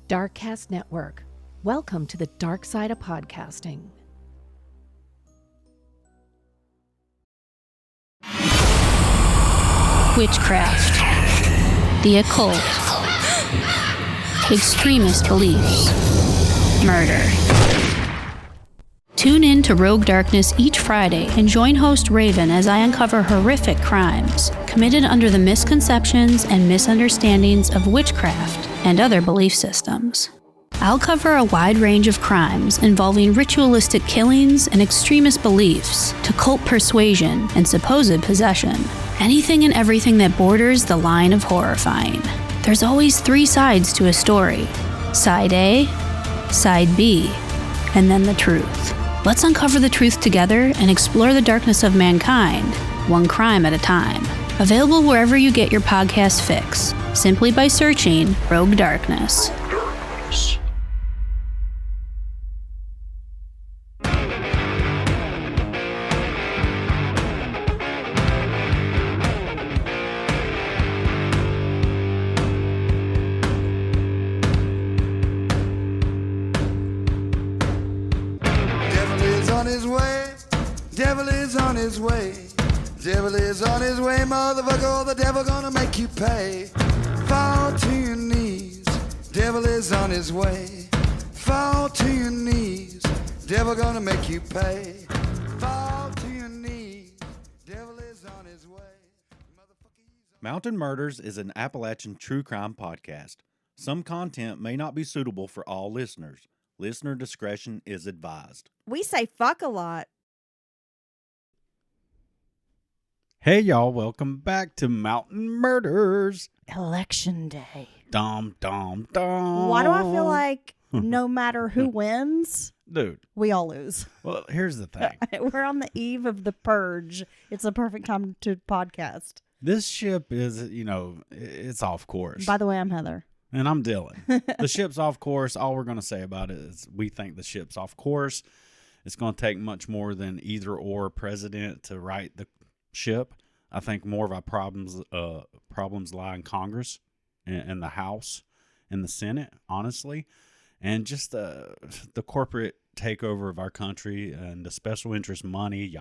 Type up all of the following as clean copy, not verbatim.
Darkcast Network. Welcome to the dark side of podcasting. Witchcraft, the occult, extremist beliefs, murder. Tune in to Rogue Darkness each Friday and join host Raven as I uncover horrific crimes committed under the misconceptions and misunderstandings of witchcraft and other belief systems. I'll cover a wide range of crimes involving ritualistic killings and extremist beliefs to cult persuasion and supposed possession. Anything and everything that borders the line of horrifying. There's always three sides to a story. Side A, Side B, and then the truth. Let's uncover the truth together and explore the darkness of mankind, one crime at a time. Available wherever you get your podcast fix, simply by searching Rogue Darkness. Devil is on his way. Devil is on his way, motherfucker. The devil gonna make you pay. Fall to your knees. Devil is on his way. Fall to your knees. Devil gonna make you pay. Fall to your knees. Devil is on his way. Mountain Murders is an Appalachian true crime podcast. Some content may not be suitable for all listeners. Listener discretion is advised. We say fuck a lot. Hey y'all, welcome back to Mountain Murders. Election day. Dum, dum, dum. Why do I feel like no matter who wins, dude, we all lose? Well, here's the thing. We're on the eve of the purge. It's the perfect time to podcast. This ship is, it's off course. By the way, I'm Heather. And I'm Dylan. The ship's off course. All we're going to say about it is we think the ship's off course. It's going to take much more than either or president to right the ship. I think more of our problems lie in Congress and the House and the Senate, honestly, and just the corporate takeover of our country and the special interest money,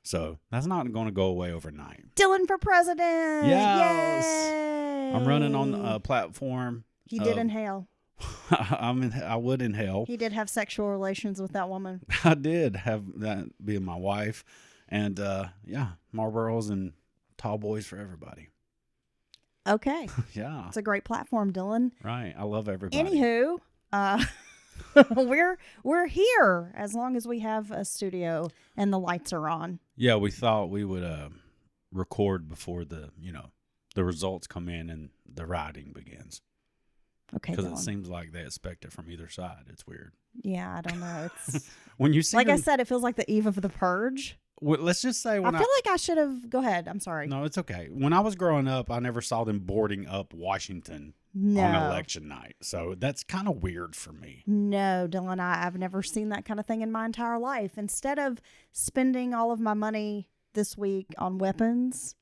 So that's not going to go away overnight. Dylan for president. Yes. Yay. I'm running on a platform. He did inhale. I would inhale. He did have sexual relations with that woman. I did have that being my wife. And, Marlboros and tall boys for everybody. Okay. Yeah. It's a great platform, Dylan. Right. I love everybody. Anywho, we're here as long as we have a studio and the lights are on. Yeah, we thought we would record before the results come in and the rioting begins. Okay, because it seems like they expect it from either side. It's weird. Yeah, I don't know. It's when you see like I said, it feels like the eve of the purge. Well, let's just say I feel like I should have. Go ahead. I'm sorry. No, it's okay. When I was growing up, I never saw them boarding up Washington on election night. So that's kind of weird for me. No, Dylan, I've never seen that kind of thing in my entire life. Instead of spending all of my money this week on weapons,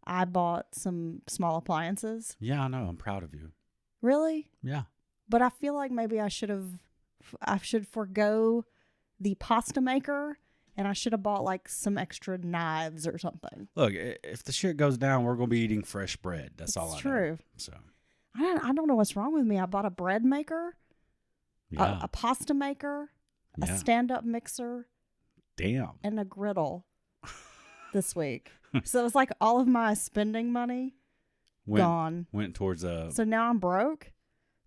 I bought some small appliances. Yeah, I know. I'm proud of you. Really? Yeah. But I feel like maybe I should forego the pasta maker. And I should have bought like some extra knives or something. Look, if the shit goes down, we're going to be eating fresh bread. That's all I know. True. So I don't know what's wrong with me. I bought a bread maker, a pasta maker, a stand-up mixer. Damn. And a griddle this week. So it was like all of my spending money gone. Went towards So now I'm broke,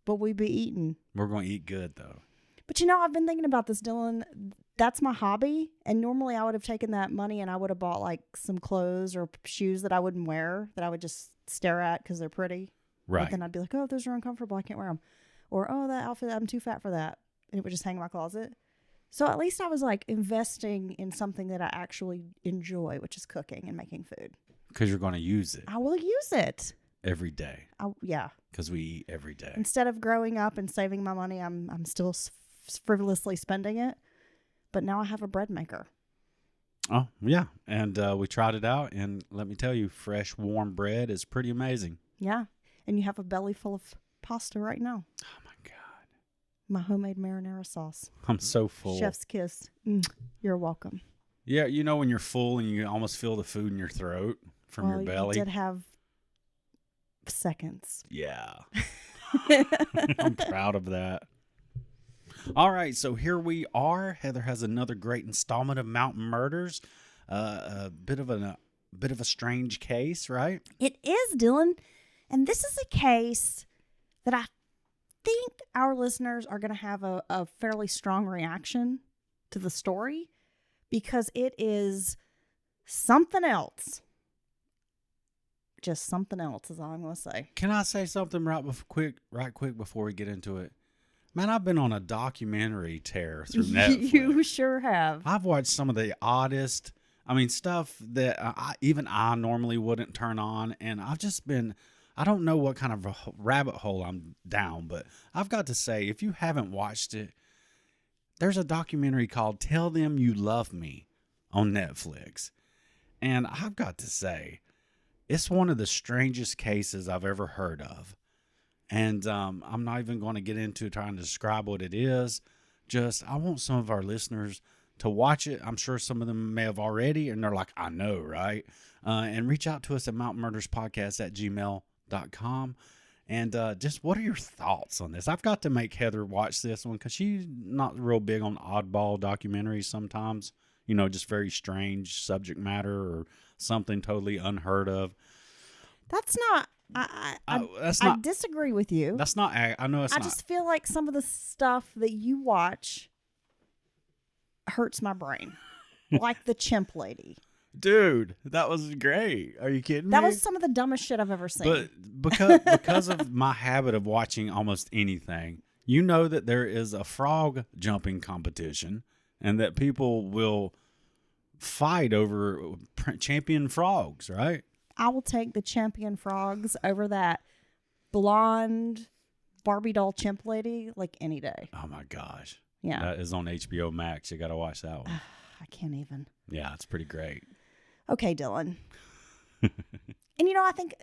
but we be eating. We're going to eat good, though. But I've been thinking about this, Dylan. That's my hobby. And normally I would have taken that money and I would have bought like some clothes or shoes that I wouldn't wear, that I would just stare at because they're pretty. Right. But then I'd be like, oh, those are uncomfortable. I can't wear them. Or, oh, that outfit, I'm too fat for that. And it would just hang in my closet. So at least I was like investing in something that I actually enjoy, which is cooking and making food. Because you're going to use it. I will use it. Every day. Yeah. Because we eat every day. Instead of growing up and saving my money, I'm still frivolously spending it. But now I have a bread maker. Oh, yeah. And we tried it out. And let me tell you, fresh, warm bread is pretty amazing. Yeah. And you have a belly full of pasta right now. Oh my God. My homemade marinara sauce. I'm so full. Chef's kiss. You're welcome. Yeah, you know when you're full and you almost feel the food in your throat from your belly? You did have seconds. Yeah. I'm proud of that. All right, so here we are. Heather has another great installment of Mountain Murders. A bit of a strange case, right? It is, Dylan. And this is a case that I think our listeners are going to have a fairly strong reaction to the story because it is something else. Just something else is all I'm going to say. Can I say something right quick before we get into it? Man, I've been on a documentary tear through Netflix. You sure have. I've watched some of the oddest, stuff that I normally wouldn't turn on. And I've just been, I don't know what kind of a rabbit hole I'm down, but I've got to say, if you haven't watched it, there's a documentary called Tell Them You Love Me on Netflix. And I've got to say, it's one of the strangest cases I've ever heard of. And I'm not even going to get into trying to describe what it is. Just, I want some of our listeners to watch it. I'm sure some of them may have already, and they're like, I know, right? And reach out to us at mountainmurderspodcast@gmail.com. And just, what are your thoughts on this? I've got to make Heather watch this one because she's not real big on oddball documentaries sometimes. Just very strange subject matter or something totally unheard of. That's not... I disagree with you. That's not. I know it's not. I just feel like some of the stuff that you watch hurts my brain, like the chimp lady. Dude, that was great. Are you kidding me? That was some of the dumbest shit I've ever seen. But because of my habit of watching almost anything, you know that there is a frog jumping competition, and that people will fight over champion frogs, right? I will take the champion frogs over that blonde Barbie doll chimp lady like any day. Oh my gosh. Yeah. That is on HBO Max. You got to watch that one. I can't even. Yeah, it's pretty great. Okay, Dylan. And I think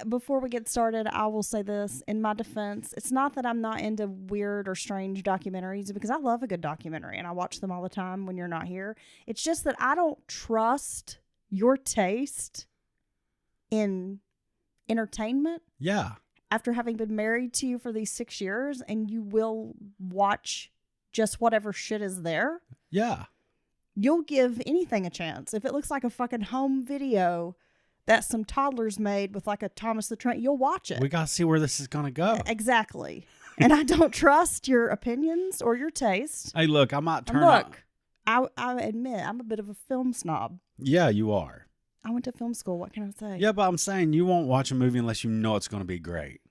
before we get started, I will say this in my defense. It's not that I'm not into weird or strange documentaries because I love a good documentary and I watch them all the time when you're not here. It's just that I don't trust your taste in entertainment. Yeah. After having been married to you for these 6 years, and you will watch just whatever shit is there. Yeah. You'll give anything a chance. If it looks like a fucking home video that some toddlers made with like a Thomas the Train, you'll watch it. We got to see where this is going to go. Exactly. And I don't trust your opinions or your taste. Hey, look, I'm not turning. Look, I admit I'm a bit of a film snob. Yeah, you are. I went to film school. What can I say? Yeah, but I'm saying you won't watch a movie unless you know it's going to be great.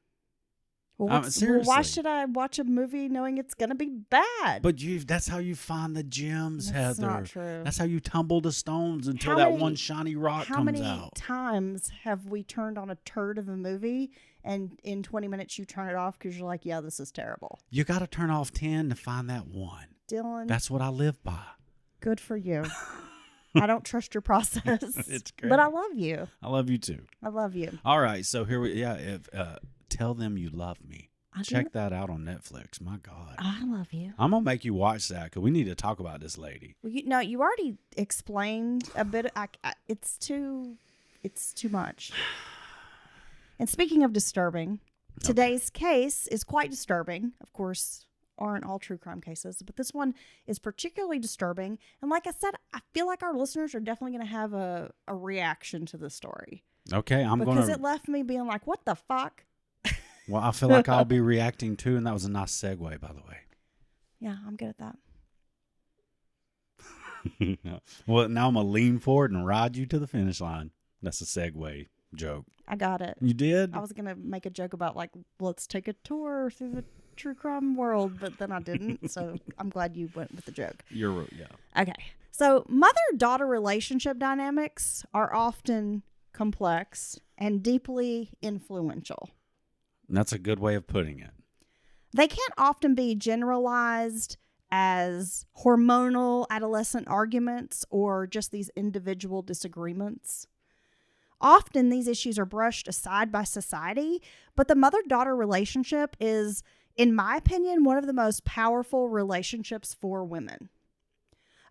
Well, seriously. Why should I watch a movie knowing it's going to be bad? But that's how you find the gems, Heather. That's not true. That's how you tumble the stones until that one shiny rock comes out. How many times have we turned on a turd of a movie and in 20 minutes you turn it off because you're like, yeah, this is terrible? You got to turn off 10 to find that one. Dylan. That's what I live by. Good for you. I don't trust your process. It's great. But I love you. I love you too. I love you. All right. So here Tell Them You Love Me. Check that out on Netflix. My God. I love you. I'm going to make you watch that because we need to talk about this lady. Well, you already explained a bit. It's too much. And speaking of disturbing, today's case is quite disturbing. Of course, aren't all true crime cases, but this one is particularly disturbing. And like I said, I feel like our listeners are definitely going to have a reaction to this story. Okay, because it left me being like, what the fuck? Well, I feel like I'll be reacting too, and that was a nice segue, by the way. Yeah, I'm good at that. Well, now I'm going to lean forward and ride you to the finish line. That's a segue joke. I got it. You did? I was going to make a joke about like, let's take a tour through the true crime world, but then I didn't. So I'm glad you went with the joke. Yeah. Okay. So mother-daughter relationship dynamics are often complex and deeply influential. That's a good way of putting it. They can't often be generalized as hormonal adolescent arguments or just these individual disagreements. Often these issues are brushed aside by society, but the mother-daughter relationship is, in my opinion, one of the most powerful relationships for women.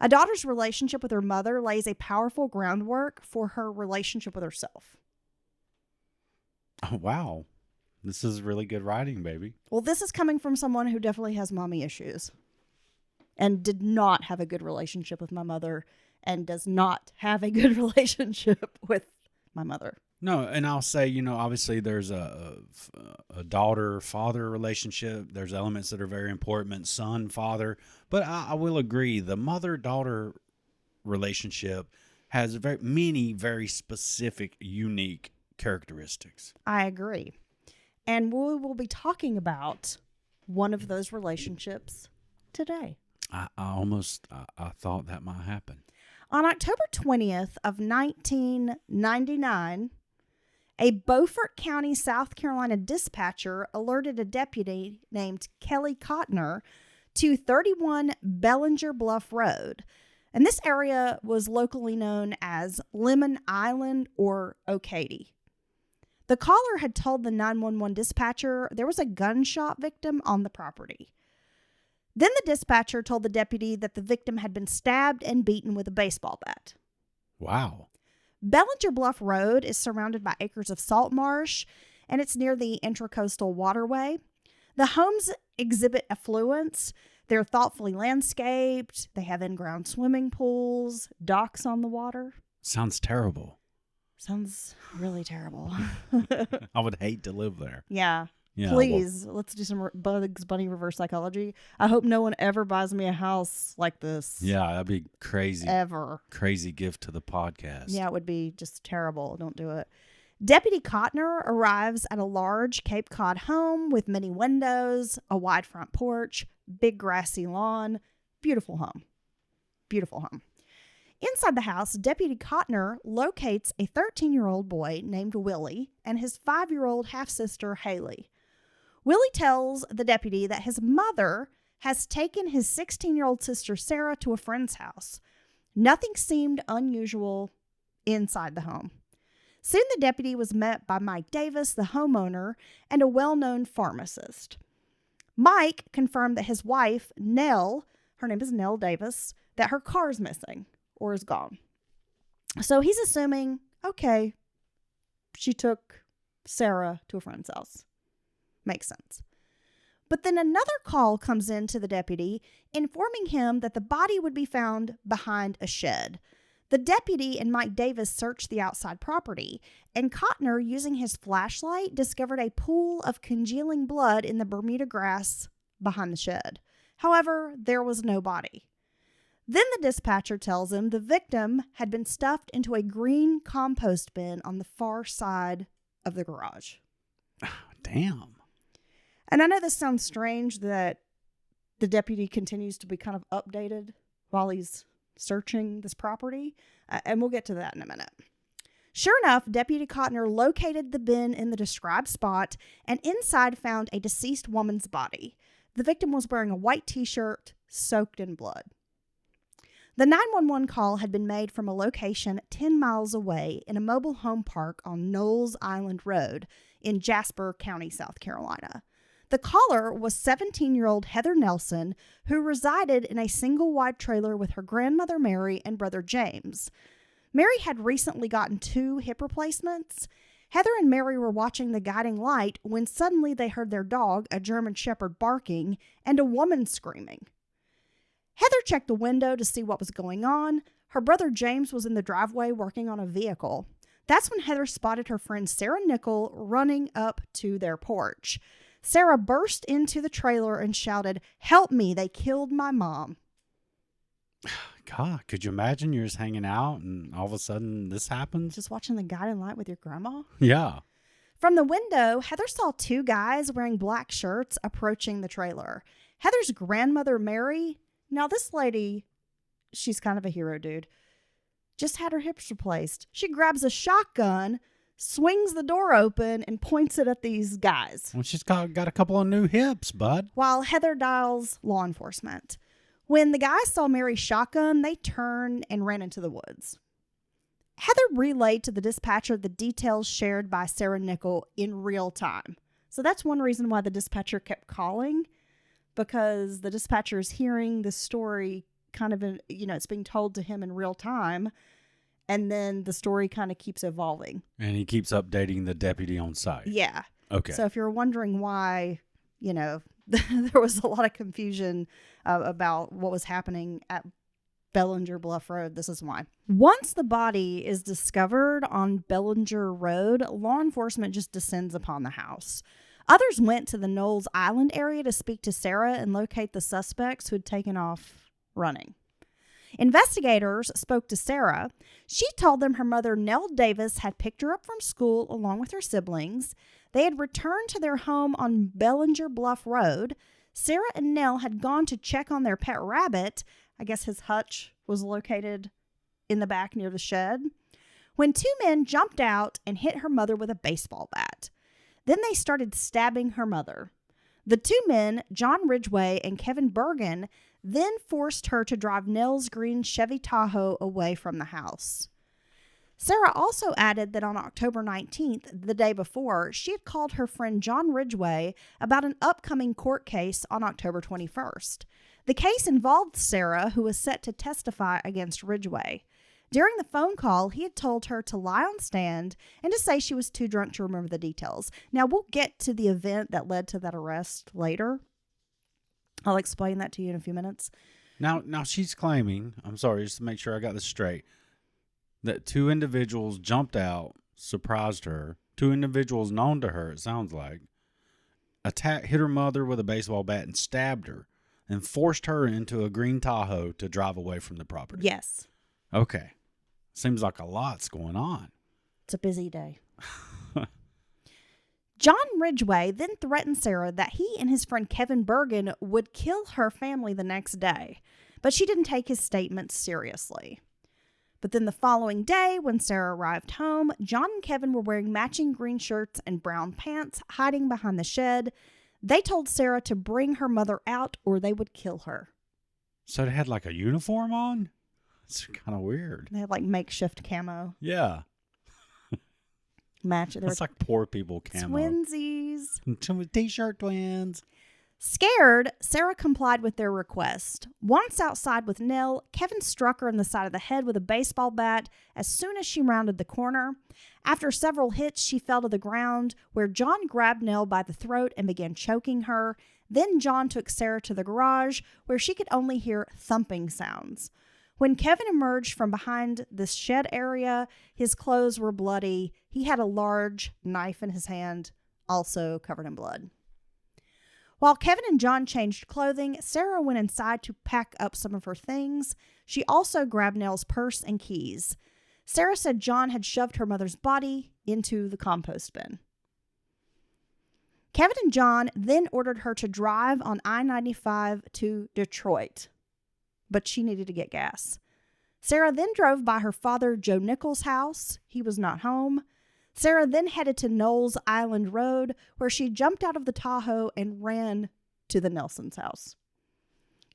A daughter's relationship with her mother lays a powerful groundwork for her relationship with herself. Oh, wow. This is really good writing, baby. Well, this is coming from someone who definitely has mommy issues and did not have a good relationship with my mother and does not have a good relationship with my mother. No, and I'll say, you know, obviously there's a daughter-father relationship. There's elements that are very important, son-father. But I will agree, the mother-daughter relationship has many very specific, unique characteristics. I agree. And we will be talking about one of those relationships today. I thought that might happen. On October 20th of 1999, a Beaufort County, South Carolina dispatcher alerted a deputy named Kelly Cotner to 31 Bellinger Bluff Road. And this area was locally known as Lemon Island or Ocady. The caller had told the 911 dispatcher there was a gunshot victim on the property. Then the dispatcher told the deputy that the victim had been stabbed and beaten with a baseball bat. Wow. Bellinger Bluff Road is surrounded by acres of salt marsh, and it's near the Intracoastal Waterway. The homes exhibit affluence. They're thoughtfully landscaped. They have in-ground swimming pools, docks on the water. Sounds terrible. Sounds really terrible. I would hate to live there. Yeah. Yeah, Please, let's do some Bugs Bunny reverse psychology. I hope no one ever buys me a house like this. Yeah, that'd be crazy. Ever. Crazy gift to the podcast. Yeah, it would be just terrible. Don't do it. Deputy Cotner arrives at a large Cape Cod home with many windows, a wide front porch, big grassy lawn. Beautiful home. Beautiful home. Inside the house, Deputy Cotner locates a 13-year-old boy named Willie and his 5-year-old half-sister, Haley. Willie tells the deputy that his mother has taken his 16-year-old sister, Sarah, to a friend's house. Nothing seemed unusual inside the home. Soon the deputy was met by Mike Davis, the homeowner, and a well-known pharmacist. Mike confirmed that his wife, Nell, her name is Nell Davis, that her car is missing or is gone. So he's assuming, okay, she took Sarah to a friend's house. Makes sense. But then another call comes in to the deputy informing him that the body would be found behind a shed. The deputy and Mike Davis searched the outside property, and Cotner, using his flashlight, discovered a pool of congealing blood in the Bermuda grass behind the shed. However, there was no body. Then the dispatcher tells him the victim had been stuffed into a green compost bin on the far side of the garage. Damn. And I know this sounds strange that the deputy continues to be kind of updated while he's searching this property, and we'll get to that in a minute. Sure enough, Deputy Cotner located the bin in the described spot and inside found a deceased woman's body. The victim was wearing a white t-shirt soaked in blood. The 911 call had been made from a location 10 miles away in a mobile home park on Knowles Island Road in Jasper County, South Carolina. The caller was 17-year-old Heather Nelson, who resided in a single-wide trailer with her grandmother Mary and brother James. Mary had recently gotten 2 hip replacements. Heather and Mary were watching the guiding light when suddenly they heard their dog, a German Shepherd, barking and a woman screaming. Heather checked the window to see what was going on. Her brother James was in the driveway working on a vehicle. That's when Heather spotted her friend Sarah Nickel running up to their porch. Sarah burst into the trailer and shouted, "Help me, they killed my mom." God, could you imagine you're just hanging out and all of a sudden this happens? Just watching the guiding light with your grandma? Yeah. From the window, Heather saw 2 guys wearing black shirts approaching the trailer. Heather's grandmother, Mary, now this lady, she's kind of a hero, dude, just had her hips replaced. She grabs a shotgun, swings the door open, and points it at these guys. Well, she's got a couple of new hips, bud. While Heather dials law enforcement. When the guys saw Mary's shotgun, they turned and ran into the woods. Heather relayed to the dispatcher the details shared by Sarah Nickel in real time. So that's one reason why the dispatcher kept calling, because the dispatcher is hearing the story kind of, it's being told to him in real time. And then the story kind of keeps evolving. And he keeps updating the deputy on site. Yeah. Okay. So if you're wondering why, there was a lot of confusion about what was happening at Bellinger Bluff Road, this is why. Once the body is discovered on Bellinger Road, law enforcement just descends upon the house. Others went to the Knowles Island area to speak to Sarah and locate the suspects who had taken off running. Investigators spoke to Sarah. She told them her mother, Nell Davis, had picked her up from school along with her siblings. They had returned to their home on Bellinger Bluff Road. Sarah and Nell had gone to check on their pet rabbit. I guess his hutch was located in the back near the shed, when two men jumped out and hit her mother with a baseball bat. Then they started stabbing her mother. The two men, John Ridgway and Kevin Bergen, then forced her to drive Nell's green Chevy Tahoe away from the house. Sarah also added that on October 19th, the day before, she had called her friend John Ridgway about an upcoming court case on October 21st. The case involved Sarah, who was set to testify against Ridgway. During the phone call, he had told her to lie on stand and to say she was too drunk to remember the details. Now, we'll get to the event that led to that arrest later. I'll explain that to you in a few minutes. Now she's claiming, I'm sorry, just to make sure I got this straight, that two individuals jumped out, surprised her, two individuals known to her, it sounds like, hit her mother with a baseball bat and stabbed her and forced her into a green Tahoe to drive away from the property. Yes. Okay. Seems like a lot's going on. It's a busy day. John Ridgway then threatened Sarah that he and his friend Kevin Bergen would kill her family the next day, but she didn't take his statements seriously. But then the following day, when Sarah arrived home, John and Kevin were wearing matching green shirts and brown pants, hiding behind the shed. They told Sarah to bring her mother out or they would kill her. So they had like a uniform on? It's kind of weird. They had like makeshift camo. Yeah. Match. It's like poor people camo. Twinsies. T-shirt twins. Scared, Sarah complied with their request. Once outside with Nell, Kevin struck her in the side of the head with a baseball bat as soon as she rounded the corner. After several hits, she fell to the ground, where John grabbed Nell by the throat and began choking her. Then John took Sarah to the garage, where she could only hear thumping sounds. When Kevin emerged from behind the shed area, his clothes were bloody. He had a large knife in his hand, also covered in blood. While Kevin and John changed clothing, Sarah went inside to pack up some of her things. She also grabbed Nell's purse and keys. Sarah said John had shoved her mother's body into the compost bin. Kevin and John then ordered her to drive on I-95 to Detroit, but she needed to get gas. Sarah then drove by her father, Joe Nichols' house. He was not home. Sarah then headed to Knowles Island Road, where she jumped out of the Tahoe and ran to the Nelson's house.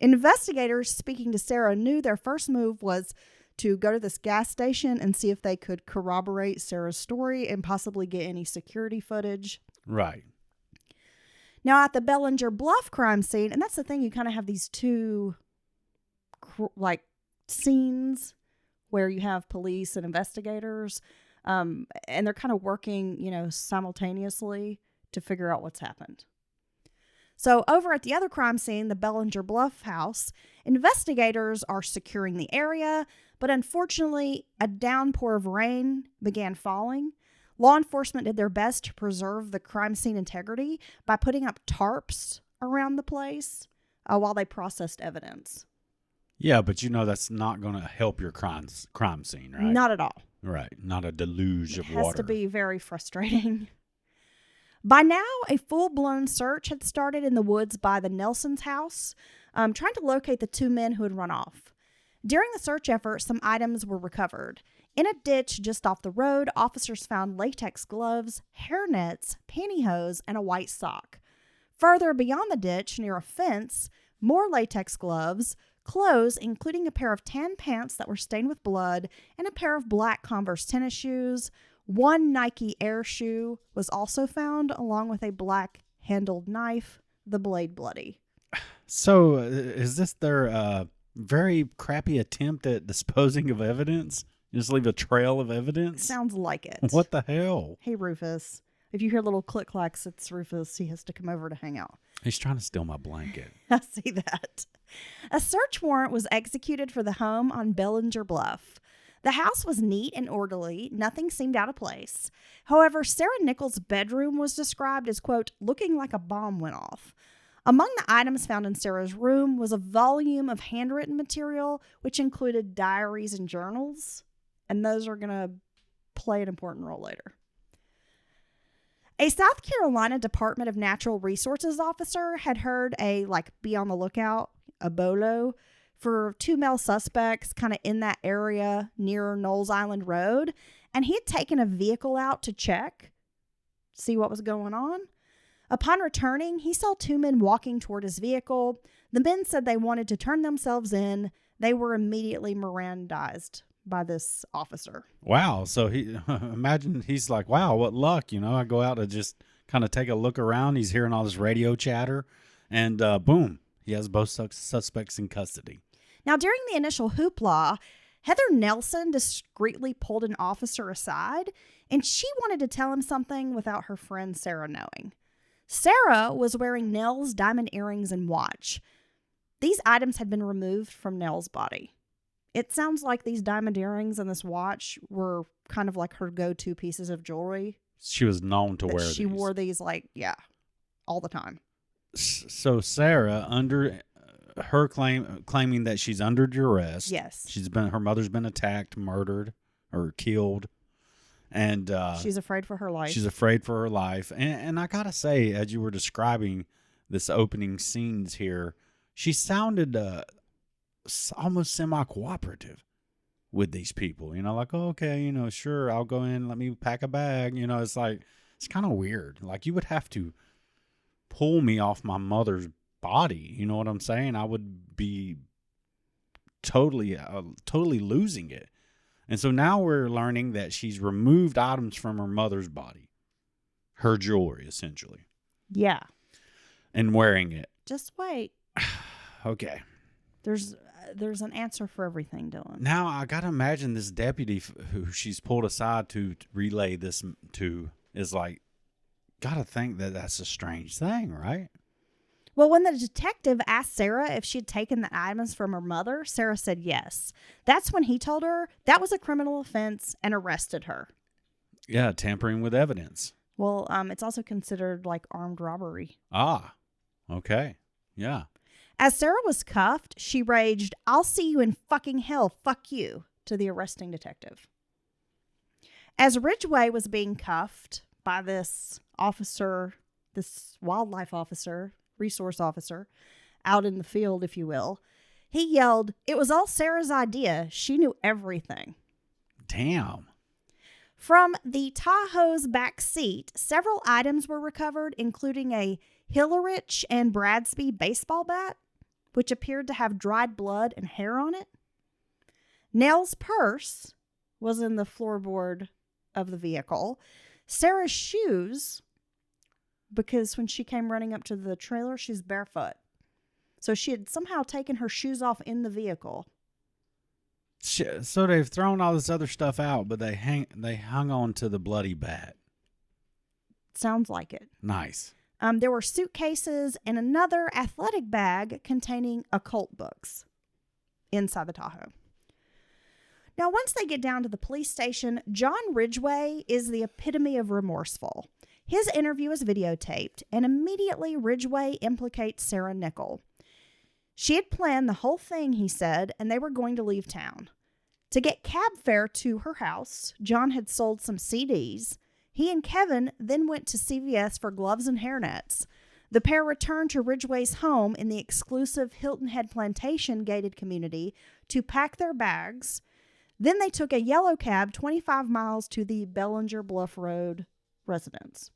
Investigators speaking to Sarah knew their first move was to go to this gas station and see if they could corroborate Sarah's story and possibly get any security footage. Right. Now, at the Bellinger Bluff crime scene, and that's the thing, you kind of have these two scenes where you have police and investigators, and they're kind of working, simultaneously to figure out what's happened. So over at the other crime scene, the Bellinger Bluff house, investigators are securing the area, but unfortunately, a downpour of rain began falling. Law enforcement did their best to preserve the crime scene integrity by putting up tarps around the place while they processed evidence. Yeah, but that's not going to help your crime scene, right? Not at all. Right. Not a deluge of water. It has to be very frustrating. By now, a full-blown search had started in the woods by the Nelson's house, trying to locate the two men who had run off. During the search effort, some items were recovered. In a ditch just off the road, officers found latex gloves, hairnets, pantyhose, and a white sock. Further beyond the ditch, near a fence, more latex gloves, Clothes, including a pair of tan pants that were stained with blood and a pair of black Converse tennis shoes. One Nike Air shoe was also found, along with a black-handled knife, the blade bloody. So, is this their very crappy attempt at disposing of evidence? Just leave a trail of evidence? Sounds like it. What the hell? Hey, Rufus. If you hear little click-clacks, it's Rufus. He has to come over to hang out. He's trying to steal my blanket. I see that. A search warrant was executed for the home on Bellinger Bluff. The house was neat and orderly. Nothing seemed out of place. However, Sarah Nichols' bedroom was described as, quote, looking like a bomb went off. Among the items found in Sarah's room was a volume of handwritten material, which included diaries and journals. And those are going to play an important role later. A South Carolina Department of Natural Resources officer had heard a, be on the lookout, a bolo, for 2 male suspects kind of in that area near Knowles Island Road. And he had taken a vehicle out to check, see what was going on. Upon returning, he saw 2 men walking toward his vehicle. The men said they wanted to turn themselves in. They were immediately Mirandized by this officer. Wow. So he imagine he's like, wow, what luck. I go out to just kind of take a look around. He's hearing all this radio chatter and boom, he has both suspects in custody. Now, during the initial hoopla, Heather Nelson discreetly pulled an officer aside, and she wanted to tell him something without her friend Sarah knowing. Sarah was wearing Nell's diamond earrings and watch. These items had been removed from Nell's body. It sounds like these diamond earrings and this watch were kind of like her go-to pieces of jewelry. She was known to wear these. She wore these all the time. So Sarah, under her claiming that she's under duress. Yes. Her mother's been attacked, murdered, or killed. And she's afraid for her life. She's afraid for her life. And I gotta say, as you were describing this opening scenes here, she sounded almost semi-cooperative with these people. Oh, okay, sure, I'll go in, let me pack a bag. It's like, it's kind of weird. Like, you would have to pull me off my mother's body. You know what I'm saying? I would be totally losing it. And so now we're learning that she's removed items from her mother's body. Her jewelry, essentially. Yeah. And wearing it. Just wait. Okay. There's an answer for everything, Dylan. Now, I got to imagine this deputy who she's pulled aside to relay this to is like, got to think that that's a strange thing, right? Well, when the detective asked Sarah if she'd taken the items from her mother, Sarah said yes. That's when he told her that was a criminal offense and arrested her. Yeah, tampering with evidence. Well, it's also considered like armed robbery. Ah, okay. Yeah. As Sarah was cuffed, she raged, "I'll see you in fucking hell, fuck you," to the arresting detective. As Ridgway was being cuffed by this officer, this wildlife officer, resource officer, out in the field, if you will, he yelled, "It was all Sarah's idea. She knew everything." Damn. From the Tahoe's back seat, several items were recovered, including a Hillerich and Bradsby baseball bat, which appeared to have dried blood and hair on it. Nell's purse was in the floorboard of the vehicle. Sarah's shoes, because when she came running up to the trailer, she's barefoot. So she had somehow taken her shoes off in the vehicle. So they've thrown all this other stuff out, but they hung on to the bloody bat. Sounds like it. Nice. There were suitcases and another athletic bag containing occult books inside the Tahoe. Now, once they get down to the police station, John Ridgway is the epitome of remorseful. His interview is videotaped, and immediately Ridgway implicates Sarah Nichol. She had planned the whole thing, he said, and they were going to leave town. To get cab fare to her house, John had sold some CDs. He and Kevin then went to CVS for gloves and hairnets. The pair returned to Ridgway's home in the exclusive Hilton Head Plantation gated community to pack their bags. Then they took a yellow cab 25 miles to the Bellinger Bluff Road residence.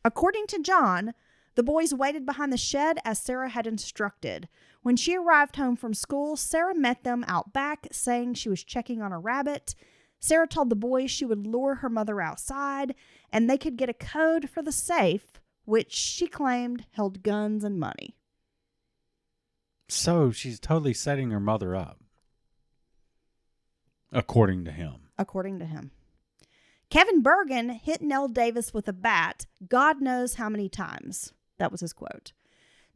According to John, The boys waited behind the shed as Sarah had instructed. When she arrived home from school, Sarah met them out back, saying she was checking on a rabbit. Sarah told the boys she would lure her mother outside, and they could get a code for the safe, which she claimed held guns and money. So she's totally setting her mother up. According to him. According to him. Kevin Bergen hit Nell Davis with a bat, God knows how many times. That was his quote.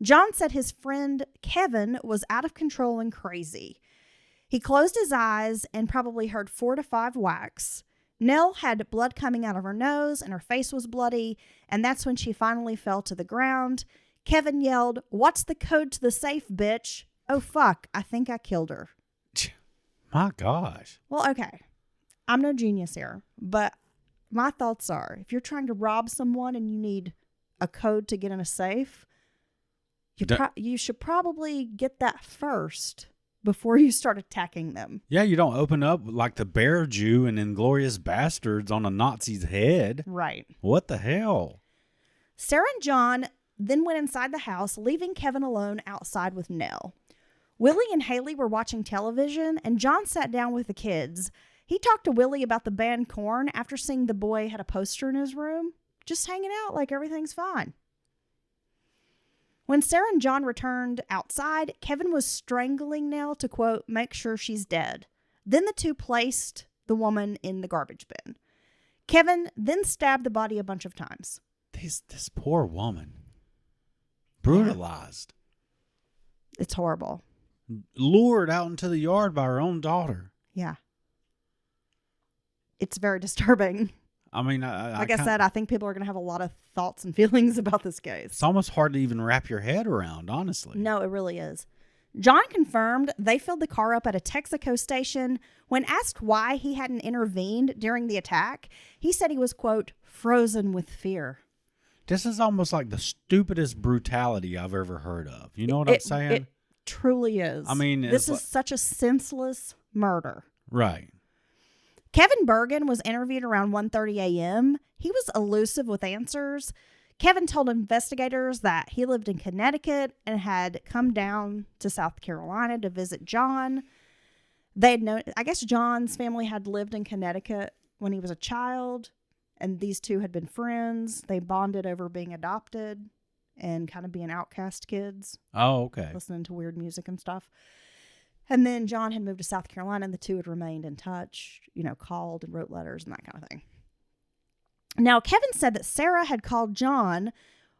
John said his friend Kevin was out of control and crazy. He closed his eyes and probably heard 4 to 5 whacks. Nell had blood coming out of her nose and her face was bloody, and that's when she finally fell to the ground. Kevin yelled, "What's the code to the safe, bitch? Oh, fuck, I think I killed her." My gosh. Well, okay. I'm no genius here, but my thoughts are, if you're trying to rob someone and you need a code to get in a safe, you should probably get that first before you start attacking them. Yeah, you don't open up like the Bear Jew and Inglourious Bastards on a Nazi's head. Right. What the hell? Sarah and John then went inside the house, leaving Kevin alone outside with Nell. Willie and Haley were watching television, and John sat down with the kids. He talked to Willie about the band Korn after seeing the boy had a poster in his room, just hanging out like everything's fine. When Sarah and John returned outside, Kevin was strangling Nell to, quote, make sure she's dead. Then the two placed the woman in the garbage bin. Kevin then stabbed the body a bunch of times. This poor woman. Brutalized. It's horrible. Lured out into the yard by her own daughter. Yeah. It's very disturbing. I mean, like I said, I think people are going to have a lot of thoughts and feelings about this case. It's almost hard to even wrap your head around, honestly. No, it really is. John confirmed they filled the car up at a Texaco station. When asked why he hadn't intervened during the attack, he said he was, quote, frozen with fear. This is almost like the stupidest brutality I've ever heard of. You know what I'm saying? It truly is. I mean, this is such a senseless murder. Right. Kevin Bergen was interviewed around 1:30 a.m. He was elusive with answers. Kevin told investigators that he lived in Connecticut and had come down to South Carolina to visit John. They had known, I guess John's family had lived in Connecticut when he was a child, and these two had been friends. They bonded over being adopted and kind of being outcast kids. Oh, okay. Listening to weird music and stuff. And then John had moved to South Carolina, and the two had remained in touch, called and wrote letters and that kind of thing. Now, Kevin said that Sarah had called John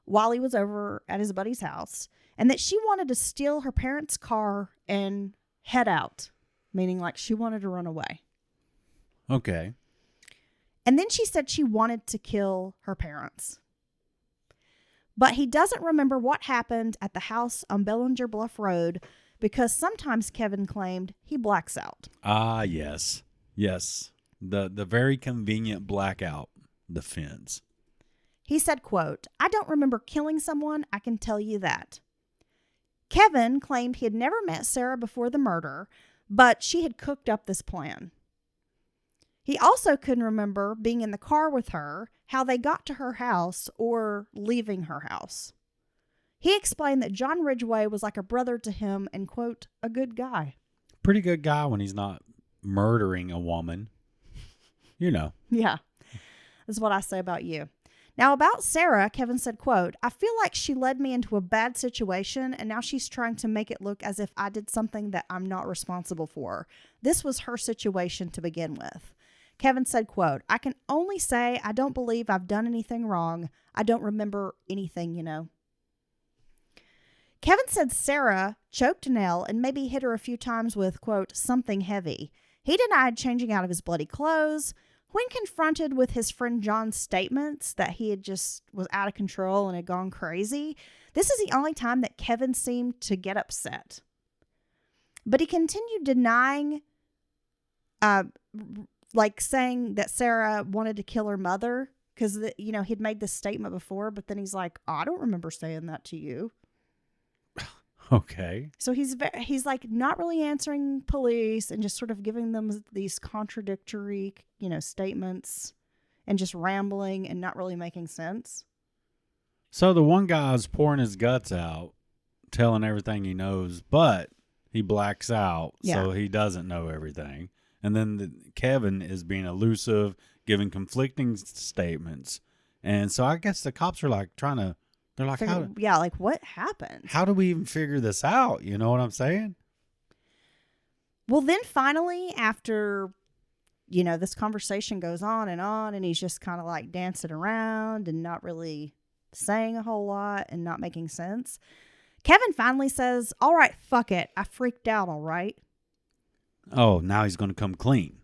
while he was over at his buddy's house, and that she wanted to steal her parents' car and head out, meaning like she wanted to run away. Okay. And then she said she wanted to kill her parents. But he doesn't remember what happened at the house on Bellinger Bluff Road, because sometimes Kevin claimed he blacks out. Ah, yes. Yes. The very convenient blackout defense. He said, quote, I don't remember killing someone, I can tell you that. Kevin claimed he had never met Sarah before the murder, but she had cooked up this plan. He also couldn't remember being in the car with her, how they got to her house, or leaving her house. He explained that John Ridgway was like a brother to him and, quote, a good guy. Pretty good guy when he's not murdering a woman. Yeah. That's what I say about you. Now, about Sarah, Kevin said, quote, I feel like she led me into a bad situation, and now she's trying to make it look as if I did something that I'm not responsible for. This was her situation to begin with. Kevin said, quote, I can only say I don't believe I've done anything wrong. I don't remember anything, Kevin said Sarah choked Nell and maybe hit her a few times with, quote, something heavy. He denied changing out of his bloody clothes. When confronted with his friend John's statements that he had just was out of control and had gone crazy, this is the only time that Kevin seemed to get upset. But he continued denying, saying that Sarah wanted to kill her mother because, he'd made this statement before, but then he's like, I don't remember saying that to you. Okay. So he's like not really answering police and just sort of giving them these contradictory, statements and just rambling and not really making sense. So the one guy's pouring his guts out, telling everything he knows, but he blacks out, so he doesn't know everything. And then Kevin is being elusive, giving conflicting statements. And so I guess the cops are like they're like, like what happened? How do we even figure this out? You know what I'm saying? Well, then finally, after, this conversation goes on, and he's just kind of like dancing around and not really saying a whole lot and not making sense, Kevin finally says, all right, fuck it. I freaked out, all right? Oh, now he's going to come clean.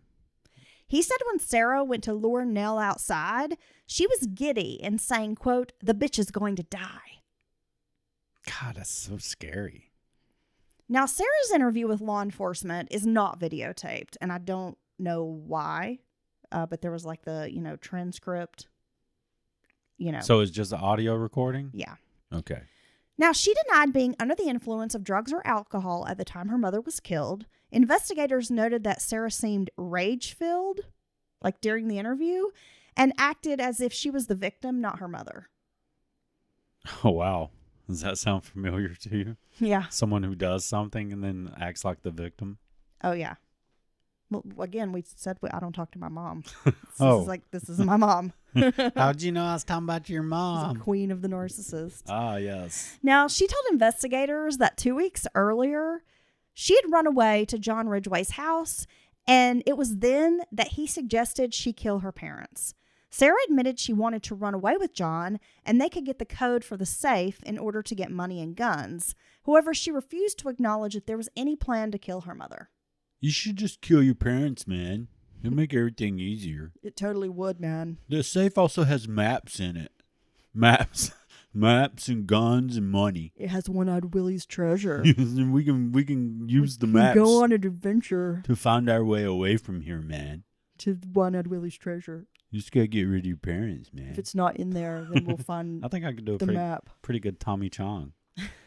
He said when Sarah went to lure Nell outside, she was giddy and saying, quote, the bitch is going to die. God, that's so scary. Now, Sarah's interview with law enforcement is not videotaped, and I don't know why, but there was like the, transcript, So it's just an audio recording? Yeah. Okay. Now, she denied being under the influence of drugs or alcohol at the time her mother was killed. Investigators noted that Sarah seemed rage-filled, like during the interview, and acted as if she was the victim, not her mother. Oh, wow. Does that sound familiar to you? Yeah. Someone who does something and then acts like the victim? Oh, yeah. Well, again, we said I don't talk to my mom. This is my mom. How'd you know I was talking about your She's mom? a queen of the narcissist. Ah, yes. Now, she told investigators that 2 weeks earlier, she had run away to John Ridgway's house, and it was then that he suggested she kill her parents. Sarah admitted she wanted to run away with John, and they could get the code for the safe in order to get money and guns. However, she refused to acknowledge that there was any plan to kill her mother. You should just kill your parents, man. It'll make everything easier. It totally would, man. The safe also has maps in it. Maps and guns and money. It has One-Eyed Willie's treasure. And we can use the maps. Go on an adventure to find our way away from here, man. to One-Eyed Willie's treasure. You just gotta get rid of your parents, man. If it's not in there, then we'll find I think I could do the map. pretty good Tommy Chong.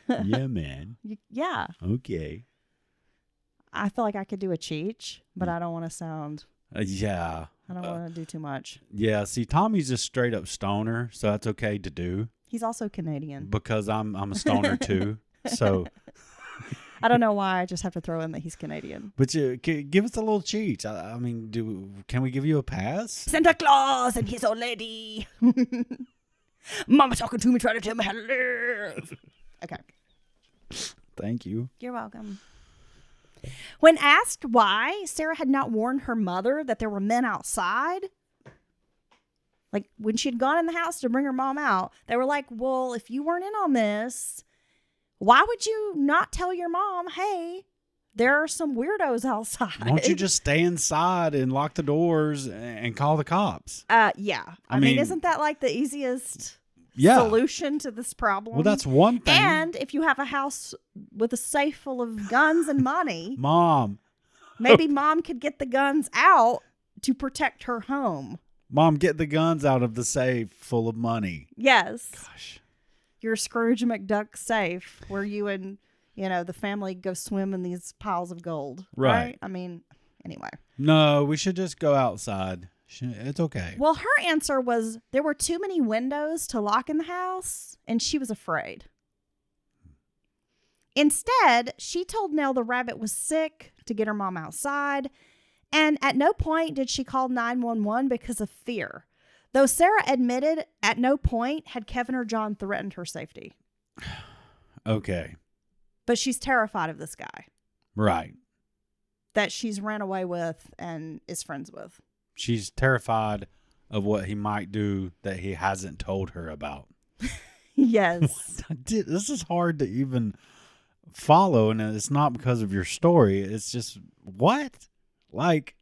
Yeah, man. Yeah. Okay. I feel like I could do a Cheech, but I don't want to sound... Yeah. I don't want to do too much. Yeah, see, Tommy's just straight up stoner, so that's okay to do. He's also Canadian. Because I'm a stoner too, so... I don't know why. I just have to throw in that he's Canadian. But give us a little cheat. I mean, can we give you a pass? Santa Claus and his old lady. Mama talking to me, trying to tell me how to live. Okay. Thank you. You're welcome. When asked why Sarah had not warned her mother that there were men outside, like when she had gone in the house to bring her mom out, they were like, well, if you weren't in on this, why would you not tell your mom, hey, there are some weirdos outside? Why don't you just stay inside and lock the doors and call the cops? Yeah. I mean, isn't that like the easiest solution to this problem? Well, that's one thing. And if you have a house with a safe full of guns and money, Mom, maybe mom could get the guns out to protect her home. Mom, get the guns out of the safe full of money. Yes. Gosh. Your Scrooge McDuck safe where you and, the family go swim in these piles of gold. Right? I mean, anyway. No, we should just go outside. It's okay. Well, her answer was there were too many windows to lock in the house, and she was afraid. Instead, she told Nell the rabbit was sick to get her mom outside, and at no point did she call 911 because of fear. Though Sarah admitted at no point had Kevin or John threatened her safety. Okay. But she's terrified of this guy. Right. That she's ran away with and is friends with. She's terrified of what he might do that he hasn't told her about. Yes. This is hard to even follow, and it's not because of your story. It's just, what? Like...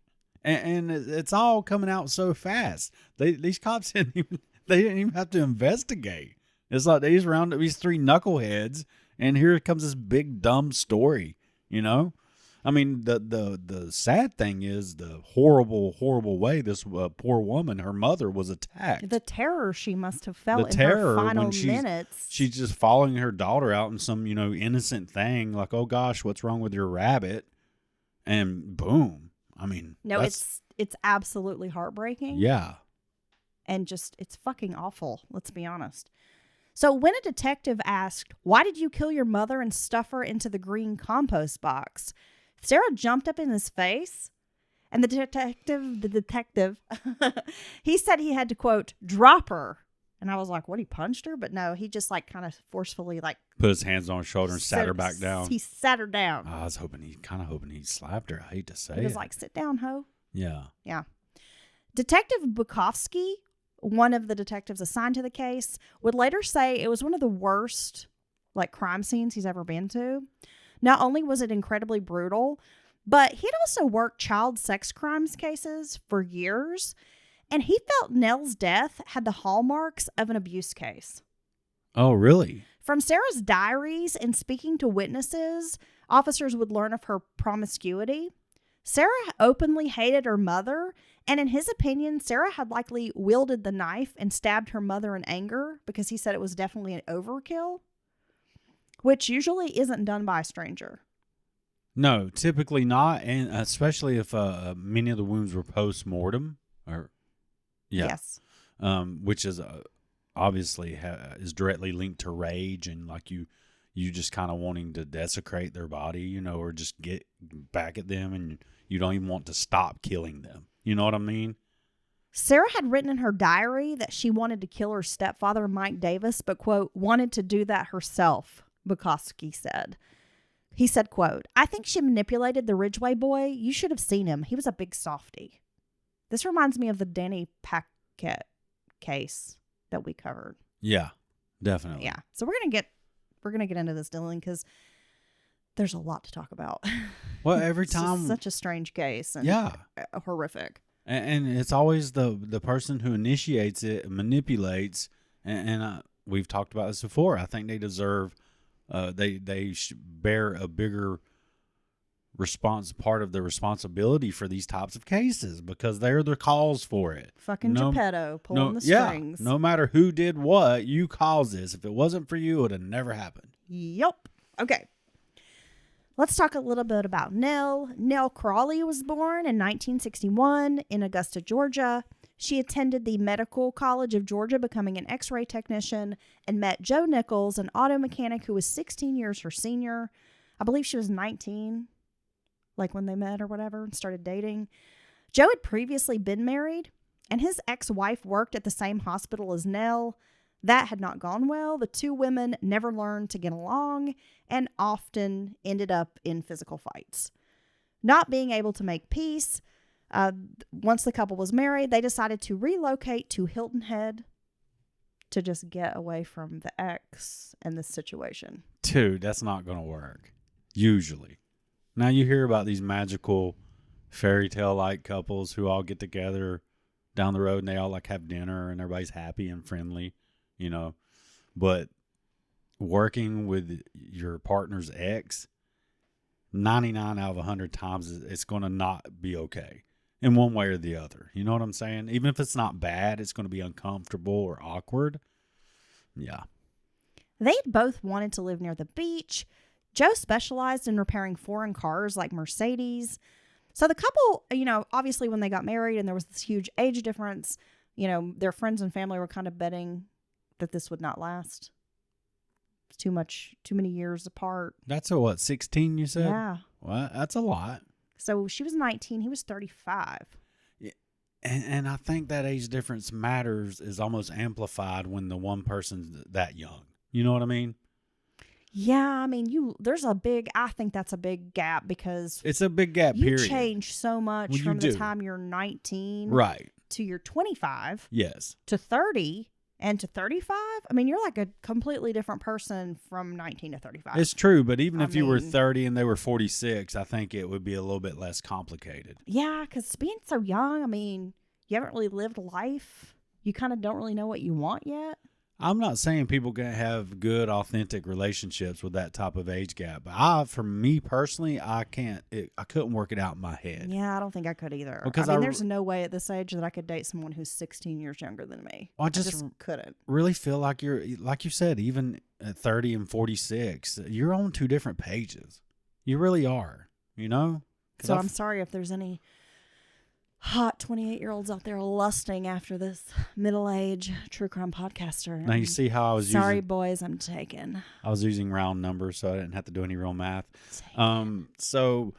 And it's all coming out so fast. These cops didn't even have to investigate. It's like they just round up these three knuckleheads, and here comes this big dumb story. I mean, the sad thing is the horrible way this poor woman, her mother, was attacked. The terror she must have felt in her final minutes. She's just following her daughter out in some innocent thing, like, oh gosh, what's wrong with your rabbit? And boom. I mean, no, it's absolutely heartbreaking. Yeah. And it's fucking awful. Let's be honest. So when a detective asked, "Why did you kill your mother and stuff her into the green compost box?" Sarah jumped up in his face, and the detective, he said he had to, quote, "drop her." And I was like, what, he punched her? But no, he just like kind of forcefully like put his hands on her shoulder and sat her back down. He sat her down. I was hoping he slapped her. I hate to say it. He was like, "Sit down, ho." Yeah. Yeah. Detective Bukowski, one of the detectives assigned to the case, would later say it was one of the worst like crime scenes he's ever been to. Not only was it incredibly brutal, but he'd also worked child sex crimes cases for years, and he felt Nell's death had the hallmarks of an abuse case. Oh, really? From Sarah's diaries and speaking to witnesses, officers would learn of her promiscuity. Sarah openly hated her mother, and in his opinion, Sarah had likely wielded the knife and stabbed her mother in anger because he said it was definitely an overkill, which usually isn't done by a stranger. No, typically not, and especially if many of the wounds were post-mortem. Yes. Which is obviously is directly linked to rage and like you just kind of wanting to desecrate their body, or just get back at them, and you don't even want to stop killing them. You know what I mean? Sarah had written in her diary that she wanted to kill her stepfather, Mike Davis, but, quote, wanted to do that herself, Bukowski said. He said, quote, "I think she manipulated the Ridgway boy. You should have seen him. He was a big softy." This reminds me of the Danny Paquette case that we covered. Yeah, definitely. Yeah. So we're gonna get into this, Dylan, because there's a lot to talk about. Well, every It's time, just such a strange case and horrific. And it's always the person who initiates it, manipulates, and we've talked about this before. I think they deserve, they bear a bigger part of the responsibility for these types of cases because they're the cause for it. Fucking Geppetto pulling the strings. No matter who did what, you caused this. If it wasn't for you, it would have never happened. Yup. Okay. Let's talk a little bit about Nell. Nell Crawley was born in 1961 in Augusta, Georgia. She attended the Medical College of Georgia, becoming an x-ray technician, and met Joe Nichols, an auto mechanic who was 16 years her senior. I believe she was 19, like when they met or whatever, and started dating. Joe had previously been married, and his ex-wife worked at the same hospital as Nell. That had not gone well. The two women never learned to get along and often ended up in physical fights. Not being able to make peace, once the couple was married, they decided to relocate to Hilton Head to just get away from the ex and this situation. Dude, that's not going to work. Usually. Now you hear about these magical fairy tale like couples who all get together down the road and they all like have dinner and everybody's happy and friendly, but working with your partner's ex, 99 out of 100 times it's going to not be okay in one way or the other. You know what I'm saying? Even if it's not bad, it's going to be uncomfortable or awkward. Yeah. They both wanted to live near the beach. Joe specialized in repairing foreign cars like Mercedes. So the couple, obviously when they got married and there was this huge age difference, their friends and family were kind of betting that this would not last. It's too many years apart. That's 16 you said? Yeah. Well, that's a lot. So she was 19, he was 35. Yeah. And I think that age difference matters is almost amplified when the one person's that young. You know what I mean? Yeah, I mean, I think that's a big gap because it's a big gap, period. You change so much from the time you're 19 right to you're 25. Yes. To 30 and to 35. I mean, you're like a completely different person from 19 to 35. It's true, but even if you were 30 and they were 46, I think it would be a little bit less complicated. Yeah, because being so young, I mean, you haven't really lived life. You kind of don't really know what you want yet. I'm not saying people can have good, authentic relationships with that type of age gap, but for me personally, I couldn't work it out in my head. Yeah, I don't think I could either. Because there's no way at this age that I could date someone who's 16 years younger than me. I just couldn't. Really feel like like you said, even at 30 and 46, you're on two different pages. You really are, So I'm sorry if there's any hot 28-year-olds out there lusting after this middle-aged true crime podcaster. Now you see how I was Sorry, using. boys, I'm taken. I was using round numbers, so I didn't have to do any real math. So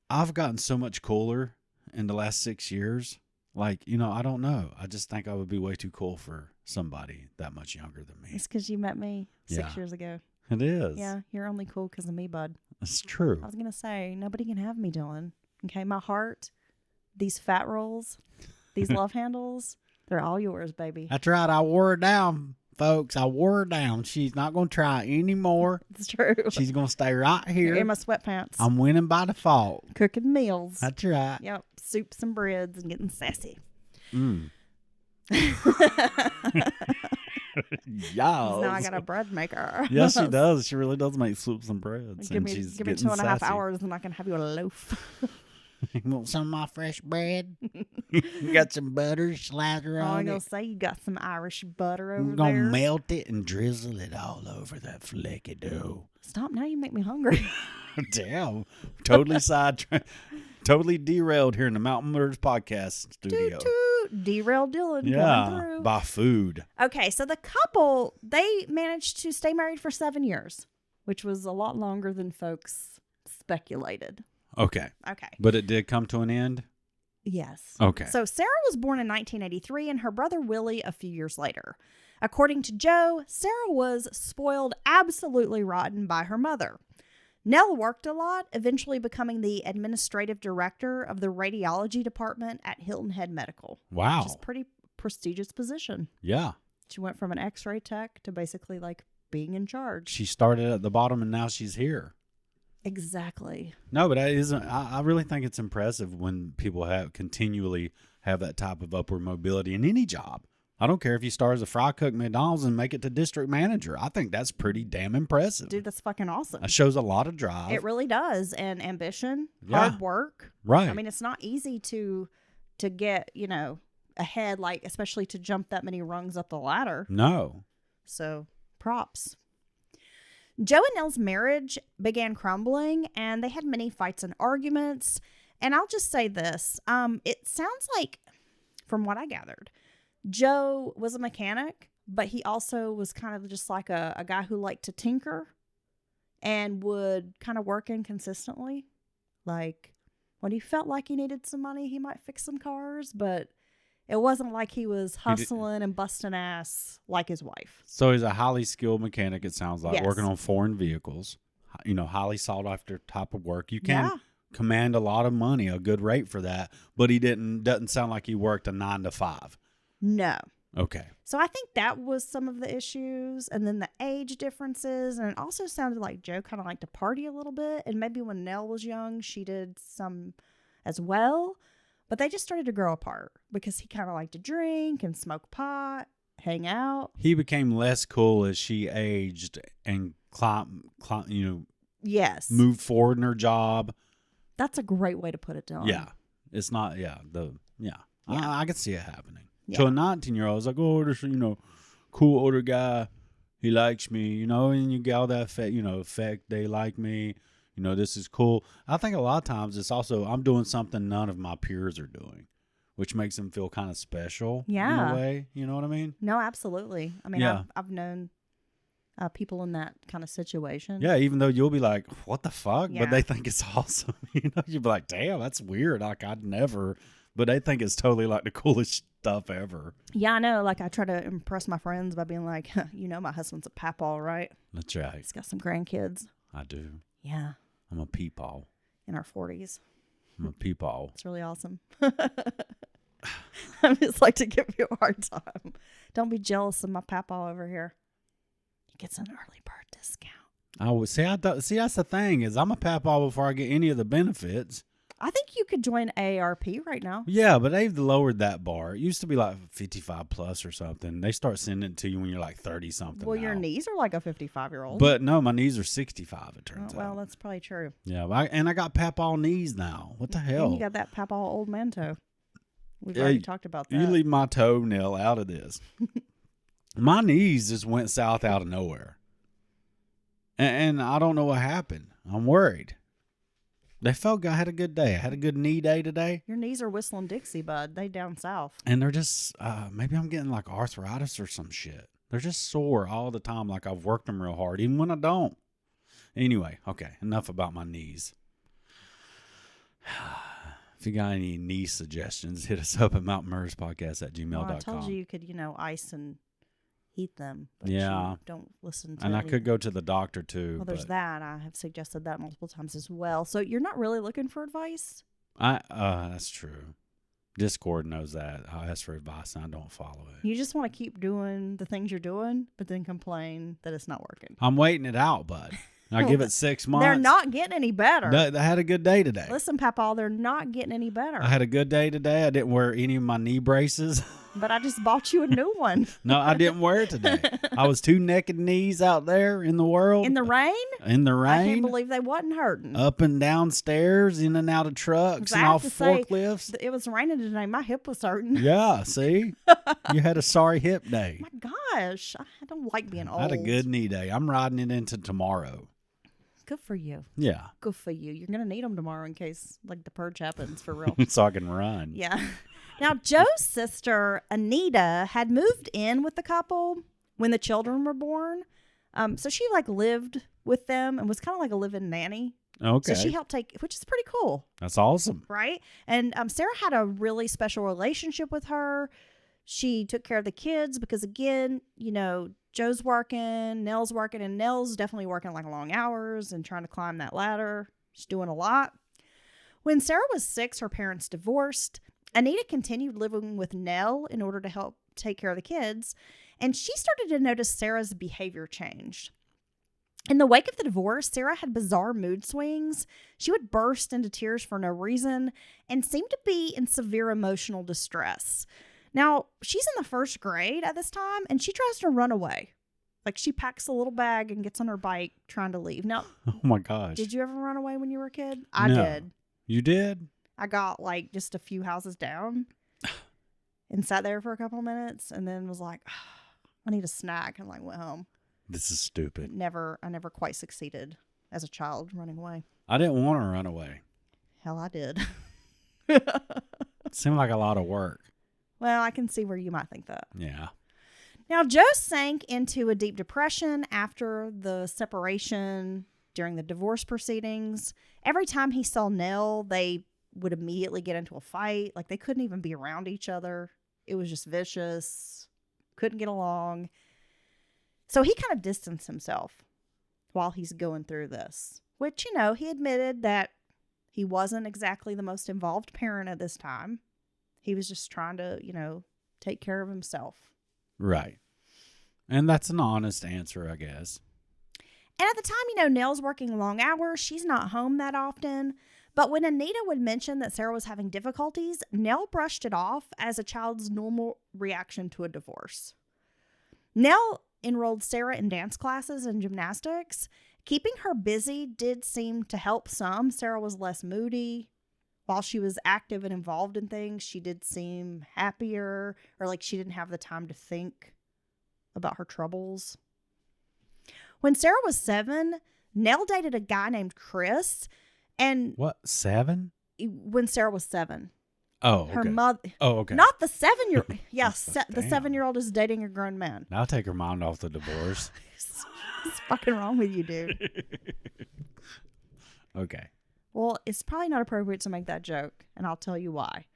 I've gotten so much cooler in the last 6 years. Like, I don't know. I just think I would be way too cool for somebody that much younger than me. It's because you met me 6 years ago. It is. Yeah, you're only cool because of me, bud. It's true. I was going to say, nobody can have me, Dylan. Okay, my heart, these fat rolls, these love handles, they're all yours, baby. That's right. I wore her down, folks. I wore her down. She's not going to try anymore. It's true. She's going to stay right here. In my sweatpants. I'm winning by default. Cooking meals. That's right. Yep, soups and breads and getting sassy. Yes. Now I got a bread maker. Yes, she does. She really does make soups and breads. Give me 2.5 hours and I can have you a loaf. You want some of my fresh bread? You got some butter, slather I'm on going it. to say you got some Irish butter over I'm going to there. melt it and drizzle it all over that flecky dough. Stop, now you make me hungry. Damn. Totally totally derailed here in the Mountain Murders Podcast studio. Toot, toot. Derailed Dylan coming Yeah, through. by food. Okay, so the couple, they managed to stay married for 7 years, which was a lot longer than folks speculated. Okay. Okay. But it did come to an end? Yes. Okay. So Sarah was born in 1983 and her brother Willie a few years later. According to Joe, Sarah was spoiled absolutely rotten by her mother. Nell worked a lot, eventually becoming the administrative director of the radiology department at Hilton Head Medical. Wow. Which is a pretty prestigious position. Yeah. She went from an x-ray tech to basically like being in charge. She started at the bottom and now she's here. Exactly. No, but that isn't. I really think it's impressive when people continually have that type of upward mobility in any job. I don't care if you start as a fry cook at McDonald's and make it to district manager. I think that's pretty damn impressive. Dude, that's fucking awesome. That shows a lot of drive. It really does. And ambition, Yeah. hard work. Right. I mean, it's not easy to get, ahead, like, especially to jump that many rungs up the ladder. No. So, props. Joe and Nell's marriage began crumbling, and they had many fights and arguments. And I'll just say this. It sounds like, from what I gathered, Joe was a mechanic, but he also was kind of just like a guy who liked to tinker and would kind of work inconsistently. Like, when he felt like he needed some money, he might fix some cars, but it wasn't like he was hustling and busting ass like his wife. So he's a highly skilled mechanic, it sounds like, Yes. working on foreign vehicles. Highly sought after type of work. You can Yeah. command a lot of money, a good rate for that, but he doesn't sound like he worked a 9 to 5. No. Okay. So I think that was some of the issues, and then the age differences, and it also sounded like Joe kind of liked to party a little bit, and maybe when Nell was young, she did some as well, but they just started to grow apart because he kind of liked to drink and smoke pot, hang out. He became less cool as she aged and Yes. moved forward in her job. That's a great way to put it, Dylan. Yeah. It's not, yeah. I could see it happening. Yeah. To a 19-year-old, it's like, oh, this, cool older guy. He likes me, and you get all that effect. They like me. This is cool. I think a lot of times it's also, I'm doing something none of my peers are doing, which makes them feel kind of special Yeah. in a way. You know what I mean? No, absolutely. I mean, Yeah. I've known people in that kind of situation. Yeah, even though you'll be like, what the fuck? Yeah. But they think it's awesome. You'll be like, damn, that's weird. Like, I'd never. But they think it's totally like the coolest stuff ever. Yeah, I know. Like, I try to impress my friends by being like, my husband's a papaw, right? That's right. He's got some grandkids. I do. Yeah, I'm a peepaw. in our 40s. I'm a peepaw. It's really awesome. I just like to give you a hard time. Don't be jealous of my papaw over here. He gets an early bird discount. I would say, that's the thing is I'm a papaw before I get any of the benefits. I think you could join AARP right now. Yeah, but they've lowered that bar. It used to be like 55 plus or something. They start sending it to you when you're like 30 something. Well, now. your knees are like a 55-year-old. But no, my knees are 65. It turns well, out. that's probably true. Yeah, and I got papaw knees now. What the hell? And you got that papaw old man toe. We've already talked about that. You leave my toenail out of this. My knees just went south out of nowhere. And I don't know what happened. I'm worried. They felt good. I had a good day. I had a good knee day today. Your knees are whistling Dixie, bud. They down south. And they're just, maybe I'm getting like arthritis or some shit. They're just sore all the time, like I've worked them real hard, even when I don't. Anyway, okay, enough about my knees. If you got any knee suggestions, hit us up at mountainmurderspodcast@gmail.com. Well, I told you could, ice and heat them. But Yeah. you don't listen to And I any- could go to the doctor too. Well, there's but that. I have suggested that multiple times as well. So you're not really looking for advice? That's true. Discord knows that. I ask for advice and I don't follow it. You just want to keep doing the things you're doing, but then complain that it's not working. I'm waiting it out, bud. I give it 6 months. They're not getting any better. I had a good day today. Listen, Papa, they're not getting any better. I had a good day today. I didn't wear any of my knee braces. But I just bought you a new one. No, I didn't wear it today. I was 2 naked knees out there in the world. In the rain? In the I can't rain. believe they wasn't hurting. Up and down stairs, in and out of trucks, 'Cause I and have off to say, forklifts. It was raining today. My hip was hurting. Yeah, see? You had a sorry hip day. My gosh. I don't like being old. I had a good knee day. I'm riding it into tomorrow. Good for you. Yeah. Good for you. You're going to need them tomorrow in case, like, the purge happens for real. So I can run. Yeah. Now, Joe's sister, Anita, had moved in with the couple when the children were born. So she, lived with them and was kind of like a live-in nanny. Okay. So she helped take, which is pretty cool, That's awesome. right? And Sarah had a really special relationship with her. She took care of the kids because, again, Joe's working, Nell's working, and Nell's definitely working long hours and trying to climb that ladder. She's doing a lot. When Sarah was 6, her parents divorced. Anita continued living with Nell in order to help take care of the kids, and she started to notice Sarah's behavior changed. In the wake of the divorce, Sarah had bizarre mood swings. She would burst into tears for no reason and seemed to be in severe emotional distress. Now, she's in the 1st grade at this time, and she tries to run away. She packs a little bag and gets on her bike trying to leave. Now, Oh, my gosh. did you ever run away when you were a kid? I No. did. You did? I got just a few houses down and sat there for a couple of minutes and then was like, I need a snack, and went home. This is stupid. I never quite succeeded as a child running away. I didn't want to run away. Hell, I did. It seemed like a lot of work. Well, I can see where you might think that. Yeah. Now, Joe sank into a deep depression after the separation during the divorce proceedings. Every time he saw Nell, they would immediately get into a fight. They couldn't even be around each other. It was just vicious. Couldn't get along. So he kind of distanced himself while he's going through this, which, he admitted that he wasn't exactly the most involved parent at this time. He was just trying to, take care of himself. Right. And that's an honest answer, I guess. And at the time, Nell's working long hours. She's not home that often. But when Anita would mention that Sarah was having difficulties, Nell brushed it off as a child's normal reaction to a divorce. Nell enrolled Sarah in dance classes and gymnastics. Keeping her busy did seem to help some. Sarah was less moody. While she was active and involved in things, she did seem happier, or she didn't have the time to think about her troubles. When Sarah was 7, Nell dated a guy named Chris. And What, 7? when Sarah was 7, Oh, okay. her mother, Oh, okay. not the 7-year-old. Yeah, the Damn. 7-year-old is dating a grown man. I'll take her mind off the divorce. What's fucking wrong with you, dude? Okay. Well, it's probably not appropriate to make that joke, and I'll tell you why.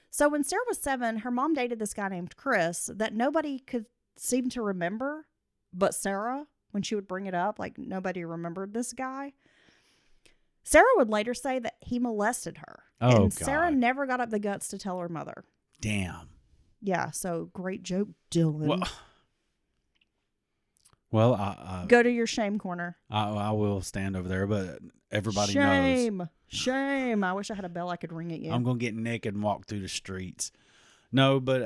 So when Sarah was 7, her mom dated this guy named Chris that nobody could seem to remember but Sarah. When she would bring it up, nobody remembered this guy. Sarah would later say that he molested her. Oh, and Sarah God. never got up the guts to tell her mother. Damn. Yeah, so great joke, Dylan. Well, Go to your shame corner. I will stand over there, but everybody knows. Shame. Shame. I wish I had a bell I could ring at you. I'm going to get naked and walk through the streets. No, but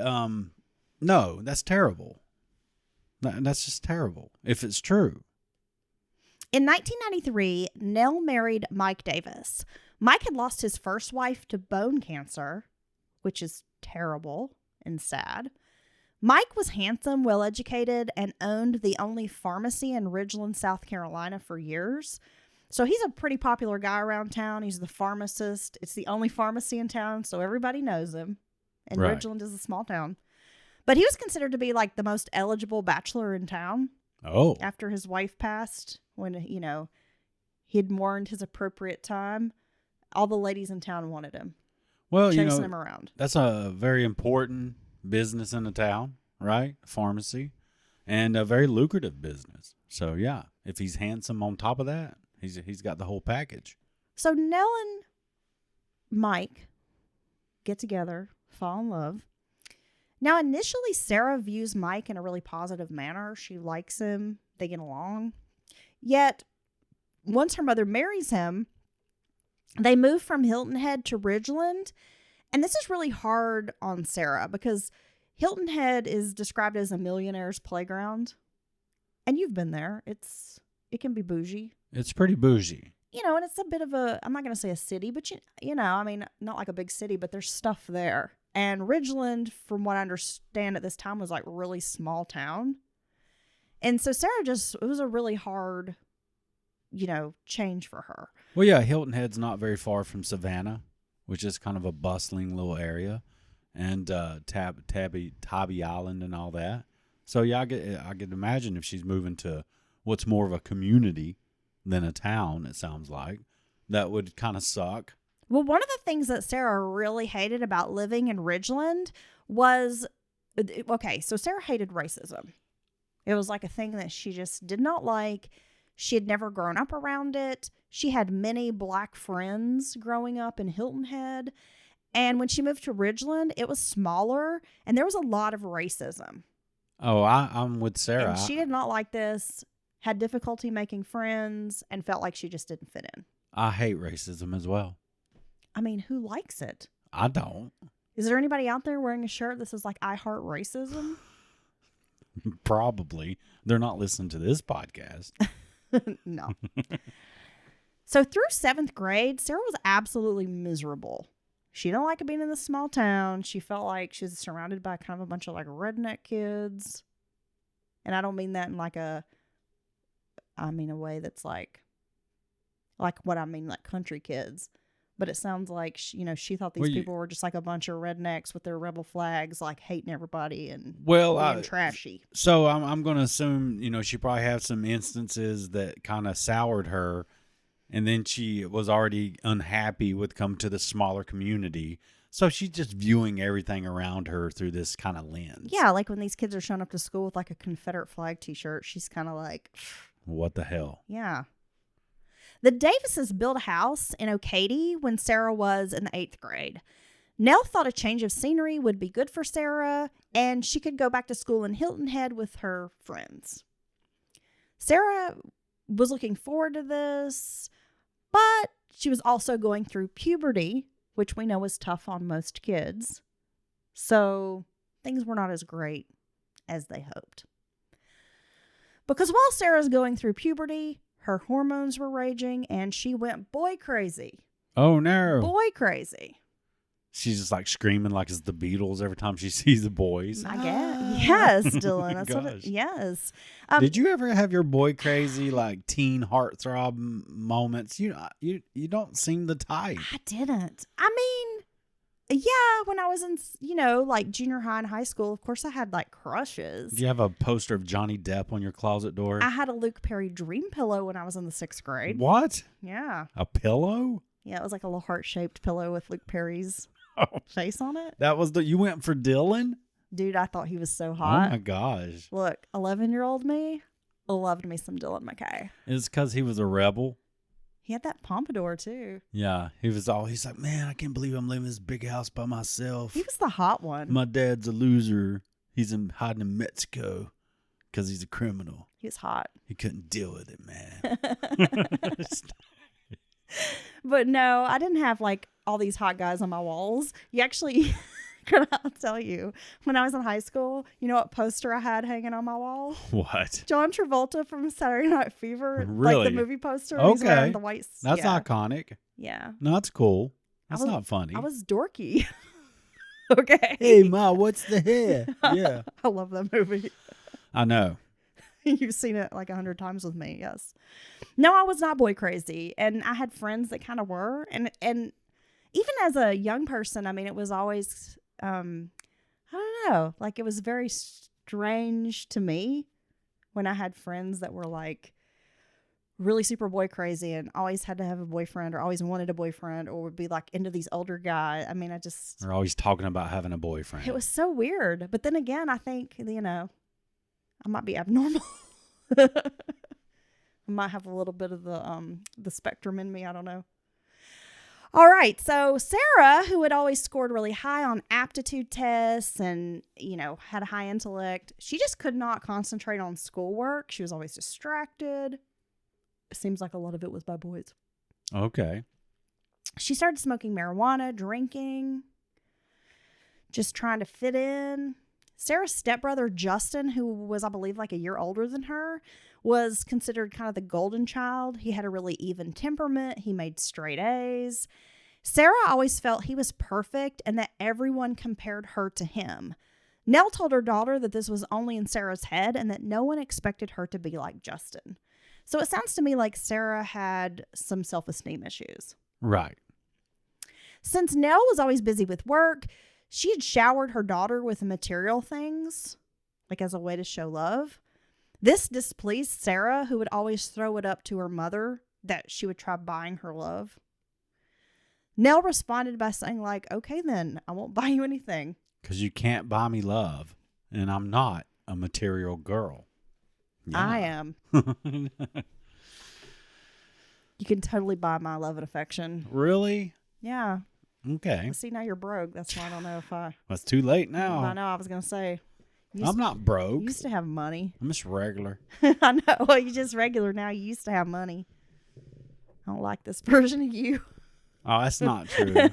no, that's terrible. That's just terrible if it's true. In 1993, Nell married Mike Davis. Mike had lost his first wife to bone cancer, which is terrible and sad. Mike was handsome, well-educated, and owned the only pharmacy in Ridgeland, South Carolina for years. So he's a pretty popular guy around town. He's the pharmacist. It's the only pharmacy in town, so everybody knows him. And Right. Ridgeland is a small town. But he was considered to be like the most eligible bachelor in town Oh. after his wife passed, when, he'd mourned his appropriate time. All the ladies in town wanted him, Well, chasing him around. that's a very important business in the town, right? Pharmacy. And a very lucrative business. So, yeah, if he's handsome on top of that, he's got the whole package. So Nell and Mike get together, fall in love. Now, initially, Sarah views Mike in a really positive manner. She likes him. They get along. Yet, once her mother marries him, they move from Hilton Head to Ridgeland. And this is really hard on Sarah because Hilton Head is described as a millionaire's playground. And you've been there. It can be bougie. It's pretty bougie. And it's a bit of I'm not going to say a city, but not like a big city, but there's stuff there. And Ridgeland, from what I understand at this time, was like really small town. And so Sarah it was a really hard, change for her. Well, yeah, Hilton Head's not very far from Savannah, which is kind of a bustling little area, and Tybee Island and all that. So yeah, I could imagine if she's moving to what's more of a community than a town, it sounds like, that would kind of suck. Well, one of the things that Sarah really hated about living in Ridgeland was, so Sarah hated racism. It was like a thing that she just did not like. She had never grown up around it. She had many black friends growing up in Hilton Head. And when she moved to Ridgeland, it was smaller and there was a lot of racism. Oh, I'm with Sarah. And she did not like this, had difficulty making friends, and felt like she just didn't fit in. I hate racism as well. I mean, who likes it? I don't. Is there anybody out there wearing a shirt that says like, I heart racism? Probably. They're not listening to this podcast. No. So through 7th grade, Sarah was absolutely miserable. She didn't like being in this small town. She felt like she was surrounded by kind of a bunch of like redneck kids. And I don't mean that in I mean a way that's like what I mean, like country kids. But it sounds like, she thought these people were just like a bunch of rednecks with their rebel flags, like hating everybody and being trashy. So I'm going to assume, she probably had some instances that kind of soured her. And then she was already unhappy with coming to the smaller community. So she's just viewing everything around her through this kind of lens. Yeah, like when these kids are showing up to school with like a Confederate flag t-shirt, she's kind of like, what the hell? Yeah. The Davises built a house in Ocady when Sarah was in the 8th grade. Nell thought a change of scenery would be good for Sarah, and she could go back to school in Hilton Head with her friends. Sarah was looking forward to this, but she was also going through puberty, which we know is tough on most kids. So things were not as great as they hoped. Because while Sarah's going through puberty, her hormones were raging and she went boy crazy. Oh, no. Boy crazy. She's just like screaming like it's the Beatles every time she sees the boys. I guess. Yes, Dylan. That's what Gosh. yes. Did you ever have your boy crazy, like teen heartthrob moments? You don't seem the type. I didn't. I mean, yeah, when I was in, like junior high and high school, of course I had like crushes. Do you have a poster of Johnny Depp on your closet door? I had a Luke Perry dream pillow when I was in the 6th grade. What? Yeah. A pillow? Yeah, it was like a little heart-shaped pillow with Luke Perry's face on it. That was you went for Dylan? Dude, I thought he was so hot. Oh my gosh. Look, 11-year-old me loved me some Dylan McKay. It's because he was a rebel. He had that pompadour too. Yeah, he's like, man, I can't believe I'm living in this big house by myself. He was the hot one. My dad's a loser. He's hiding in Mexico because he's a criminal. He was hot. He couldn't deal with it, man. But no, I didn't have like all these hot guys on my walls. You actually, I'll tell you, when I was in high school, you know what poster I had hanging on my wall? What? John Travolta from Saturday Night Fever. Really? Like the movie poster. Okay. He's wearing the white. That's iconic. Yeah. No, that's cool. That's not funny. I was dorky. Okay. Hey, Ma, what's the hair? Yeah. I love that movie. I know. You've seen it like 100 times with me. Yes. No, I was not boy crazy. And I had friends that kind of were. And even as a young person, I mean, it was always, I don't know, like it was very strange to me when I had friends that were like really super boy crazy and always had to have a boyfriend or always wanted a boyfriend or would be like into these older guys. I mean, They're always talking about having a boyfriend. It was so weird. But then again, I think, I might be abnormal. I might have a little bit of the spectrum in me. I don't know. All right. So Sarah, who had always scored really high on aptitude tests and, had a high intellect, she just could not concentrate on schoolwork. She was always distracted. It seems like a lot of it was by boys. Okay. She started smoking marijuana, drinking, just trying to fit in. Sarah's stepbrother, Justin, who was, I believe, like a year older than her, was considered kind of the golden child. He had a really even temperament. He made straight A's. Sarah always felt he was perfect and that everyone compared her to him. Nell told her daughter that this was only in Sarah's head and that no one expected her to be like Justin. So it sounds to me like Sarah had some self-esteem issues. Right. Since Nell was always busy with work, she had showered her daughter with material things, like as a way to show love. This displeased Sarah, who would always throw it up to her mother that she would try buying her love. Nell responded by saying, like, okay, then, I won't buy you anything. Because you can't buy me love, and I'm not a material girl. Yeah. I am. You can totally buy my love and affection. Really? Yeah. Okay. See, now you're broke. That's why I don't know if I... Well, it's too late now. I know. I was going to say... I'm not broke. You used to have money. I'm just regular. I know. Well, you're just regular now. You used to have money. I don't like this version of you. Oh, that's not true.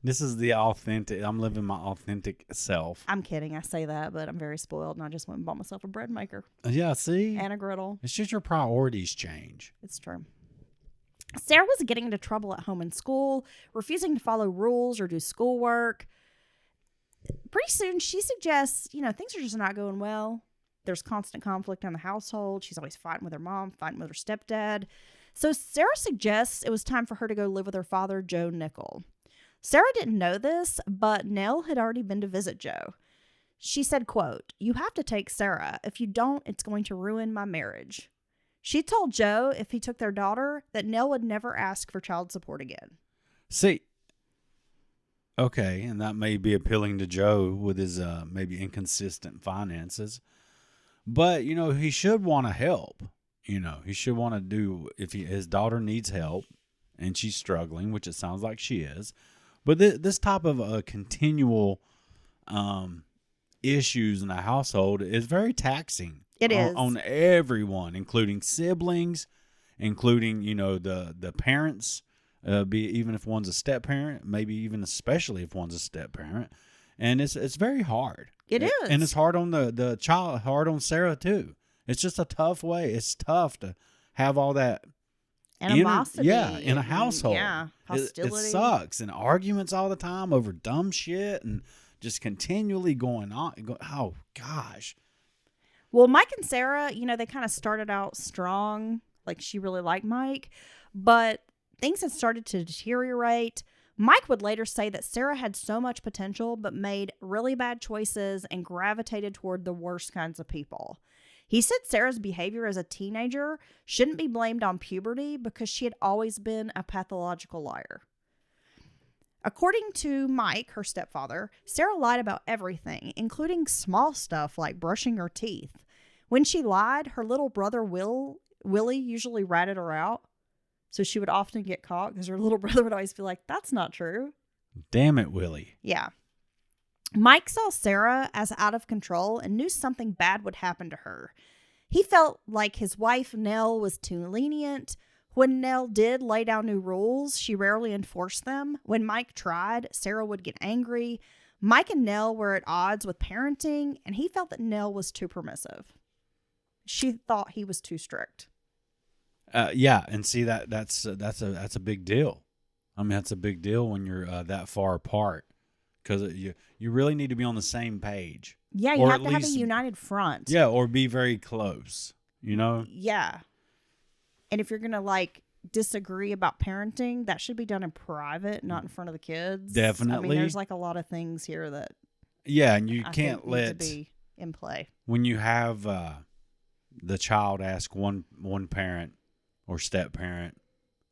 This is the authentic. I'm living my authentic self. I'm kidding. I say that, but I'm very spoiled, and I just went and bought myself a bread maker. Yeah, see? And a griddle. It's just your priorities change. It's true. Sarah was getting into trouble at home and school, refusing to follow rules or do schoolwork. Pretty soon, she suggests, things are just not going well. There's constant conflict in the household. She's always fighting with her mom, fighting with her stepdad. So Sarah suggests it was time for her to go live with her father, Joe Nickel. Sarah didn't know this, but Nell had already been to visit Joe. She said, quote, "You have to take Sarah. If you don't, it's going to ruin my marriage." She told Joe if he took their daughter that Nell would never ask for child support again. See, okay, and that may be appealing to Joe with his maybe inconsistent finances. But, he should want to help. He should want to do, if his daughter needs help and she's struggling, which it sounds like she is. But this type of continual issues in the household is very taxing. It is. On everyone, including siblings, including, the parents, even if one's a step parent, maybe even especially if one's a step parent. And it's very hard. It is. And it's hard on the child, hard on Sarah too. It's just a tough way. It's tough to have all that animosity. In a household. Yeah, hostility. It sucks. And arguments all the time over dumb shit and just continually going on. Oh, gosh. Well, Mike and Sarah, they kind of started out strong. Like, she really liked Mike. But things had started to deteriorate. Mike would later say that Sarah had so much potential but made really bad choices and gravitated toward the worst kinds of people. He said Sarah's behavior as a teenager shouldn't be blamed on puberty because she had always been a pathological liar. According to Mike, her stepfather, Sarah lied about everything, including small stuff like brushing her teeth. When she lied, her little brother Willie usually ratted her out. So she would often get caught because her little brother would always be like, "That's not true." Damn it, Willie. Yeah. Mike saw Sarah as out of control and knew something bad would happen to her. He felt like his wife, Nell, was too lenient. When Nell did lay down new rules, she rarely enforced them. When Mike tried, Sarah would get angry. Mike and Nell were at odds with parenting, and he felt that Nell was too permissive. She thought he was too strict. Yeah, and see that's a big deal. I mean, that's a big deal when you're that far apart, because you really need to be on the same page. Yeah, you Or have at to have a least- united front. Yeah, or be very close, you know? Yeah. And if you're going to like disagree about parenting, that should be done in private, not in front of the kids. I Definitely. mean, there's like a lot of things here that Yeah, and you I can't think need to let be in play. when you have the child ask one parent or step parent,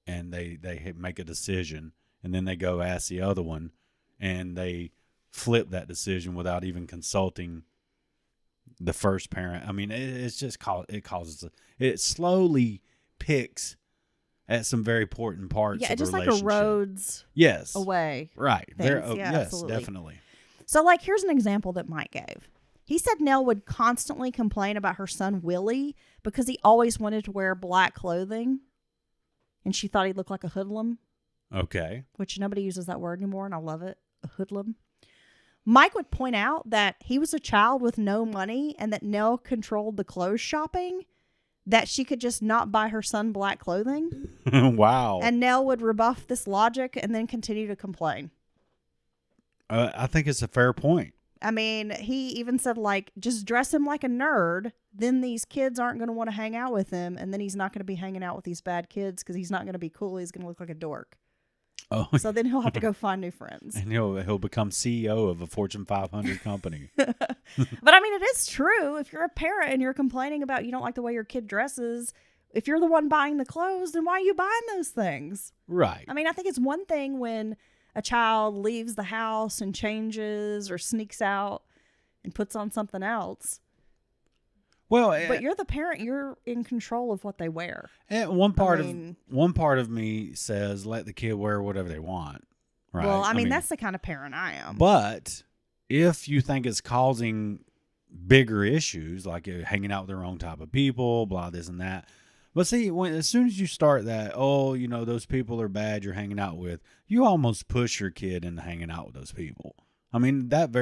and they make a decision, and then they go ask the other one, and they flip that decision without even consulting the first parent. I mean, it slowly picks at some very important parts. Yeah, of just a like relationship. erodes Yes, away. right there. things. Yeah, Yes, absolutely. definitely. So, like, here's an example that Mike gave. He said Nell would constantly complain about her son Willie because he always wanted to wear black clothing, and she thought he looked like a hoodlum, Okay. which nobody uses that word anymore, and I love it, a hoodlum. Mike would point out that he was a child with no money and that Nell controlled the clothes shopping, that she could just not buy her son black clothing. Wow. And Nell would rebuff this logic and then continue to complain. I think it's a fair point. I mean, he even said, like, just dress him like a nerd. Then these kids aren't going to want to hang out with him. And then he's not going to be hanging out with these bad kids because he's not going to be cool. He's going to look like a dork. Oh, So then he'll have to go find new friends. and he'll become CEO of a Fortune 500 company. But I mean, it is true. If you're a parent and you're complaining about you don't like the way your kid dresses, if you're the one buying the clothes, then why are you buying those things? Right. I mean, I think it's one thing when a child leaves the house and changes or sneaks out and puts on something else. Well, But you're the parent. You're in control of what they wear. one part mean- one part of me says let the kid wear whatever they want. Right. Well, I mean, that's the kind of parent I am. But if you think it's causing bigger issues, like hanging out with the wrong type of people, blah, this and that. But see, as soon as you start that, those people are bad you're hanging out with, you almost push your kid into hanging out with those people. I mean, that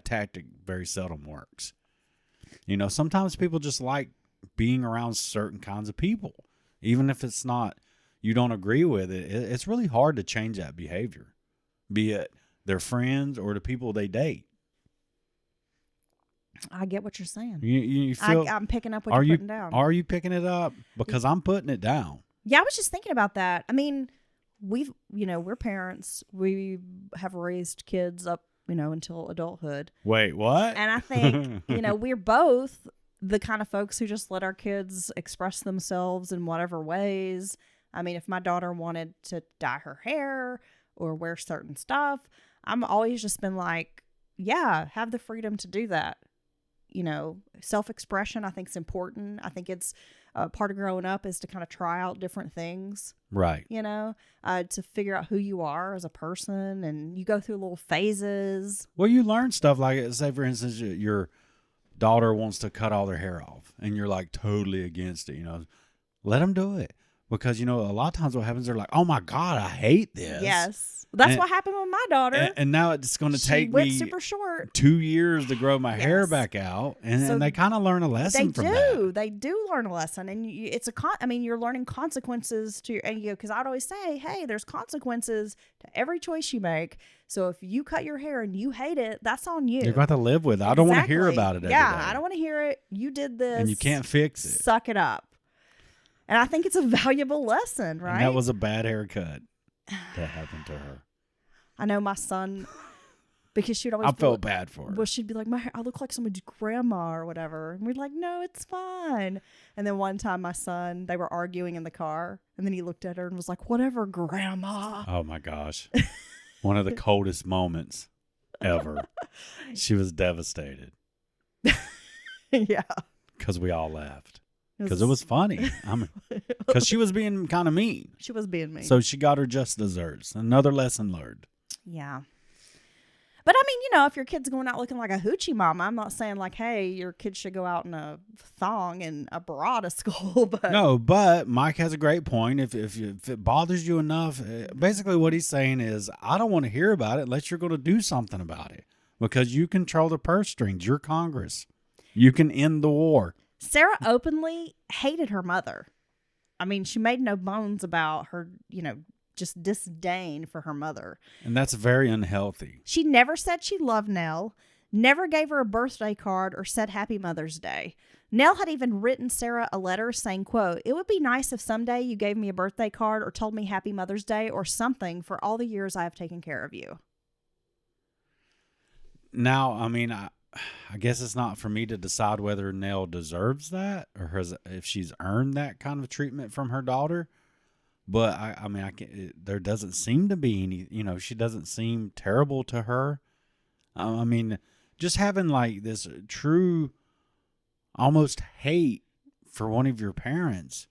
tactic very seldom works. Sometimes people just like being around certain kinds of people. Even if it's not, you don't agree with it, it's really hard to change that behavior, be it their friends or the people they date. I get what you're saying. You feel, I'm picking up what you're putting down. Are you picking it up? Because I'm putting it down. Yeah, I was just thinking about that. I mean, we're parents. We have raised kids up, until adulthood. Wait, what? And I think, we're both the kind of folks who just let our kids express themselves in whatever ways. I mean, if my daughter wanted to dye her hair or wear certain stuff, I'm always just been like, yeah, have the freedom to do that. Self-expression, I think, is important. I think it's part of growing up is to kind of try out different things. Right. To figure out who you are as a person, and you go through little phases. Well, you learn stuff like, say, for instance, your daughter wants to cut all their hair off, and you're like totally against it. Let them do it. Because, a lot of times what happens, they're like, oh my God, I hate this. Yes. That's And- what happened with my daughter. And now it's going to She take went me super short. 2 years to grow my hair Yes. back out. And, So and they kind of learn a lesson from that. They do learn a lesson, and it's you're learning consequences to, and because I'd always say, hey, there's consequences to every choice you make. So if you cut your hair and you hate it, that's on you. You're going to live with it. I don't want to hear Exactly. about it every Yeah, day. I don't want to hear it. You did this, And you can't fix it. Suck it up. And I think it's a valuable lesson, right? And that was a bad haircut that happened to her. I know my son, because she'd always I felt bad for her. Well, she'd be like, I look like somebody's grandma or whatever. And we're like, no, it's fine. And then one time my son, they were arguing in the car. And then he looked at her and was like, whatever, grandma. Oh my gosh. One of the coldest moments ever. She was devastated Yeah. because we all laughed. Because it was funny. Because she was being kind of mean. She was being mean. So she got her just desserts. Another lesson learned. Yeah. But I mean, if your kid's going out looking like a hoochie mama, I'm not saying like, hey, your kid should go out in a thong and a bra to school. But No, but Mike has a great point. If it bothers you enough, basically what he's saying is, I don't want to hear about it unless you're going to do something about it. Because you control the purse strings. You're Congress. You can end the war. Sarah openly hated her mother. I mean, she made no bones about her, just disdain for her mother. And that's very unhealthy. She never said she loved Nell. never gave her a birthday card or said Happy Mother's Day. Nell had even written Sarah a letter saying, quote, "It would be nice if someday you gave me a birthday card or told me Happy Mother's Day or something for all the years I have taken care of you." Now, I mean, I guess it's not for me to decide whether Nell deserves that or if she's earned that kind of treatment from her daughter. But I mean, there doesn't seem to be any, she doesn't seem terrible to her. I mean, just having like this true, almost hate for one of your parents,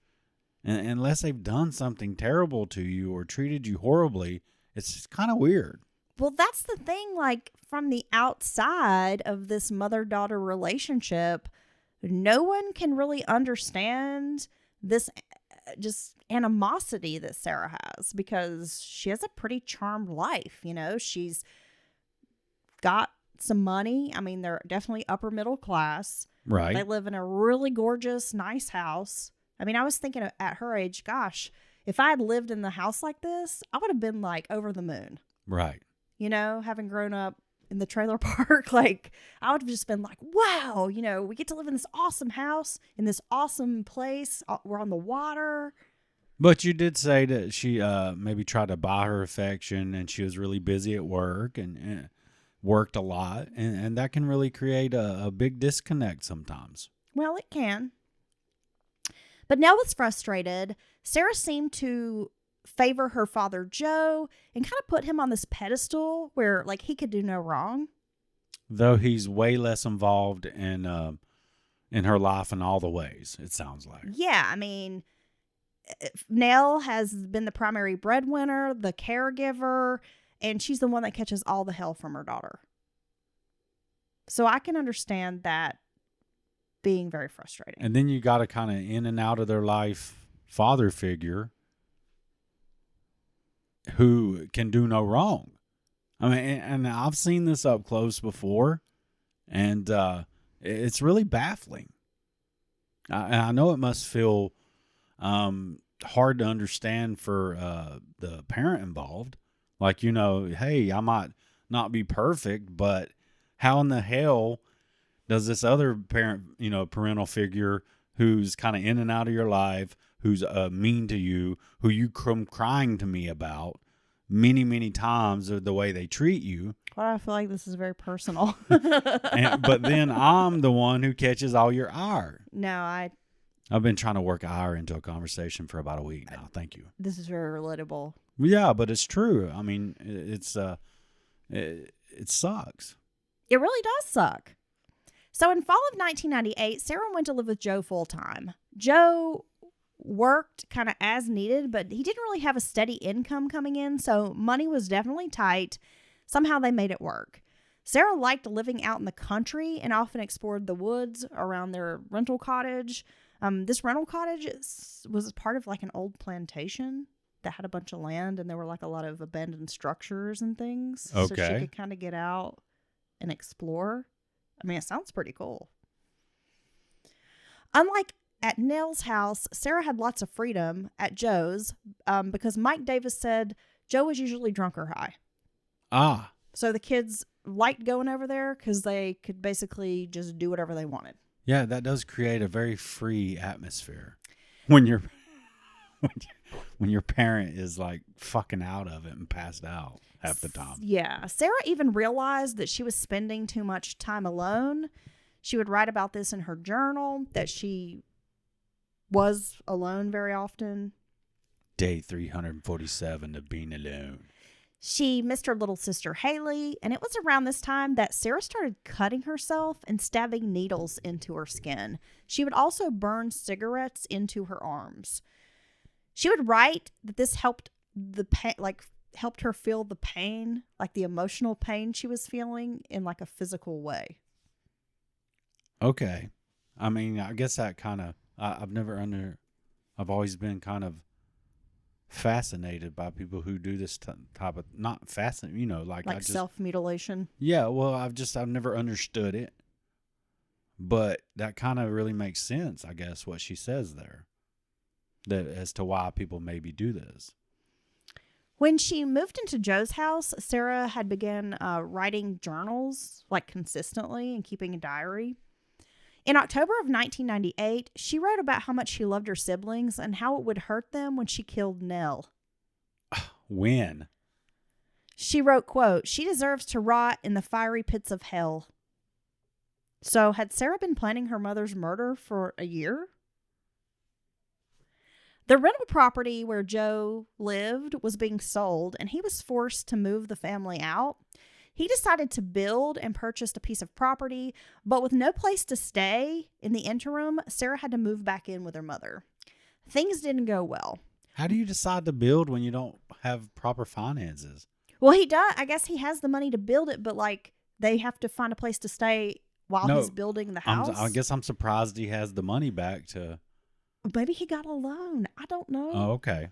and unless they've done something terrible to you or treated you horribly, it's kind of weird. Well, that's the thing. Like, from the outside of this mother-daughter relationship, no one can really understand this just animosity that Sarah has, because she has a pretty charmed life. She's got some money. I mean, they're definitely upper middle class. Right. They live in a really gorgeous, nice house. I mean, I was thinking at her age, gosh, if I had lived in the house like this, I would have been like over the moon. Right. Having grown up in the trailer park, like, I would have just been like, wow, we get to live in this awesome house, in this awesome place. We're on the water. But you did say that she maybe tried to buy her affection, and she was really busy at work and worked a lot. And that can really create a big disconnect sometimes. Well, it can. But Nell was frustrated. Sarah seemed to favor her father Joe and kind of put him on this pedestal where, like, he could do no wrong, though he's way less involved in her life in all the ways, it sounds like. Yeah, I mean, Nell has been the primary breadwinner, the caregiver, and she's the one that catches all the hell from her daughter. So I can understand that being very frustrating. And then you got a kind of in and out of their life father figure who can do no wrong. I mean, and I've seen this up close before, and it's really baffling. And I know it must feel hard to understand for the parent involved. Like, hey, I might not be perfect, but how in the hell does this other parent, parental figure who's kind of in and out of your life, who's mean to you, who you come crying to me about many, many times, or the way they treat you. Well, I feel like this is very personal. But then I'm the one who catches all your ire. No, I've been trying to work ire into a conversation for about a week now. Thank you. This is very relatable. Yeah, but it's true. I mean, it sucks. It really does suck. So in fall of 1998, Sarah went to live with Joe full time. Joe worked kind of as needed, but he didn't really have a steady income coming in, so money was definitely tight. Somehow they made it work. Sarah liked living out in the country and often explored the woods around their rental cottage. This rental cottage was part of like an old plantation that had a bunch of land, and there were like a lot of abandoned structures and things. Okay. So she could kind of get out and explore. I mean, it sounds pretty cool. Unlike at Nell's house, Sarah had lots of freedom at Joe's because Mike Davis said Joe was usually drunk or high. Ah. So the kids liked going over there because they could basically just do whatever they wanted. Yeah, that does create a very free atmosphere when your parent is like fucking out of it and passed out half the time. Yeah. Sarah even realized that she was spending too much time alone. She would write about this in her journal, that she was alone very often. Day 347 of being alone. She missed her little sister Haley, and it was around this time that Sarah started cutting herself and stabbing needles into her skin. She would also burn cigarettes into her arms. She would write that this helped helped her feel the pain, like the emotional pain she was feeling, in like a physical way. Okay. I mean, I guess that kind of, I've always been kind of fascinated by people who do this type of, not fascinated, like self-mutilation. Yeah, well, I've never understood it, but that kind of really makes sense, I guess, what she says there, that as to why people maybe do this. When she moved into Joe's house, Sarah had begun writing journals, like consistently, and keeping a diary. In October of 1998, she wrote about how much she loved her siblings and how it would hurt them when she killed Nell. When? She wrote, quote, "She deserves to rot in the fiery pits of hell." So had Sarah been planning her mother's murder for a year? The rental property where Joe lived was being sold, and he was forced to move the family out. He decided to build and purchased a piece of property, but with no place to stay in the interim, Sarah had to move back in with her mother. Things didn't go well. How do you decide to build when you don't have proper finances? Well, he does. I guess he has the money to build it, but like they have to find a place to stay while he's building the house. I guess I'm surprised he has the money back to. Maybe he got a loan. I don't know. Oh, okay.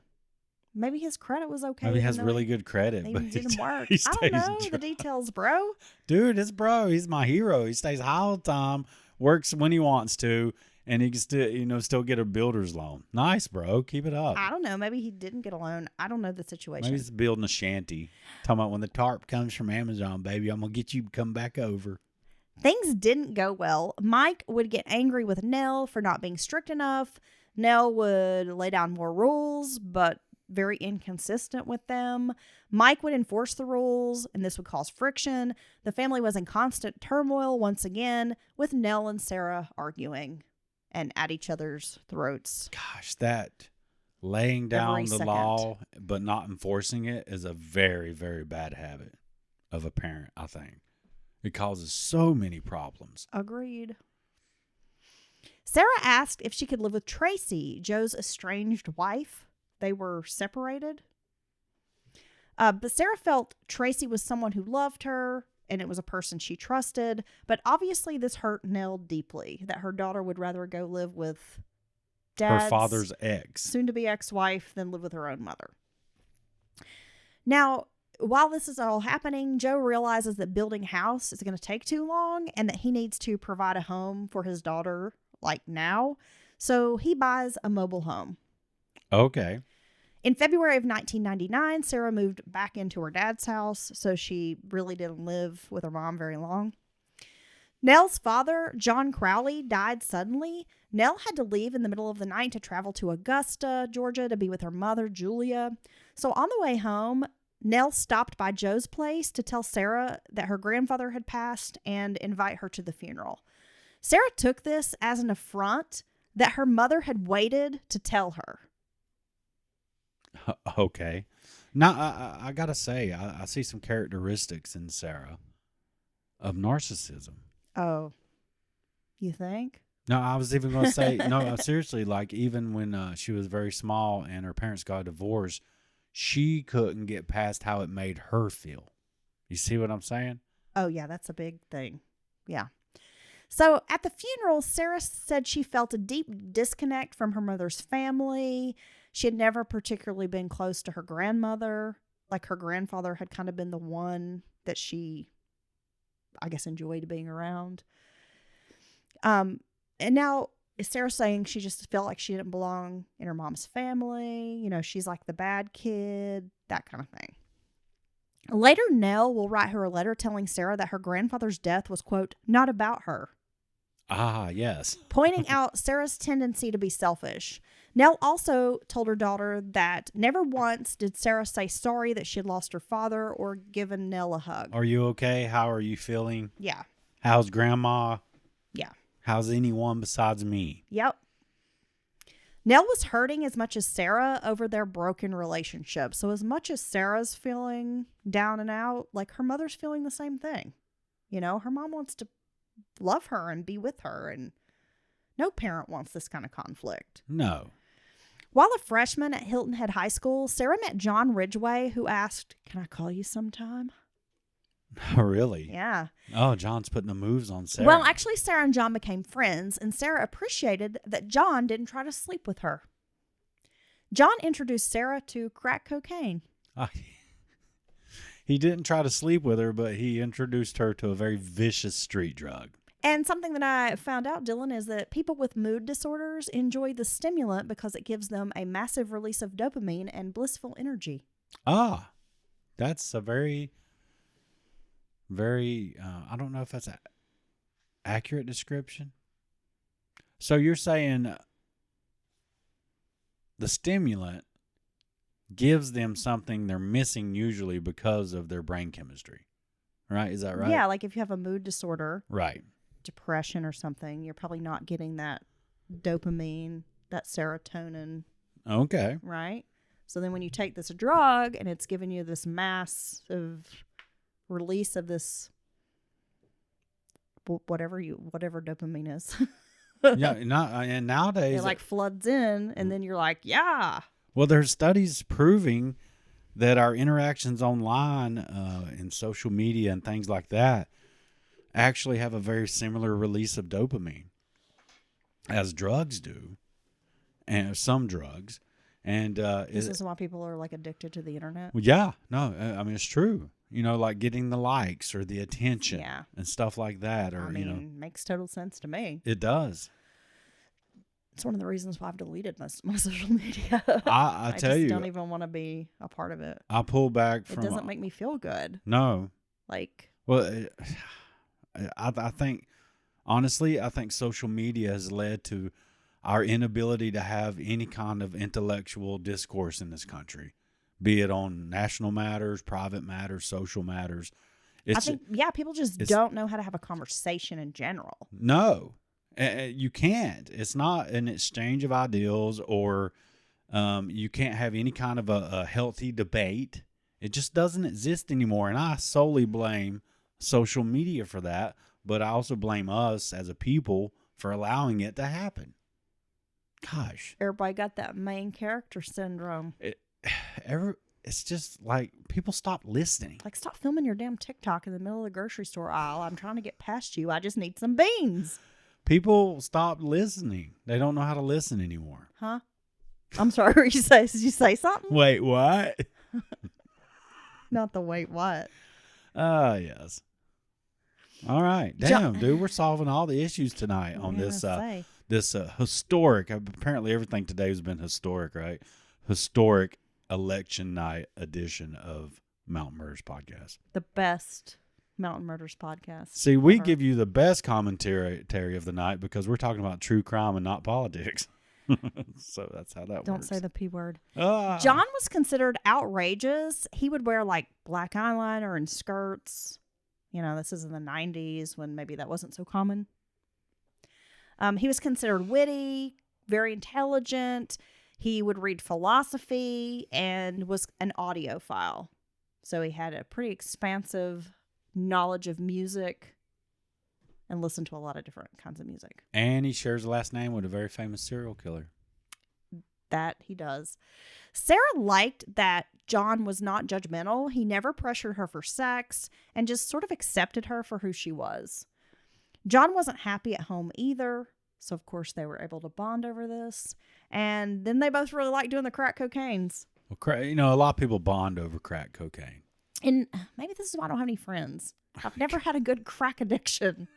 Maybe his credit was okay. Maybe he has really good credit, but it didn't work. He I don't know stays the details, bro. Dude, it's bro. He's my hero. He stays high all the time, works when he wants to, and he can still, still get a builder's loan. Nice, bro. Keep it up. I don't know. Maybe he didn't get a loan. I don't know the situation. Maybe he's building a shanty. Talking about when the tarp comes from Amazon, baby, I'm gonna get you to come back over. Things didn't go well. Mike would get angry with Nell for not being strict enough. Nell would lay down more rules, but very inconsistent with them. Mike would enforce the rules, and this would cause friction. The family was in constant turmoil once again, with Nell and Sarah arguing and at each other's throats. Gosh, that laying down the law but not enforcing it is a very, very bad habit of a parent, I think. It causes so many problems. Agreed. Sarah asked if she could live with Tracy, Joe's estranged wife. They were separated. But Sarah felt Tracy was someone who loved her, and it was a person she trusted. But obviously this hurt Nell deeply, that her daughter would rather go live with her father's ex, soon-to-be ex-wife, than live with her own mother. Now, while this is all happening, Joe realizes that building a house is going to take too long and that he needs to provide a home for his daughter, like now. So he buys a mobile home. Okay. In February of 1999, Sarah moved back into her dad's house, so she really didn't live with her mom very long. Nell's father, John Crowley, died suddenly. Nell had to leave in the middle of the night to travel to Augusta, Georgia, to be with her mother, Julia. So on the way home, Nell stopped by Joe's place to tell Sarah that her grandfather had passed and invite her to the funeral. Sarah took this as an affront that her mother had waited to tell her. Okay. Now, I got to say, I see some characteristics in Sarah of narcissism. Oh, you think? No, I was even going to say, no, seriously, like even when she was very small and her parents got divorced, she couldn't get past how it made her feel. You see what I'm saying? Oh, yeah, that's a big thing. Yeah. So at the funeral, Sarah said she felt a deep disconnect from her mother's family. She had never particularly been close to her grandmother. Like her grandfather had kind of been the one that she, I guess, enjoyed being around. And now Sarah's saying she just felt like she didn't belong in her mom's family. You know, she's like the bad kid, that kind of thing. Later, Nell will write her a letter telling Sarah that her grandfather's death was, quote, not about her. Ah, yes. Pointing out Sarah's tendency to be selfish. Nell also told her daughter that never once did Sarah say sorry that she had lost her father or given Nell a hug. Are you okay? How are you feeling? Yeah. How's grandma? Yeah. How's anyone besides me? Yep. Nell was hurting as much as Sarah over their broken relationship. So as much as Sarah's feeling down and out, like her mother's feeling the same thing. You know, her mom wants to love her and be with her, and no parent wants this kind of conflict. No. While a freshman at Hilton Head High School, Sarah met John Ridgway, who asked, "Can I call you sometime?" Oh, really? Yeah. Oh, John's putting the moves on Sarah. Well, actually, Sarah and John became friends, and Sarah appreciated that John didn't try to sleep with her. John introduced Sarah to crack cocaine. He didn't try to sleep with her, but he introduced her to a very vicious street drug. And something that I found out, Dylan, is that people with mood disorders enjoy the stimulant because it gives them a massive release of dopamine and blissful energy. Ah, that's a very, very, I don't know if that's an accurate description. So you're saying the stimulant gives them something they're missing usually because of their brain chemistry, right? Is that right? Yeah, like if you have a mood disorder, Right. depression or something, you're probably not getting that dopamine, that serotonin, Okay. right? So then when you take this drug and it's giving you this massive release of this whatever dopamine is. Yeah. And nowadays, It like floods in and then you're like, yeah. well, there's studies proving that our interactions online and social media and things like that actually have a very similar release of dopamine as drugs do, and some drugs. And This is why people are like addicted to the internet. well, yeah, no, I mean, it's true. You know, like getting the likes or the attention and stuff like that. Or, I mean, makes total sense to me. it does. It's one of the reasons why I've deleted my social media. I tell just you, don't even want to be a part of it. I pull back from. It doesn't make me feel good. No. Like, Well, I think, honestly, I think social media has led to our inability to have any kind of intellectual discourse in this country, be it on national matters, private matters, social matters. I think, people just don't know how to have a conversation in general. No, you can't. It's not an exchange of ideals, or you can't have any kind of a healthy debate. It just doesn't exist anymore. And I solely blame social media for that, but I also blame us as a people for allowing it to happen. Gosh. Everybody got that main character syndrome. It's just like people stop listening. Like, stop filming your damn TikTok in the middle of the grocery store aisle. I'm trying to get past you. I just need some beans. People stop listening. They don't know how to listen anymore. Huh? I'm sorry. Did you say something? Wait, what? Not the wait what. Yes. All right. Damn, dude, we're solving all the issues tonight on this historic. Apparently, everything today has been historic, right? Historic election night edition of Mountain Murders Podcast. The best Mountain Murders Podcast. See, we give you the best commentary of the night because we're talking about true crime and not politics. So that's how that works. Don't say the P word. Ah. John was considered outrageous. He would wear like black eyeliner and skirts. You know, this is in the 90s when maybe that wasn't so common. He was considered witty, very intelligent. He would read philosophy and was an audiophile. So he had a pretty expansive knowledge of music and listened to a lot of different kinds of music. And he shares the last name with a very famous serial killer. That he does. Sarah liked that John was not judgmental. He never pressured her for sex and just sort of accepted her for who she was. John wasn't happy at home either. So, of course, they were able to bond over this. And then they both really liked doing the crack cocaines. Well, you know, a lot of people bond over crack cocaine. And maybe this is why I don't have any friends. I've never had a good crack addiction.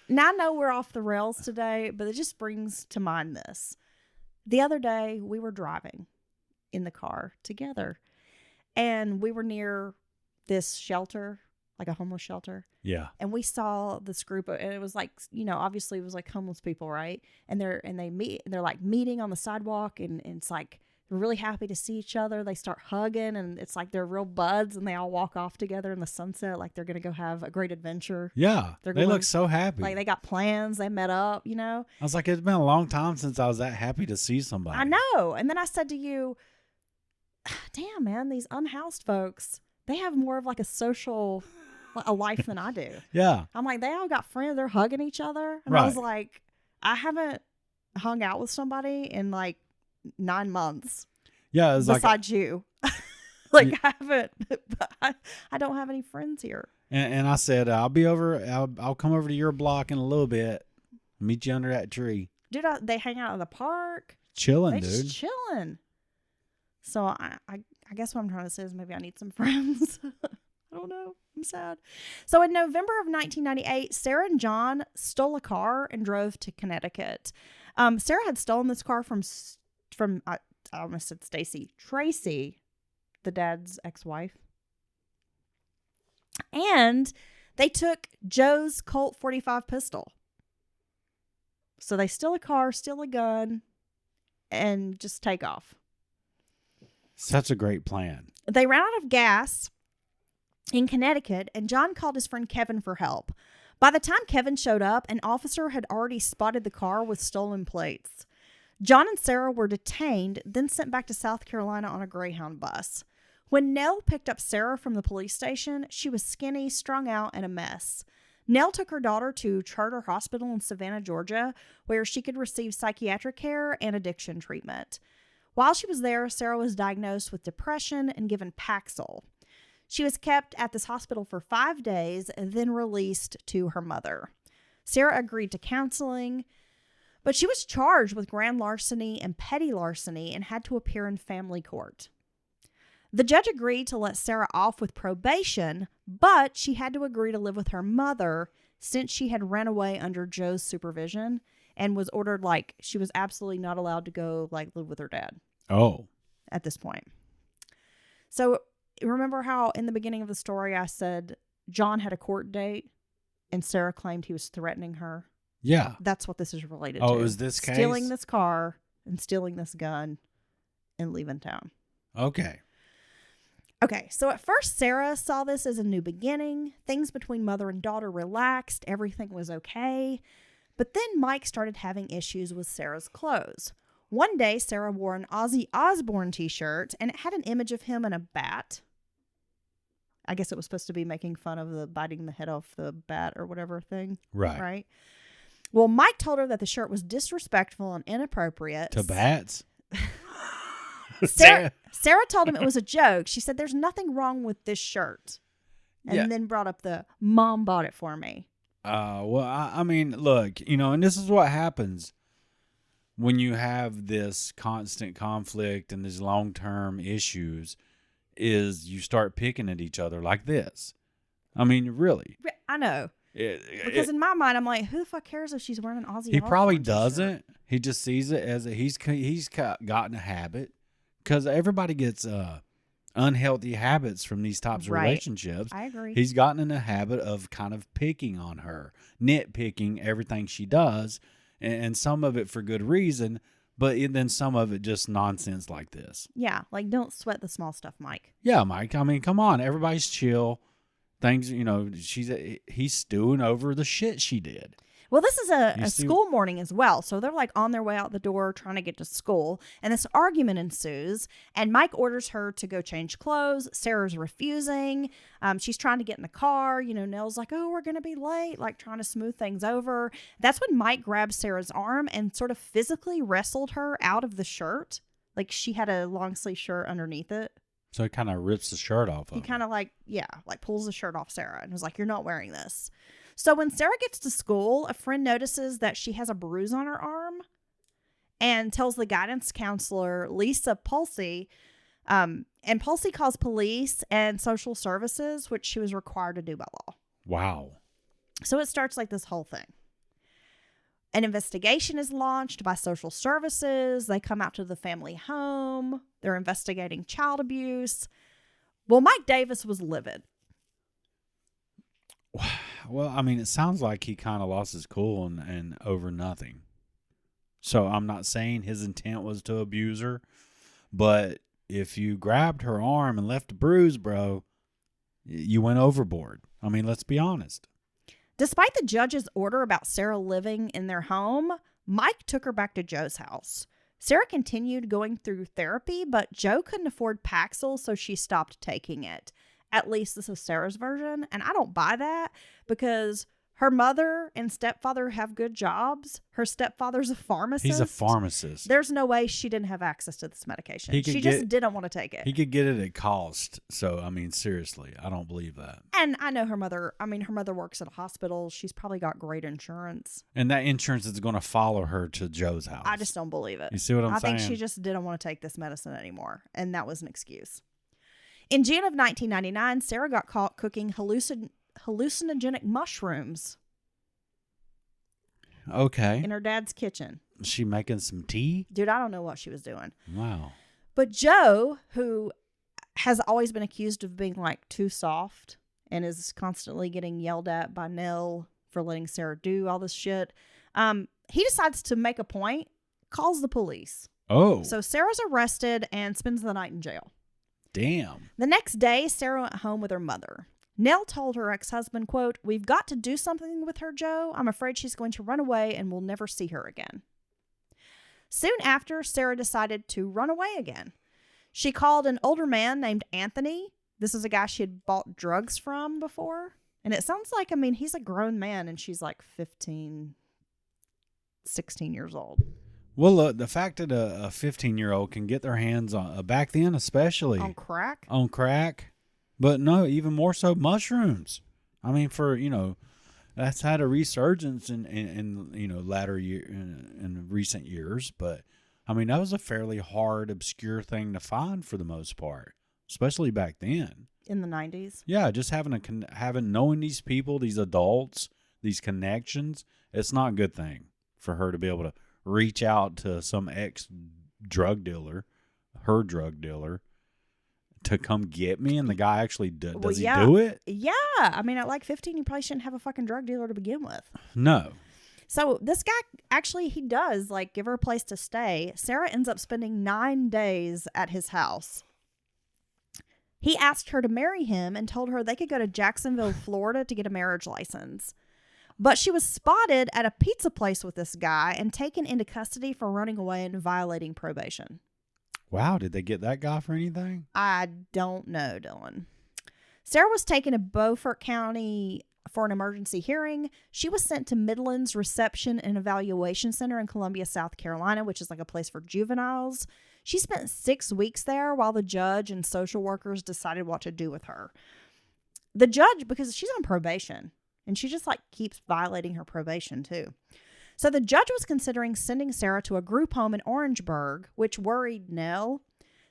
Now, I know we're off the rails today, but it just brings to mind this. The other day, we were driving in the car together. And we were near this shelter, like a homeless shelter. Yeah. And we saw this group of, and it was like, you know, obviously it was like homeless people, right? And they're like meeting on the sidewalk, and it's like they're really happy to see each other. They start hugging, and it's like they're real buds, and they all walk off together in the sunset like they're going to go have a great adventure. Yeah. They look so happy. Like they got plans, they met up, you know? I was like, it's been a long time since I was that happy to see somebody. I know. And then I said to you, damn, man, these unhoused folks, they have more of like a life than I do. Yeah. I'm like, they all got friends. They're hugging each other. And I was like, I haven't hung out with somebody in like 9 months. Yeah. It's besides you. Like I haven't, I don't have any friends here. And I said, I'll come over to your block in a little bit. Meet you under that tree. Dude, they hang out in the park. Chilling, dude. Just chilling. So I guess what I'm trying to say is maybe I need some friends. I don't know. I'm sad. So in November of 1998, Sarah and John stole a car and drove to Connecticut. Sarah had stolen this car from I almost said Stacy, Tracy, the dad's ex-wife. And they took Joe's Colt .45 pistol. So they steal a car, steal a gun, and just take off. Such a great plan. They ran out of gas in Connecticut, and John called his friend Kevin for help. By the time Kevin showed up, an officer had already spotted the car with stolen plates. John and Sarah were detained, then sent back to South Carolina on a Greyhound bus. When Nell picked up Sarah from the police station, she was skinny, strung out, and a mess. Nell took her daughter to Charter Hospital in Savannah, Georgia, where she could receive psychiatric care and addiction treatment. While she was there, Sarah was diagnosed with depression and given Paxil. She was kept at this hospital for 5 days and then released to her mother. Sarah agreed to counseling, but she was charged with grand larceny and petty larceny and had to appear in family court. The judge agreed to let Sarah off with probation, but she had to agree to live with her mother since she had ran away under Joe's supervision and was ordered, she was absolutely not allowed to go, live with her dad. Oh. At this point. So, remember how in the beginning of the story I said John had a court date and Sarah claimed he was threatening her? Yeah. That's what this is related to. Oh, is this case? Stealing this car and stealing this gun and leaving town. Okay. Okay, so at first Sarah saw this as a new beginning. Things between mother and daughter relaxed. Everything was okay. But then Mike started having issues with Sarah's clothes. One day, Sarah wore an Ozzy Osbourne t-shirt, and it had an image of him and a bat. I guess it was supposed to be making fun of the biting the head off the bat or whatever thing. Right? Well, Mike told her that the shirt was disrespectful and inappropriate. To bats? Sarah told him it was a joke. She said, "There's nothing wrong with this shirt." And then brought up the mom bought it for me. Well, I mean, look, and this is what happens when you have this constant conflict and these long-term issues is you start picking at each other like this. I mean, really. I know. Because in my mind, I'm like, who the fuck cares if she's wearing an Ozzy He probably Osbourne doesn't. t-shirt? He just sees it as he's gotten a habit. Because everybody gets unhealthy habits from these types of relationships. I agree. He's gotten in a habit of kind of picking on her, nitpicking everything she does, and some of it for good reason, but then some of it just nonsense like this. Yeah, don't sweat the small stuff, Mike. Yeah, Mike. I mean, come on. Everybody's chill. Things, he's stewing over the shit she did. Well, this is a school morning as well. So they're on their way out the door trying to get to school. And this argument ensues. And Mike orders her to go change clothes. Sarah's refusing. She's trying to get in the car. Nell's like, "Oh, we're going to be late," trying to smooth things over. That's when Mike grabbed Sarah's arm and sort of physically wrestled her out of the shirt. She had a long sleeve shirt underneath it. So he kind of rips the shirt off of her. He kind of pulls the shirt off Sarah and was like, "You're not wearing this." So when Sarah gets to school, a friend notices that she has a bruise on her arm and tells the guidance counselor, Lisa Pulsey, and Pulsey calls police and social services, which she was required to do by law. Wow. So it starts this whole thing. An investigation is launched by social services. They come out to the family home. They're investigating child abuse. Well, Mike Davis was livid. Well, I mean, it sounds like he kind of lost his cool and over nothing. So I'm not saying his intent was to abuse her, but if you grabbed her arm and left a bruise, bro, you went overboard. I mean, let's be honest. Despite the judge's order about Sarah living in their home, Mike took her back to Joe's house. Sarah continued going through therapy, but Joe couldn't afford Paxil, so she stopped taking it. At least this is Sarah's version. And I don't buy that because her mother and stepfather have good jobs. Her stepfather's a pharmacist. He's a pharmacist. There's no way she didn't have access to this medication. She just didn't want to take it. He could get it at cost. So, I mean, seriously, I don't believe that. And I know her mother. I mean, her mother works at a hospital. She's probably got great insurance. And that insurance is going to follow her to Joe's house. I just don't believe it. You see what I'm saying? I think she just didn't want to take this medicine anymore. And that was an excuse. In June of 1999, Sarah got caught cooking hallucinogenic mushrooms. Okay. In her dad's kitchen. She making some tea? Dude, I don't know what she was doing. Wow. But Joe, who has always been accused of being like too soft and is constantly getting yelled at by Nell for letting Sarah do all this shit, he decides to make a point, calls the police. Oh. So Sarah's arrested and spends the night in jail. Damn. The next day, Sarah went home with her mother. Nell told her ex-husband, quote, "We've got to do something with her, Joe. I'm afraid she's going to run away and we'll never see her again." Soon after, Sarah decided to run away again. She called an older man named Anthony. This is a guy she had bought drugs from before. And it sounds like, I mean, he's a grown man and she's like 15, 16 years old. Well, look, the fact that a 15-year-old can get their hands on, back then especially. On crack? On crack. But no, even more so mushrooms. I mean, that's had a resurgence in latter year in recent years. But I mean, that was a fairly hard, obscure thing to find for the most part, especially back then. In the 90s? Yeah, just knowing these people, these adults, these connections, it's not a good thing for her to be able to reach out to some ex-drug dealer, her drug dealer, to come get me, and the guy actually does he do it? Yeah. I mean, at like 15, you probably shouldn't have a fucking drug dealer to begin with. No. So this guy, actually, he does, like, give her a place to stay. Sarah ends up spending 9 days at his house. He asked her to marry him and told her they could go to Jacksonville, Florida to get a marriage license. But she was spotted at a pizza place with this guy and taken into custody for running away and violating probation. Wow, did they get that guy for anything? I don't know, Dylan. Sarah was taken to Beaufort County for an emergency hearing. She was sent to Midland's Reception and Evaluation Center in Columbia, South Carolina, which is like a place for juveniles. She spent 6 weeks there while the judge and social workers decided what to do with her. The judge, because she's on probation, and she just like keeps violating her probation too. So the judge was considering sending Sarah to a group home in Orangeburg, which worried Nell.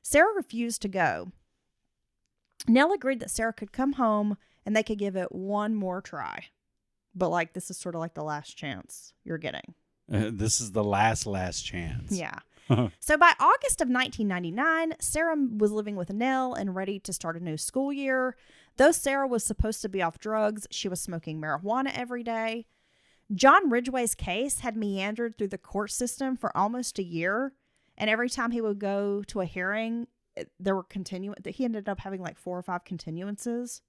Sarah refused to go. Nell agreed that Sarah could come home and they could give it one more try. But like, this is sort of like the last chance you're getting. This is the last chance. Yeah. So by August of 1999, Sarah was living with Nell and ready to start a new school year. Though Sarah was supposed to be off drugs, she was smoking marijuana every day. John Ridgway's case had meandered through the court system for almost a year. And every time he would go to a hearing, there were he ended up having like 4 or 5 continuances.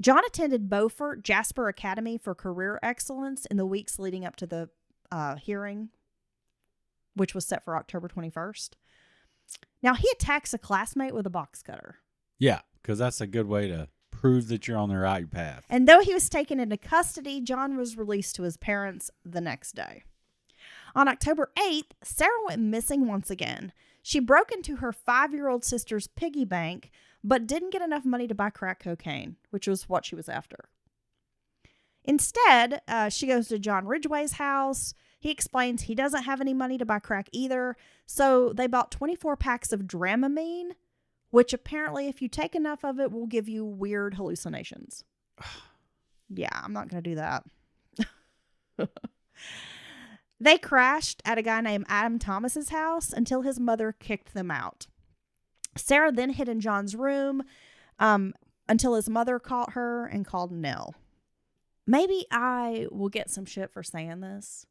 John attended Beaufort Jasper Academy for career excellence in the weeks leading up to the hearing, which was set for October 21st. Now, he attacks a classmate with a box cutter. Yeah, because that's a good way to prove that you're on the right path. And though he was taken into custody, John was released to his parents the next day. On October 8th, Sarah went missing once again. She broke into her 5-year-old sister's piggy bank, but didn't get enough money to buy crack cocaine, which was what she was after. Instead, she goes to John Ridgway's house. He explains he doesn't have any money to buy crack either, so they bought 24 packs of Dramamine, which apparently, if you take enough of it, will give you weird hallucinations. Yeah, I'm not going to do that. They crashed at a guy named Adam Thomas's house until his mother kicked them out. Sarah then hid in John's room until his mother caught her and called Nell. Maybe I will get some shit for saying this.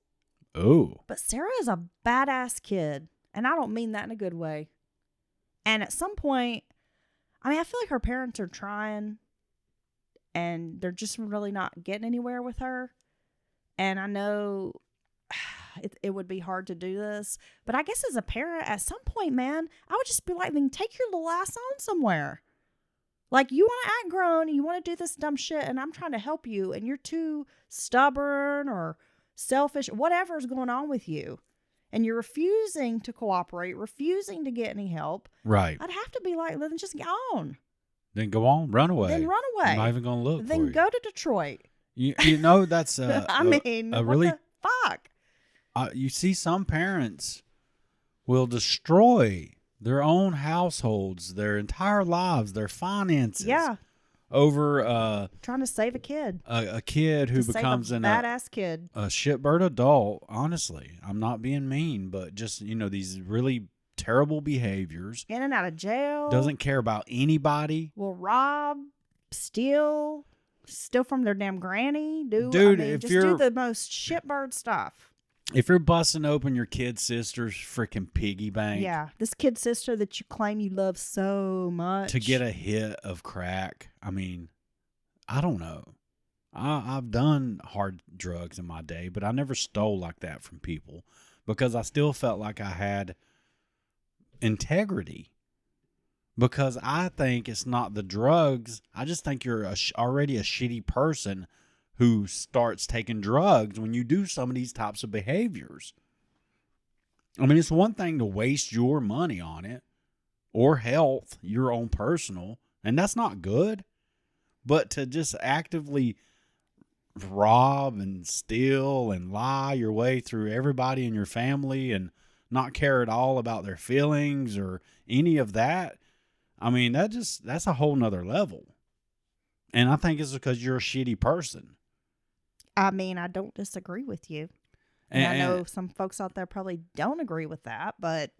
Oh. But Sarah is a badass kid, and I don't mean that in a good way. And at some point, I mean, I feel like her parents are trying, and they're just really not getting anywhere with her. And I know it would be hard to do this, but I guess as a parent, at some point, man, I would just be like, then take your little ass on somewhere. Like, you want to act grown, you want to do this dumb shit, and I'm trying to help you, and you're too stubborn or selfish, whatever's going on with you, and you're refusing to cooperate, refusing to get any help. Right. I'd have to be like, then just get on. Then go on, run away. Then run away. I'm not even going to look then for you. Go to Detroit. You know, that's I mean, a what really the fuck? You see, some parents will destroy their own households, their entire lives, their finances. Yeah. over Trying to save a kid. a kid who To save becomes a a badass kid. shitbird adult. Honestly, I'm not being mean, but just these really terrible behaviors. In and out of jail. Doesn't care about anybody. Will rob, steal from their damn granny. Dude, if just you're do the most shitbird stuff. If you're busting open your kid sister's freaking piggy bank, Yeah, this kid sister that you claim you love so much, to get a hit of crack, I mean, I don't know. I've done hard drugs in my day, but I never stole like that from people because I still felt like I had integrity. Because I think it's not the drugs. I just think you're already a shitty person who starts taking drugs when you do some of these types of behaviors. I mean, it's one thing to waste your money on it or health, your own personal, and that's not good. But to just actively rob and steal and lie your way through everybody in your family and not care at all about their feelings or any of that, I mean, that's a whole nother level. And I think it's because you're a shitty person. I mean, I don't disagree with you. And I know some folks out there probably don't agree with that, but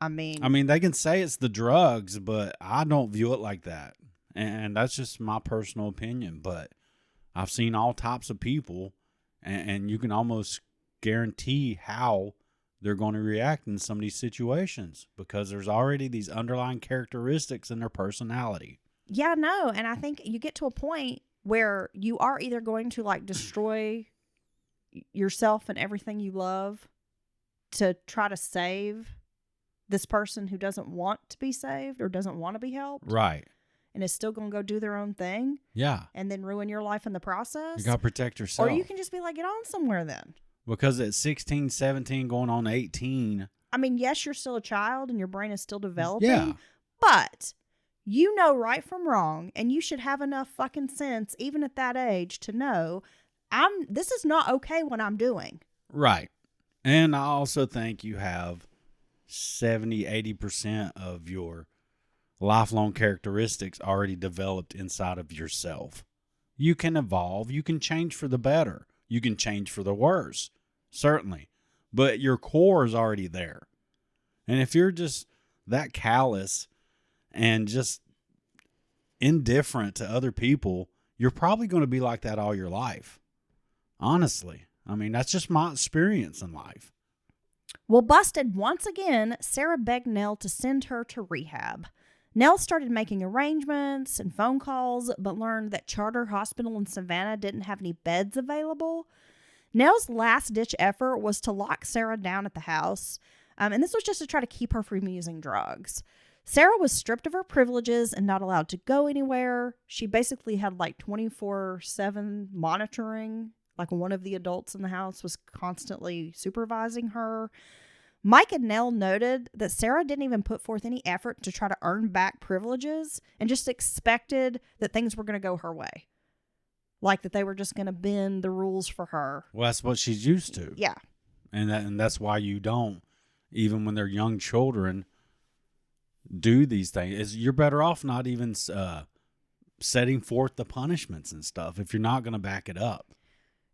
I mean, they can say it's the drugs, but I don't view it like that. And that's just my personal opinion. But I've seen all types of people, and you can almost guarantee how they're going to react in some of these situations because there's already these underlying characteristics in their personality. Yeah, no. And I think you get to a point where you are either going to like destroy yourself and everything you love to try to save this person who doesn't want to be saved or doesn't want to be helped. Right. And is still going to go do their own thing. Yeah. And then ruin your life in the process. You got to protect yourself. Or you can just be like, get on somewhere then. Because at 16, 17, going on 18. I mean, yes, you're still a child and your brain is still developing. Yeah. But you know right from wrong, and you should have enough fucking sense, even at that age, to know this is not okay what I'm doing. Right. And I also think you have 70, 80% of your lifelong characteristics already developed inside of yourself. You can evolve. You can change for the better. You can change for the worse. Certainly. But your core is already there. And if you're just that callous and just indifferent to other people, you're probably going to be like that all your life. Honestly. I mean, that's just my experience in life. Well, busted once again, Sarah begged Nell to send her to rehab. Nell started making arrangements and phone calls, but learned that Charter Hospital in Savannah didn't have any beds available. Nell's last-ditch effort was to lock Sarah down at the house, and this was just to try to keep her from using drugs. Sarah was stripped of her privileges and not allowed to go anywhere. She basically had like 24/7 monitoring. Like one of the adults in the house was constantly supervising her. Mike and Nell noted that Sarah didn't even put forth any effort to try to earn back privileges and just expected that things were going to go her way. Like that they were just going to bend the rules for her. Well, that's what she's used to. Yeah. And that's why you don't, even when they're young children, do these things. You're better off not even setting forth the punishments and stuff if you're not going to back it up.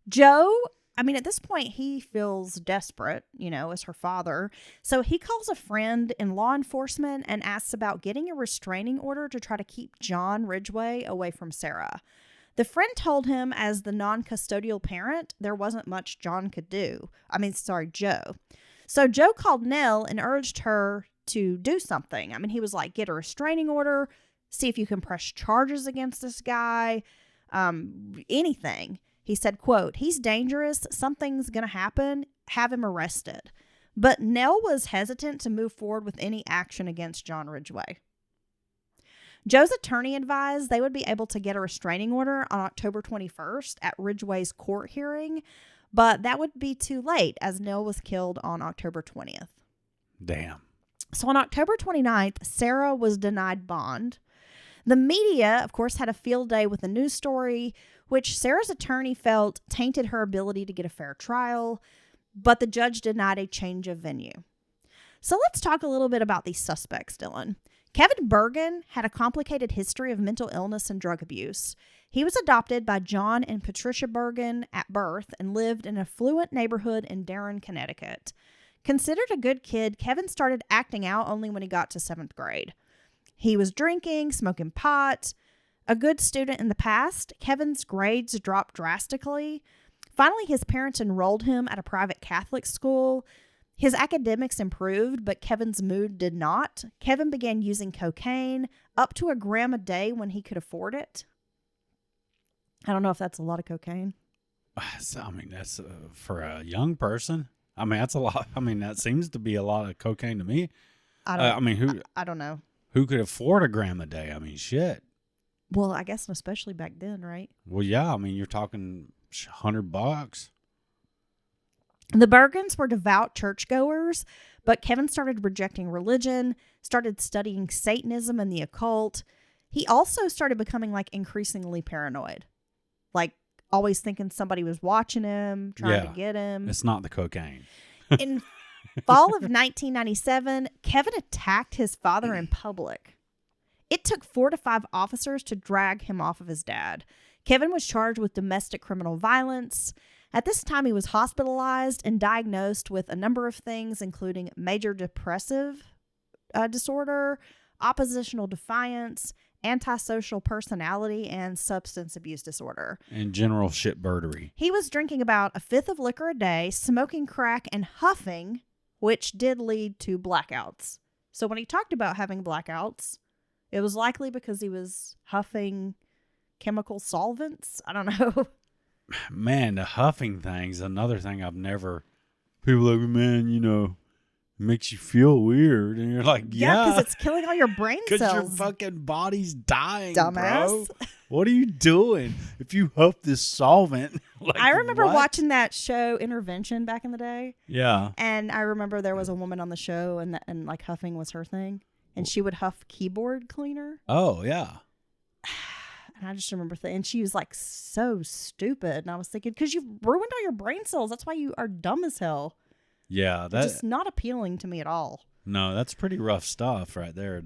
Joe, I mean, at this point, he feels desperate, as her father. So he calls a friend in law enforcement and asks about getting a restraining order to try to keep John Ridgway away from Sarah. The friend told him as the non-custodial parent, there wasn't much Joe. So Joe called Nell and urged her to do something. I mean, he was like, get a restraining order, see if you can press charges against this guy, anything. He said, quote, he's dangerous. Something's going to happen. Have him arrested. But Nell was hesitant to move forward with any action against John Ridgway. Joe's attorney advised they would be able to get a restraining order on October 21st at Ridgway's court hearing, but that would be too late as Nell was killed on October 20th. Damn. So on October 29th, Sarah was denied bond. The media, of course, had a field day with the news story, which Sarah's attorney felt tainted her ability to get a fair trial, but the judge denied a change of venue. So let's talk a little bit about these suspects, Dylan. Kevin Bergen had a complicated history of mental illness and drug abuse. He was adopted by John and Patricia Bergen at birth and lived in an affluent neighborhood in Darren, Connecticut. Considered a good kid, Kevin started acting out only when he got to 7th grade. He was drinking, smoking pot. A good student in the past, Kevin's grades dropped drastically. Finally, his parents enrolled him at a private Catholic school. His academics improved, but Kevin's mood did not. Kevin began using cocaine, up to 1 gram a day when he could afford it. I don't know if that's a lot of cocaine. I mean, that's for a young person. I mean, that's a lot. I mean, that seems to be a lot of cocaine to me. I mean, I don't know. Who could afford 1 gram a day? I mean, shit. Well, I guess especially back then, right? Well, yeah. I mean, you're talking $100. The Bergens were devout churchgoers, but Kevin started rejecting religion, started studying Satanism and the occult. He also started becoming like increasingly paranoid, like always thinking somebody was watching him, trying to get him. It's not the cocaine. In fall of 1997, Kevin attacked his father in public. It took 4 to 5 officers to drag him off of his dad. Kevin was charged with domestic criminal violence. At this time, he was hospitalized and diagnosed with a number of things, including major depressive disorder, oppositional defiance, antisocial personality, and substance abuse disorder. And general shitbirdery. He was drinking about 1/5 of liquor a day, smoking crack, and huffing, which did lead to blackouts. So when he talked about having blackouts, it was likely because he was huffing chemical solvents. I don't know. Man, the huffing thing's another thing I've never. People are like, man, you know, it makes you feel weird, and you're like, yeah, because it's killing all your brain cells. Because your fucking body's dying, dumbass. bro. What are you doing if you huff this solvent? Like, I remember what? watching that show Intervention back in the day. Yeah, and I remember there was a woman on the show, and like huffing was her thing, and she would huff keyboard cleaner. Oh yeah. And I just remember and she was like so stupid. And I was thinking, because you've ruined all your brain cells. That's why you are dumb as hell. Yeah. That's just not appealing to me at all. No, that's pretty rough stuff right there.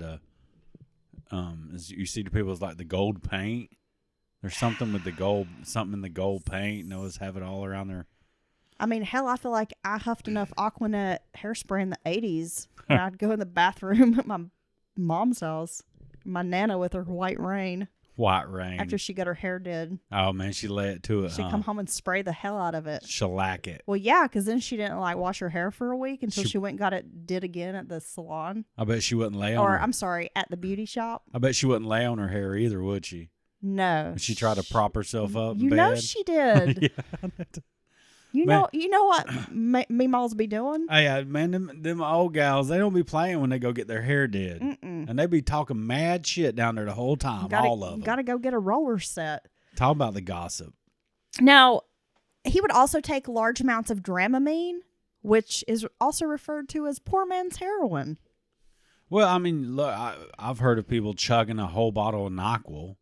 As you see the people with like the gold paint. There's something with the gold, something in the gold paint. And always have it all around there. I mean, hell, I feel like I huffed enough Aquanet hairspray in the 80s. And I'd go in the bathroom at my mom's house. My Nana with her white rain. White rain. After she got her hair did. Oh, man, she lay it to it, She'd come home and spray the hell out of it. Shellac it. Well, yeah, because then she didn't like wash her hair for a week until she went and got it did again at the salon. I bet she wouldn't lay on Or, her. I'm sorry, at the beauty shop. I bet she wouldn't lay on her hair either, would she? No. Would she try to prop herself up You in know bed? she did. Yeah. You know what Meemaws be doing? Hey, man, them old gals, they don't be playing when they go get their hair did. And they be talking mad shit down there the whole time, all of them. Got to go get a roller set. Talk about the gossip. Now, he would also take large amounts of Dramamine, which is also referred to as poor man's heroin. Well, I mean, look, I've heard of people chugging a whole bottle of NyQuil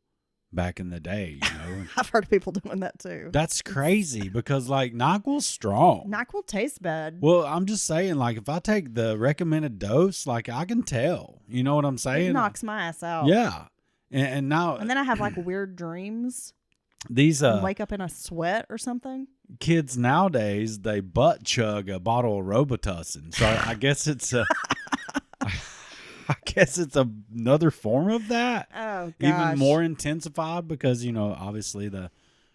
back in the day, you know. I've heard of people doing that too. That's crazy because, like, NyQuil's strong. NyQuil tastes bad. Well, I'm just saying, like, if I take the recommended dose, like, I can tell. You know what I'm saying? It knocks my ass out. Yeah. And now... And then I have, like, weird dreams. These wake up in a sweat or something. Kids nowadays, they butt chug a bottle of Robitussin. So I guess it's a... I guess it's another form of that. Oh, gosh. Even more intensified because, you know, obviously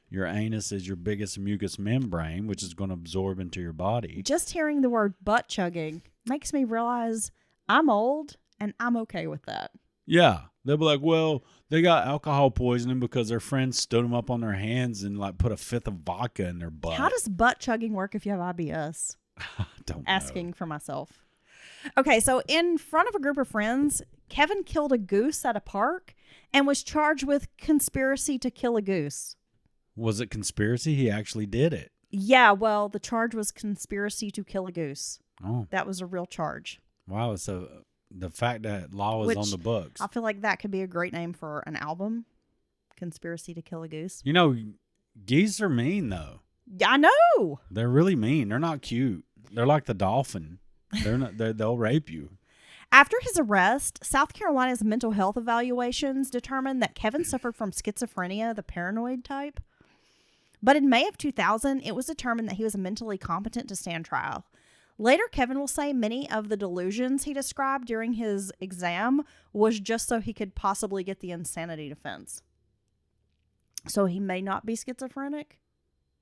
your anus is your biggest mucous membrane, which is going to absorb into your body. Just hearing the word butt chugging makes me realize I'm old and I'm okay with that. Yeah. They'll be like, well, they got alcohol poisoning because their friends stood them up on their hands and like put a fifth of vodka in their butt. How does butt chugging work if you have IBS? I don't know. Asking for myself. Okay, so in front of a group of friends, Kevin killed a goose at a park and was charged with conspiracy to kill a goose. Was it conspiracy? He actually did it. Yeah, well, the charge was conspiracy to kill a goose. Oh. That was a real charge. Wow, so the fact that law is on the books. I feel like that could be a great name for an album. Conspiracy to kill a goose. You know, geese are mean, though. I know. They're really mean. They're not cute. They're like the dolphin. They'll rape you. After his arrest, South Carolina's mental health evaluations determined that Kevin suffered from schizophrenia, the paranoid type. But in May of 2000, it was determined that he was mentally competent to stand trial. Later, Kevin will say many of the delusions he described during his exam was just so he could possibly get the insanity defense. So he may not be schizophrenic.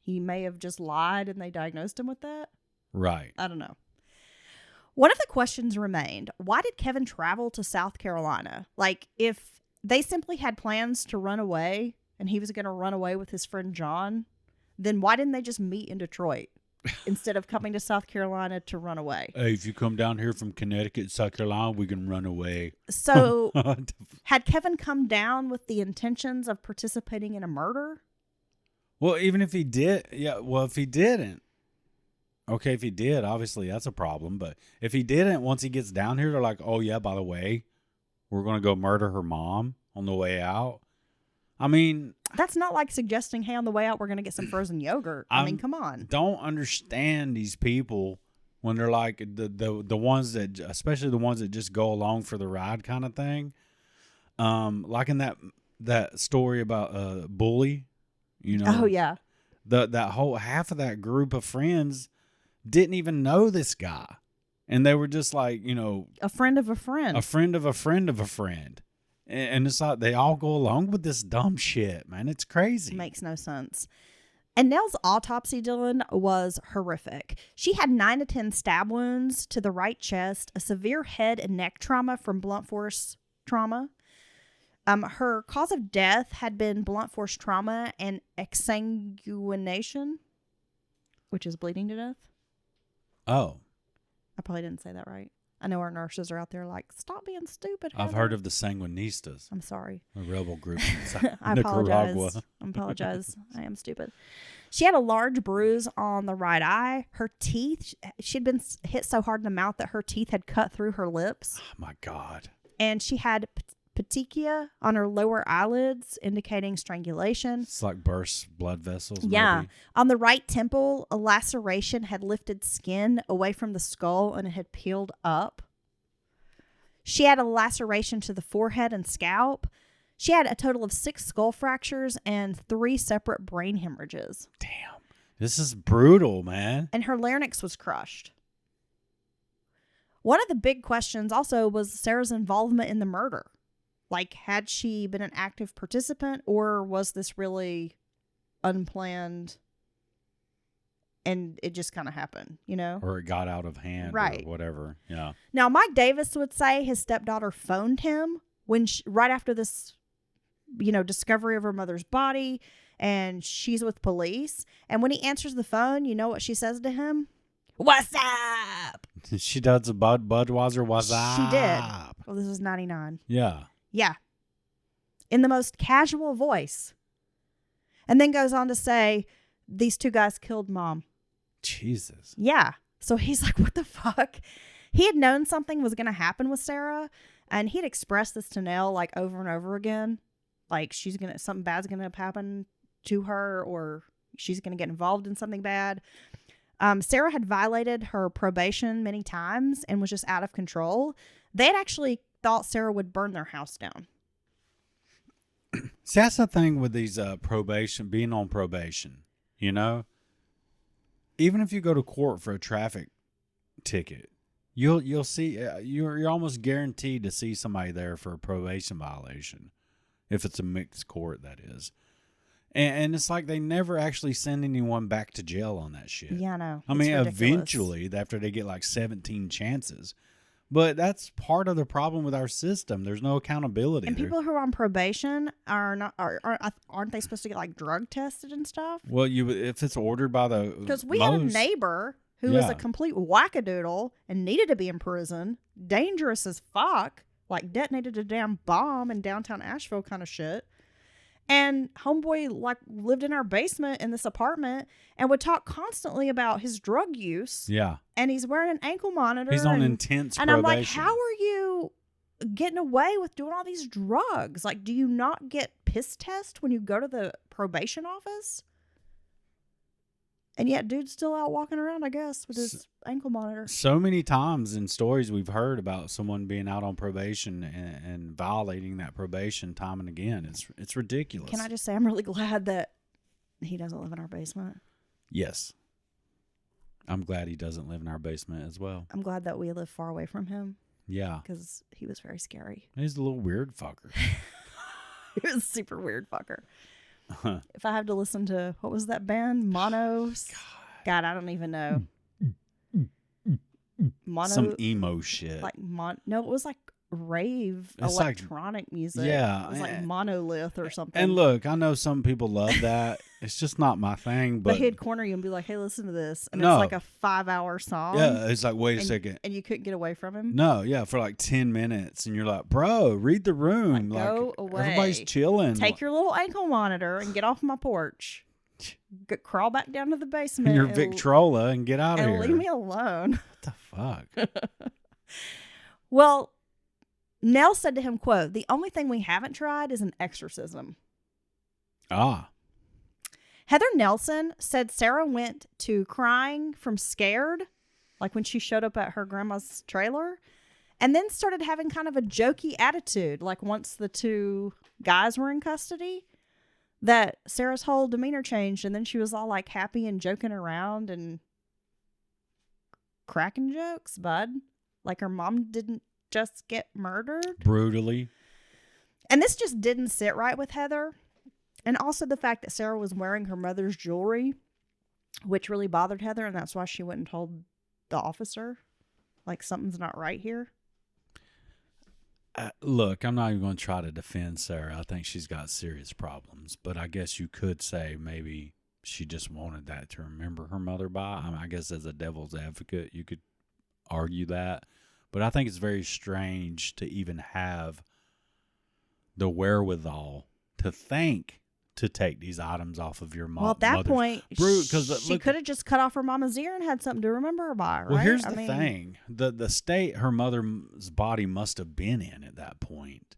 He may have just lied and they diagnosed him with that. Right. I don't know. One of the questions remained, why did Kevin travel to South Carolina? Like, if they simply had plans to run away and he was going to run away with his friend John, then why didn't they just meet in Detroit instead of coming to South Carolina to run away? Hey, if you come down here from Connecticut, South Carolina, we can run away. So, had Kevin come down with the intentions of participating in a murder? Well, even if he did, if he didn't, okay, if he did, obviously that's a problem. But if he didn't, once he gets down here, they're like, oh, yeah, by the way, we're going to go murder her mom on the way out. I mean, that's not like suggesting, hey, on the way out, we're going to get some frozen yogurt. I mean, come on. Don't understand these people when they're like the ones that, especially the ones that just go along for the ride kind of thing. Like in that story about Bully, you know. Oh, yeah. That whole half of that group of friends didn't even know this guy. And they were just like, you know. A friend of a friend. A friend of a friend of a friend. And it's like they all go along with this dumb shit, man. It's crazy. Makes no sense. And Nell's autopsy, Dylan, was horrific. She had 9 to 10 stab wounds to the right chest, a severe head and neck trauma from blunt force trauma. Her cause of death had been blunt force trauma and exsanguination, which is bleeding to death. Oh. I probably didn't say that right. I know our nurses are out there like, stop being stupid, Heather. I've heard of the Sanguinistas. I'm sorry. A rebel group I apologize. I apologize. I am stupid. She had a large bruise on the right eye. Her teeth, she'd been hit so hard in the mouth that her teeth had cut through her lips. Oh, my God. And she had petechia on her lower eyelids, indicating strangulation. It's like burst blood vessels. Yeah. Maybe. On the right temple, a laceration had lifted skin away from the skull and it had peeled up. She had a laceration to the forehead and scalp. She had a total of 6 skull fractures and 3 separate brain hemorrhages. Damn. This is brutal, man. And her larynx was crushed. One of the big questions also was Sarah's involvement in the murder. Like, had she been an active participant, or was this really unplanned and it just kind of happened, you know? Or it got out of hand, right? Or whatever. Yeah. Now, Mike Davis would say his stepdaughter phoned him when right after this, you know, discovery of her mother's body, and she's with police. And when he answers the phone, you know what she says to him? What's up? She does a Budweiser. What's up? She did. Well, this was 99. Yeah. Yeah. In the most casual voice. And then goes on to say, these 2 guys killed Mom. Jesus. Yeah. So he's like, what the fuck? He had known something was going to happen with Sarah. And he'd expressed this to Nell like over and over again. Like something bad's going to happen to her, or she's going to get involved in something bad. Sarah had violated her probation many times and was just out of control. They had actually thought Sarah would burn their house down. See, that's the thing with these being on probation, you know? Even if you go to court for a traffic ticket, you'll see, you're almost guaranteed to see somebody there for a probation violation. If it's a mixed court, that is. And it's like they never actually send anyone back to jail on that shit. Yeah, I know. I mean, eventually, after they get like 17 chances. But that's part of the problem with our system. There's no accountability. And people who are on probation aren't they supposed to get like drug tested and stuff? Well, if it's ordered by the because we had a neighbor who was a complete wackadoodle and needed to be in prison, dangerous as fuck, like detonated a damn bomb in downtown Asheville kind of shit. And homeboy like lived in our basement in this apartment and would talk constantly about his drug use. Yeah. And he's wearing an ankle monitor. He's on intense probation. And I'm like, how are you getting away with doing all these drugs? Like, do you not get piss test when you go to the probation office? And yet dude's still out walking around, I guess, with his ankle monitor. So many times in stories we've heard about someone being out on probation and violating that probation time and again. It's ridiculous. Can I just say I'm really glad that he doesn't live in our basement? Yes. I'm glad he doesn't live in our basement as well. I'm glad that we live far away from him. Yeah. Because he was very scary. He's a little weird fucker. He was a super weird fucker. If I have to listen to, what was that band? Monos? God, I don't even know. Mono, some emo shit. Like no, it was like rave It's electronic music. Yeah. It was like Monolith or something. And look, I know some people love that. It's just not my thing. But he'd corner you and be like, hey, listen to this. And No. it's like a 5-hour song. Yeah, it's like, wait a second. And you couldn't get away from him? No, yeah, for like 10 minutes. And you're like, bro, read the room. Like, go away. Everybody's chilling. Take your little ankle monitor and get off my porch. Crawl back down to the basement. your Victrola and get out of here. And leave me alone. What the fuck? Well, Nell said to him, quote, the only thing we haven't tried is an exorcism. Ah. Heather Nelson said Sarah went to crying from scared, like when she showed up at her grandma's trailer, and then started having kind of a jokey attitude, like once the two guys were in custody, that Sarah's whole demeanor changed, and then she was all like happy and joking around and cracking jokes, bud. Like her mom didn't just get murdered. Brutally. And this just didn't sit right with Heather. And also the fact that Sarah was wearing her mother's jewelry, which really bothered Heather. And that's why she went and told the officer, like, something's not right here. Look, I'm not even going to try to defend Sarah. I think she's got serious problems. But I guess you could say maybe she just wanted that to remember her mother by. I guess as a devil's advocate, you could argue that. But I think it's very strange to even have the wherewithal to think to take these items off of your mom. Well, at that point, she look, could have just cut off her mama's ear and had something to remember her by, right? Well, here's the thing. The state her mother's body must have been in at that point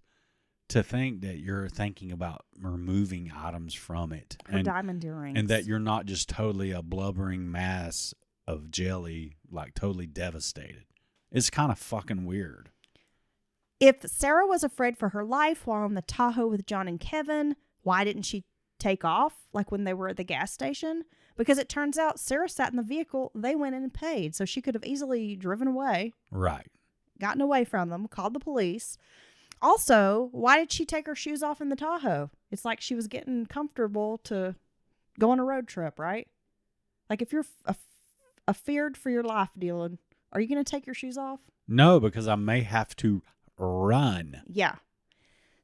to think that you're thinking about removing items from it. Her diamond earrings. And that you're not just totally a blubbering mass of jelly, like totally devastated. It's kind of fucking weird. If Sarah was afraid for her life while on the Tahoe with John and Kevin, why didn't she take off like when they were at the gas station? Because it turns out Sarah sat in the vehicle. They went in and paid. So she could have easily driven away. Right. Gotten away from them, called the police. Also, why did she take her shoes off in the Tahoe? It's like she was getting comfortable to go on a road trip, right? Like if you're feared for your life, Dylan, are you going to take your shoes off? No, because I may have to run. Yeah.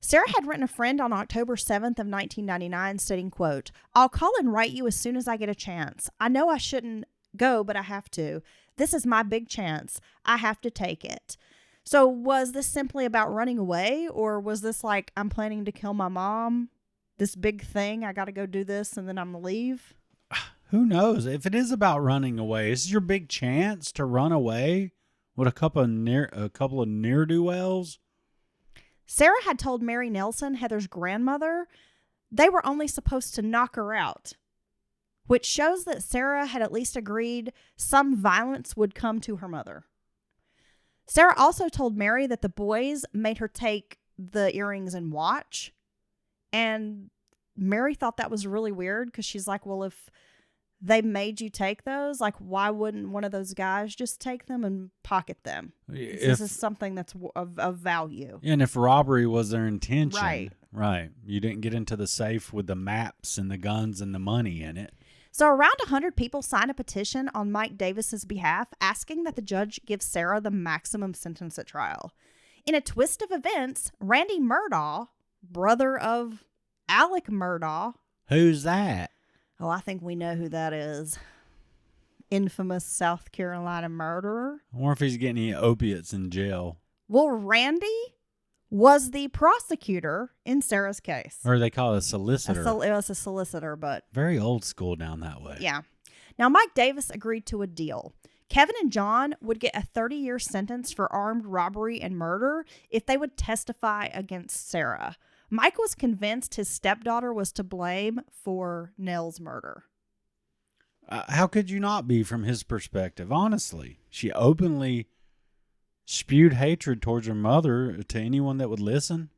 Sarah had written a friend on October 7th of 1999 stating, quote, I'll call and write you as soon as I get a chance. I know I shouldn't go, but I have to. This is my big chance. I have to take it. So was this simply about running away, or was this like, I'm planning to kill my mom, this big thing, I got to go do this and then I'm going to leave? Who knows? If it is about running away, this is your big chance to run away with a couple of ne'er-do-wells. Sarah had told Mary Nelson, Heather's grandmother, they were only supposed to knock her out, which shows that Sarah had at least agreed some violence would come to her mother. Sarah also told Mary that the boys made her take the earrings and watch, and Mary thought that was really weird because she's like, well, if they made you take those, like, why wouldn't one of those guys just take them and pocket them? This is something that's of value. And if robbery was their intention, right, you didn't get into the safe with the maps and the guns and the money in it. So around 100 people signed a petition on Mike Davis's behalf asking that the judge give Sarah the maximum sentence at trial. In a twist of events, Randy Murdaugh, brother of Alec Murdaugh. Who's that? Oh, I think we know who that is. Infamous South Carolina murderer. I wonder if he's getting any opiates in jail. Well, Randy was the prosecutor in Sarah's case. Or they call it a solicitor. It was a solicitor, but... Very old school down that way. Yeah. Now, Mike Davis agreed to a deal. Kevin and John would get a 30-year sentence for armed robbery and murder if they would testify against Sarah. Mike was convinced his stepdaughter was to blame for Nell's murder. How could you not be from his perspective? Honestly, she openly spewed hatred towards her mother to anyone that would listen.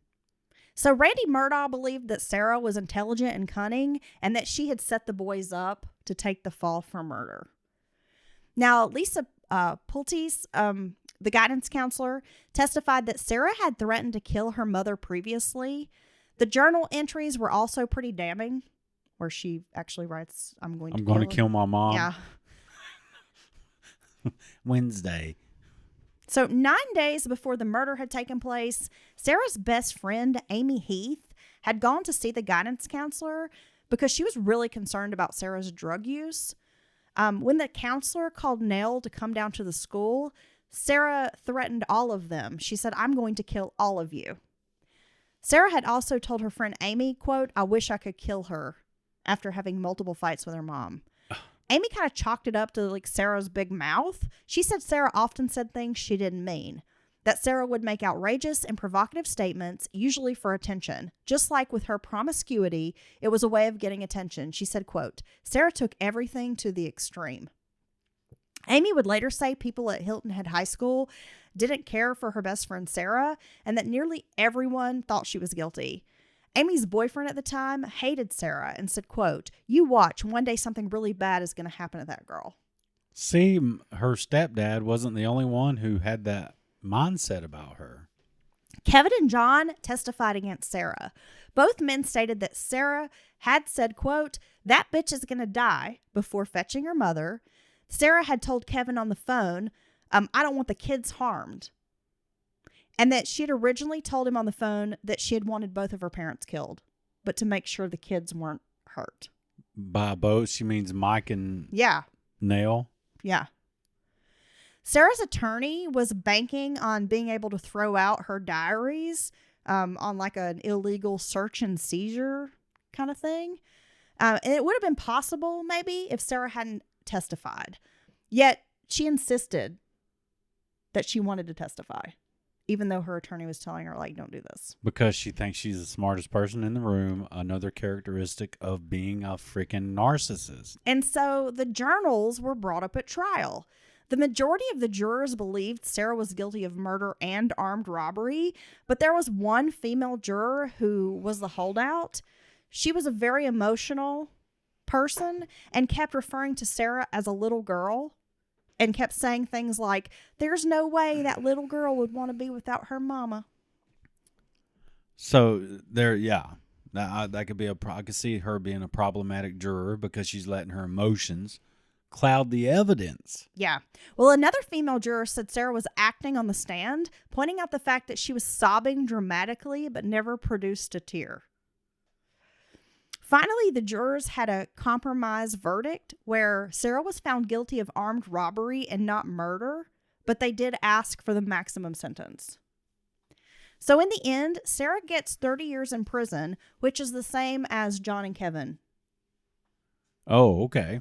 So Randy Murdaugh believed that Sarah was intelligent and cunning and that she had set the boys up to take the fall for murder. Now, Lisa Pultis, the guidance counselor, testified that Sarah had threatened to kill her mother previously. The journal entries were also pretty damning, where she actually writes, I'm going to kill my mom. Yeah. Wednesday. So 9 days before the murder had taken place, Sarah's best friend, Amy Heath, had gone to see the guidance counselor because she was really concerned about Sarah's drug use. When the counselor called Nell to come down to the school, Sarah threatened all of them. She said, I'm going to kill all of you. Sarah had also told her friend Amy, quote, I wish I could kill her, after having multiple fights with her mom. Amy kind of chalked it up to like Sarah's big mouth. She said Sarah often said things she didn't mean. That Sarah would make outrageous and provocative statements, usually for attention. Just like with her promiscuity, it was a way of getting attention. She said, quote, Sarah took everything to the extreme. Amy would later say people at Hilton Head High School didn't care for her best friend Sarah, and that nearly everyone thought she was guilty. Amy's boyfriend at the time hated Sarah and said, quote, you watch, one day something really bad is going to happen to that girl. See, her stepdad wasn't the only one who had that mindset about her. Kevin and John testified against Sarah. Both men stated that Sarah had said, quote, that bitch is going to die before fetching her mother. Sarah had told Kevin on the phone, I don't want the kids harmed. And that she had originally told him on the phone that she had wanted both of her parents killed, but to make sure the kids weren't hurt. By both, she means Mike and Nell? Yeah. Sarah's attorney was banking on being able to throw out her diaries on like an illegal search and seizure kind of thing. And it would have been possible maybe if Sarah hadn't testified. Yet she insisted that she wanted to testify, even though her attorney was telling her, like, don't do this. Because she thinks she's the smartest person in the room, another characteristic of being a freaking narcissist. And so the journals were brought up at trial. The majority of the jurors believed Sarah was guilty of murder and armed robbery, but there was one female juror who was the holdout. She was a very emotional person and kept referring to Sarah as a little girl. And kept saying things like, there's no way that little girl would want to be without her mama. So there, that could be I could see her being a problematic juror because she's letting her emotions cloud the evidence. Yeah. Well, another female juror said Sarah was acting on the stand, pointing out the fact that she was sobbing dramatically but never produced a tear. Finally, the jurors had a compromise verdict where Sarah was found guilty of armed robbery and not murder, but they did ask for the maximum sentence. So in the end, Sarah gets 30 years in prison, which is the same as John and Kevin. Oh, okay.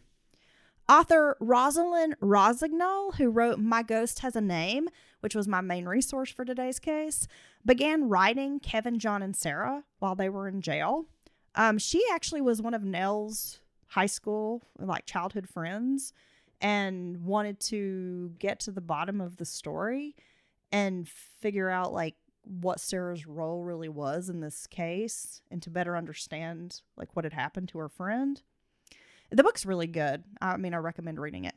Author Rosalind Rossignol, who wrote My Ghost Has a Name, which was my main resource for today's case, began writing Kevin, John, and Sarah while they were in jail. She actually was one of Nell's high school, like childhood friends, and wanted to get to the bottom of the story and figure out like what Sarah's role really was in this case and to better understand like what had happened to her friend. The book's really good. I mean, I recommend reading it.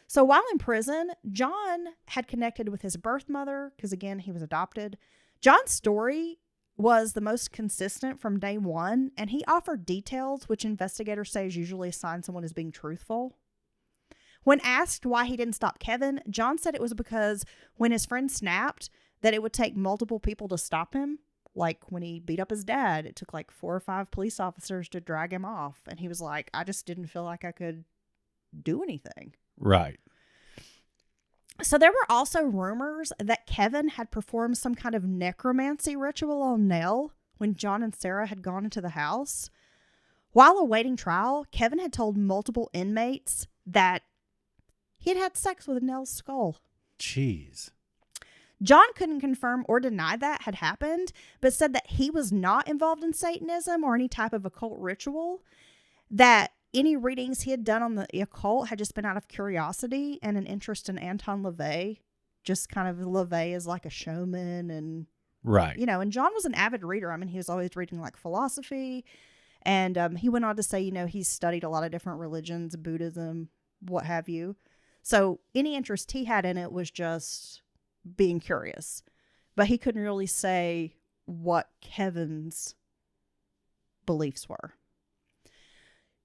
So while in prison, John had connected with his birth mother because, again, he was adopted. John's story was the most consistent from day one, and he offered details which investigators say is usually a sign someone is being truthful. When asked why he didn't stop Kevin, John said it was because when his friend snapped, that it would take multiple people to stop him. Like when he beat up his dad, it took like 4 or 5 police officers to drag him off. And he was like, I just didn't feel like I could do anything. Right. So there were also rumors that Kevin had performed some kind of necromancy ritual on Nell when John and Sarah had gone into the house. While awaiting trial, Kevin had told multiple inmates that he had had sex with Nell's skull. Jeez. John couldn't confirm or deny that had happened, but said that he was not involved in Satanism or any type of occult ritual, that any readings he had done on the occult had just been out of curiosity and an interest in Anton LaVey. Just kind of LaVey is like a showman and, Right. you know, and John was an avid reader. I mean, he was always reading like philosophy. And he went on to say, you know, he's studied a lot of different religions, Buddhism, what have you. So any interest he had in it was just being curious. But he couldn't really say what Kevin's beliefs were.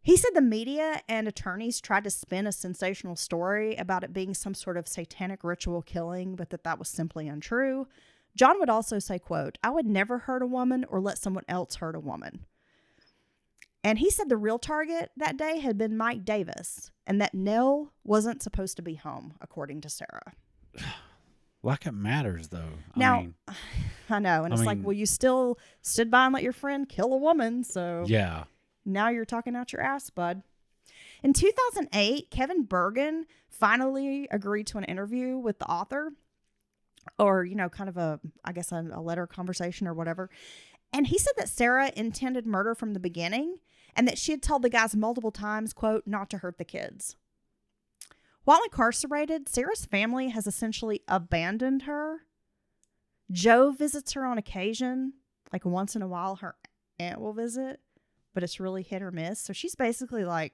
He said the media and attorneys tried to spin a sensational story about it being some sort of satanic ritual killing, but that was simply untrue. John would also say, quote, "I would never hurt a woman or let someone else hurt a woman." And he said the real target that day had been Mike Davis and that Nell wasn't supposed to be home, according to Sarah. Like it matters, though. Now, I know. And it's like, well, you still stood by and let your friend kill a woman. So yeah. Now you're talking out your ass, bud. In 2008, Kevin Bergen finally agreed to an interview with the author, or, you know, kind of a letter conversation or whatever. And he said that Sarah intended murder from the beginning and that she had told the guys multiple times, quote, not to hurt the kids. While incarcerated, Sarah's family has essentially abandoned her. Joe visits her on occasion. Like once in a while, her aunt will visit, but it's really hit or miss. So she's basically like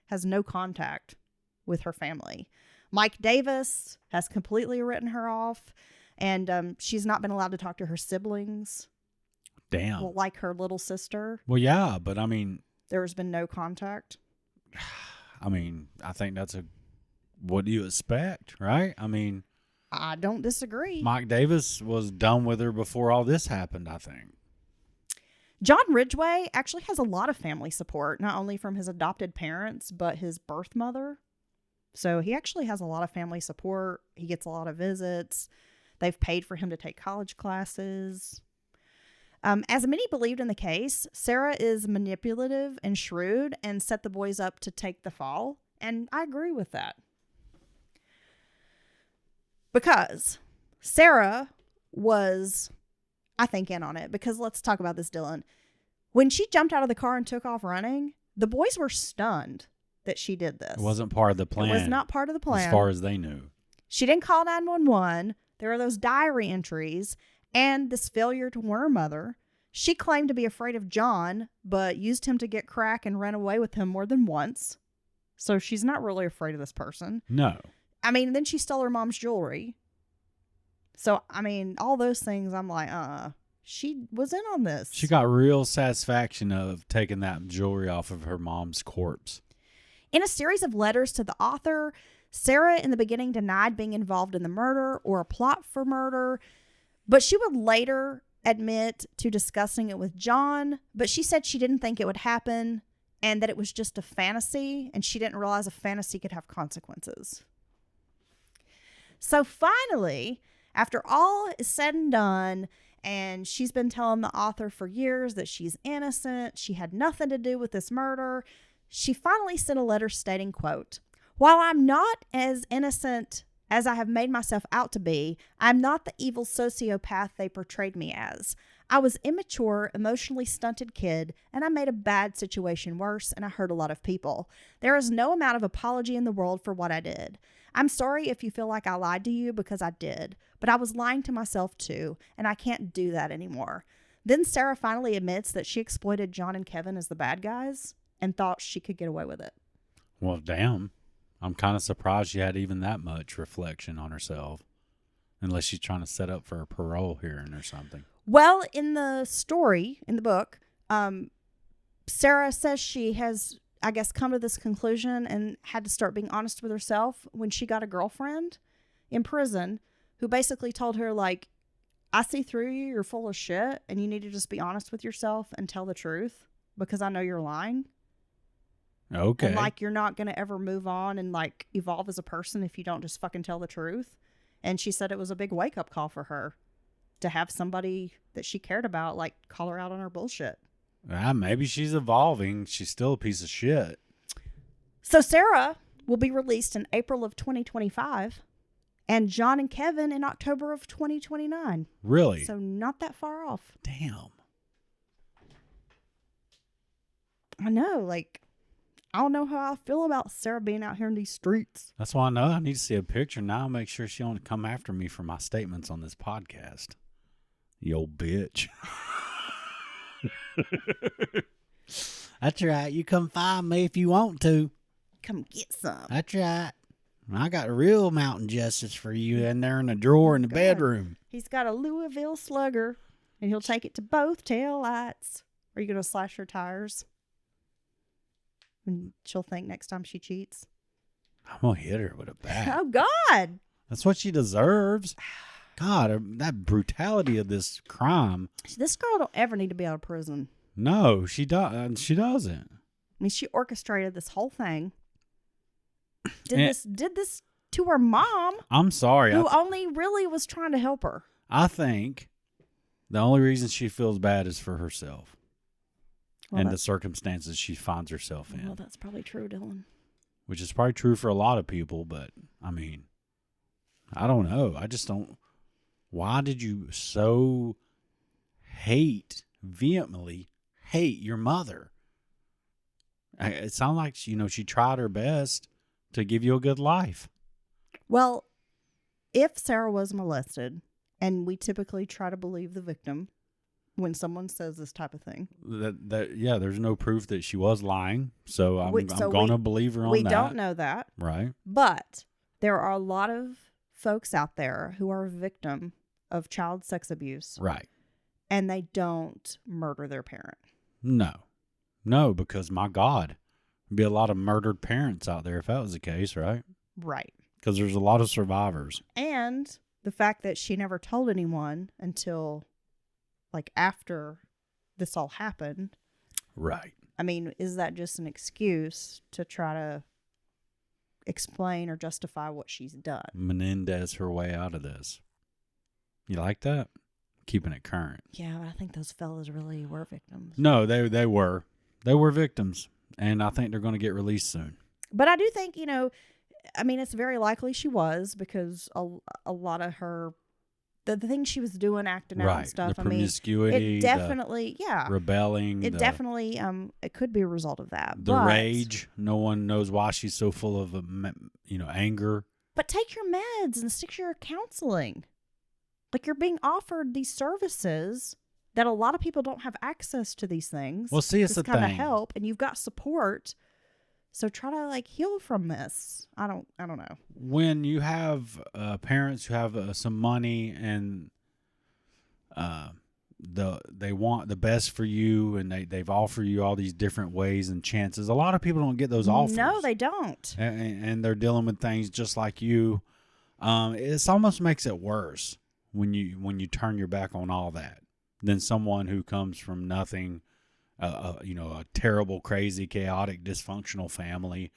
has no contact with her family. Mike Davis has completely written her off, and she's not been allowed to talk to her siblings. Damn. Well, like her little sister. Well, yeah, but I mean, there has been no contact. I mean, I think that's what do you expect, right? I mean, I don't disagree. Mike Davis was done with her before all this happened, I think. John Ridgway actually has a lot of family support, not only from his adopted parents, but his birth mother. So he actually has a lot of family support. He gets a lot of visits. They've paid for him to take college classes. As many believed in the case, Sarah is manipulative and shrewd and set the boys up to take the fall. And I agree with that. Because Sarah was, I think, in on it. Because let's talk about this, Dylan. When she jumped out of the car and took off running, the boys were stunned that she did this. It wasn't part of the plan. It was not part of the plan. As far as they knew. She didn't call 911. There are those diary entries and this failure to warn her mother. She claimed to be afraid of John, but used him to get crack and ran away with him more than once. So she's not really afraid of this person. No. I mean, then she stole her mom's jewelry. So, I mean, all those things, I'm like, she was in on this. She got real satisfaction of taking that jewelry off of her mom's corpse. In a series of letters to the author, Sarah in the beginning denied being involved in the murder or a plot for murder, but she would later admit to discussing it with John, but she said she didn't think it would happen and that it was just a fantasy, and she didn't realize a fantasy could have consequences. So finally, after all is said and done, and she's been telling the author for years that she's innocent, she had nothing to do with this murder, she finally sent a letter stating, quote, "While I'm not as innocent as I have made myself out to be, I'm not the evil sociopath they portrayed me as. I was immature, emotionally stunted kid, and I made a bad situation worse, and I hurt a lot of people. There is no amount of apology in the world for what I did. I'm sorry if you feel like I lied to you, because I did, but I was lying to myself too, and I can't do that anymore." Then Sarah finally admits that she exploited John and Kevin as the bad guys and thought she could get away with it. Well, damn. I'm kind of surprised she had even that much reflection on herself. Unless she's trying to set up for a parole hearing or something. Well, in the story, in the book, Sarah says she has, I guess, come to this conclusion and had to start being honest with herself when she got a girlfriend in prison who basically told her, like, I see through you, you're full of shit, and you need to just be honest with yourself and tell the truth because I know you're lying. Okay. And, like, you're not going to ever move on and, like, evolve as a person if you don't just fucking tell the truth. And she said it was a big wake-up call for her to have somebody that she cared about, like, call her out on her bullshit. Maybe she's evolving. She's still a piece of shit. So Sarah will be released in April of 2025 and John and Kevin in October of 2029. Really? So not that far off. Damn. I know, like, I don't know how I feel about Sarah being out here in these streets. That's why I know I need to see a picture now. Make sure she don't come after me for my statements on this podcast. You old bitch. That's right. You come find me if you want to. Come get some. That's right. I got a real mountain justice for you in there in the drawer in the bedroom. He's got a Louisville Slugger, and he'll take it to both tail lights. Are you going to slash her tires? And she'll think next time she cheats. I'm going to hit her with a bat. Oh, God. That's what she deserves. God, that brutality of this crime. This girl don't ever need to be out of prison. No, she doesn't. I mean, she orchestrated this whole thing. Did this to her mom. I'm sorry. Who only really was trying to help her. I think the only reason she feels bad is for herself. Well, and the circumstances she finds herself in. Well, that's probably true, Dylan. Which is probably true for a lot of people, but, I mean, I don't know. I just don't. Why did you so vehemently hate your mother? It sounds like, she tried her best to give you a good life. Well, if Sarah was molested, and we typically try to believe the victim when someone says this type of thing. There's no proof that she was lying, so I'm going to believe her on that. We don't know that. Right. But there are a lot of folks out there who are a victim of child sex abuse. Right. And they don't murder their parent. No, because my God, there'd be a lot of murdered parents out there if that was the case, right? Right. Because there's a lot of survivors. And the fact that she never told anyone until after this all happened. Right. I mean, is that just an excuse to try to explain or justify what she's done? Menendez her way out of this. You like that? Keeping it current. Yeah, but I think those fellas really were victims. No, they were. They were victims. And I think they're going to get released soon. But I do think, it's very likely she was, because a lot of her, the things she was doing, acting out and stuff. The promiscuity, it definitely, rebelling. It definitely, it could be a result of that. The rage. No one knows why she's so full of, anger. But take your meds and stick to your counseling. You're being offered these services that a lot of people don't have access to these things. Well, see, it's the kind of thing. help, and you've got support. So try to heal from this. I don't know. When you have parents who have some money and they want the best for you, and they've offered you all these different ways and chances. A lot of people don't get those offers. No, they don't. And they're dealing with things just like you. It almost makes it worse when you turn your back on all that than someone who comes from nothing. A terrible, crazy, chaotic, dysfunctional family.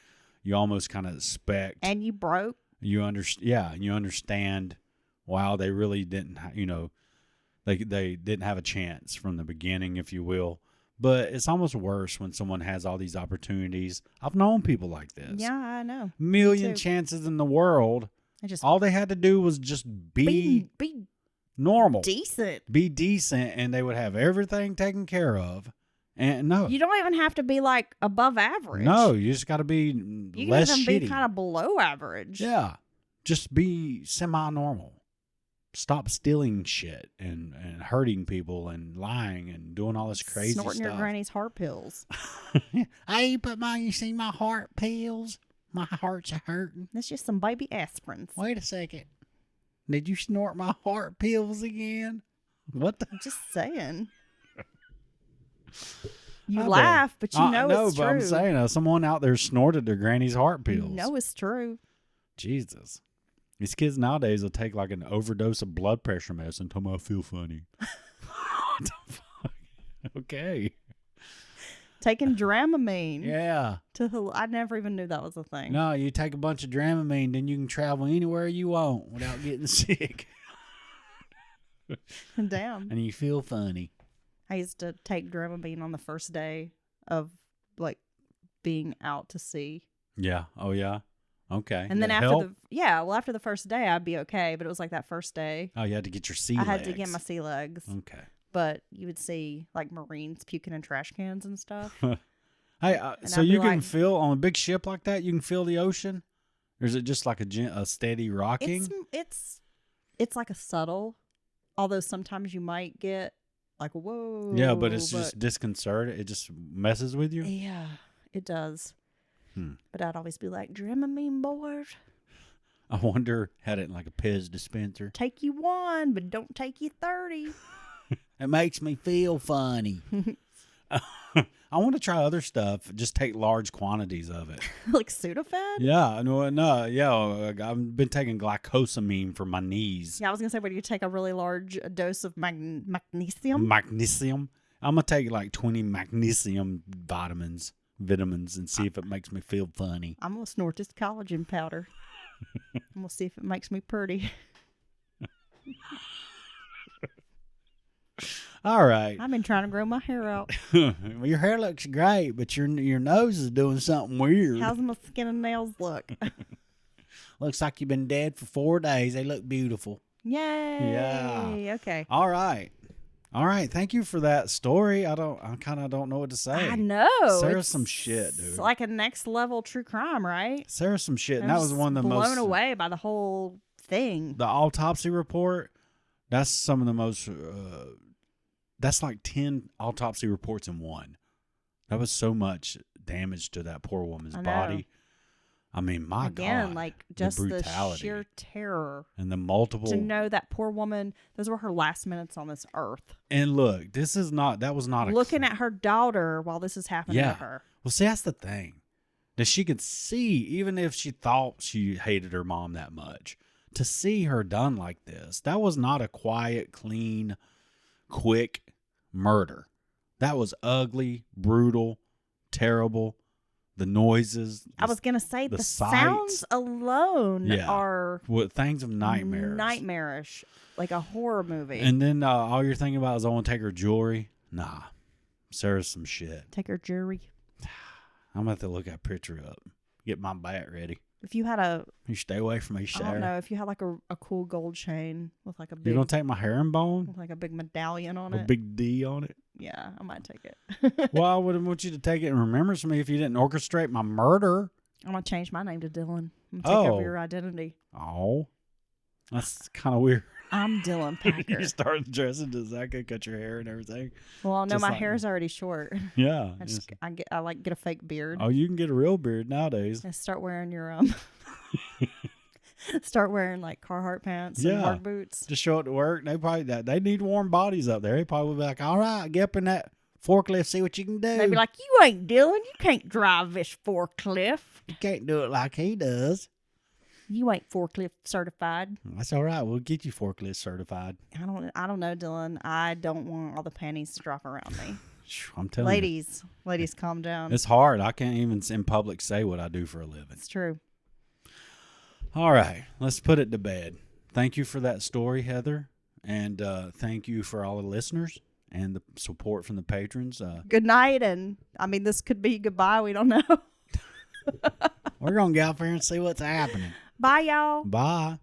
You almost kind of expect. And you broke. You understand. Wow, they really didn't. They didn't have a chance from the beginning, if you will. But it's almost worse when someone has all these opportunities. I've known people like this. Yeah, I know. Million chances in the world. All they had to do was just be normal, be decent, and they would have everything taken care of. And no, you don't even have to be above average. No, you just got to be less shitty. You can even be kind of below average. Yeah, just be semi-normal. Stop stealing shit and hurting people and lying and doing all this crazy stuff. Snorting your granny's heart pills. You see my heart pills? My heart's hurting. That's just some baby aspirins. Wait a second. Did you snort my heart pills again? What the? I'm just saying. You laugh, but it's true. No, but I'm saying someone out there snorted their granny's heart pills. No, it's true. Jesus. These kids nowadays will take an overdose of blood pressure medicine and tell me I feel funny. What the fuck? Okay. Taking Dramamine. Yeah. I never even knew that was a thing. No, you take a bunch of Dramamine, then you can travel anywhere you want without getting sick. Damn. And you feel funny. I used to take Dramamine on the first day of being out to sea. Yeah. Oh yeah. Okay. And then after the first day I'd be okay, but it was that first day. Oh, you had to get your sea legs. I had to get my sea legs. Okay. But you would see Marines puking in trash cans and stuff. Hey, And so I'd be you can like- feel on a big ship like that, you can feel the ocean? Or is it just like a steady rocking? It's like a subtle, although sometimes you might get like, whoa. Yeah, but it's just disconcerting. It just messes with you? Yeah, it does. Hmm. But I'd always be like, Dramamine board, I wonder, had it in like a Pez dispenser. take you 1, but don't take you 30. It makes me feel funny. I want to try other stuff. Just take large quantities of it. Like Sudafed? Yeah, yeah. I've been taking glycosamine for my knees. Yeah, I was going to say, where you take a really large dose of magnesium? Magnesium. I'm gonna take like 20 magnesium vitamins, and see if it makes me feel funny. I'm going to snort this collagen powder. I'm going to see if it makes me pretty. All right. I've been trying to grow my hair out. Well, your hair looks great, but your nose is doing something weird. How's my skin and nails look? Looks like you've been dead for 4 days. They look beautiful. Yay. Yeah. Okay. All right. Thank you for that story. I kind of don't know what to say. I know. Sarah's some shit, dude. It's like a next level true crime, right? Sarah's some shit. And I'm that was just one of the most blown away by the whole thing. The autopsy report. That's some of the most. That's like 10 autopsy reports in one. That was so much damage to that poor woman's body. I mean, my God. Like just the brutality sheer terror and the multiple. to know that poor woman. Those were her last minutes on this earth. And look, that was not Looking at her daughter while this is happening to her. Well, see, that's the thing. That she could see, even if she thought she hated her mom that much, to see her done like this. That was not a quiet, clean, quick murder. That was ugly, brutal, terrible. The noises. I was going to say the sights. sounds alone are things of nightmares. Nightmarish. Like a horror movie. And then all you're thinking about is I want to take her jewelry. Nah. Sarah's some shit. Take her jewelry. I'm going to have to look that picture up. Get my bat ready. If you had You stay away from me, Sarah. I don't know, if you had like a cool gold chain with like a big, You're going to take my herringbone? with like a big medallion on A it. big D on it? Yeah, I might take it. Well, I wouldn't want you to take it in remembrance of me if you didn't orchestrate my murder. I'm going to change my name to Dylan. I'm going to take over your identity. Oh. That's kind of weird. I'm Dylan Packer. You start dressing as that, cut your hair and everything. Well, no, Just my like- hair's already short. Yeah. I like get a fake beard. Oh, you can get a real beard nowadays. And start wearing your start wearing like Carhartt pants and Yeah. work boots. Just show up to work. They need warm bodies up there. They probably will be like, all right, get up in that forklift, see what you can do. They'd be like, "You ain't Dylan. You can't drive this forklift. You can't do it like he does. You ain't forklift certified." That's all right. We'll get you forklift certified. I don't know, Dylan. I don't want all the panties to drop around me. I'm telling you. Ladies, calm down. It's hard. I can't even in public say what I do for a living. It's true. All right. Let's put it to bed. Thank you for that story, Heather. And thank you for all the listeners and the support from the patrons. Good night, and I mean, this could be goodbye. We don't know. We're going to get out there and see what's happening. Bye, y'all. Bye.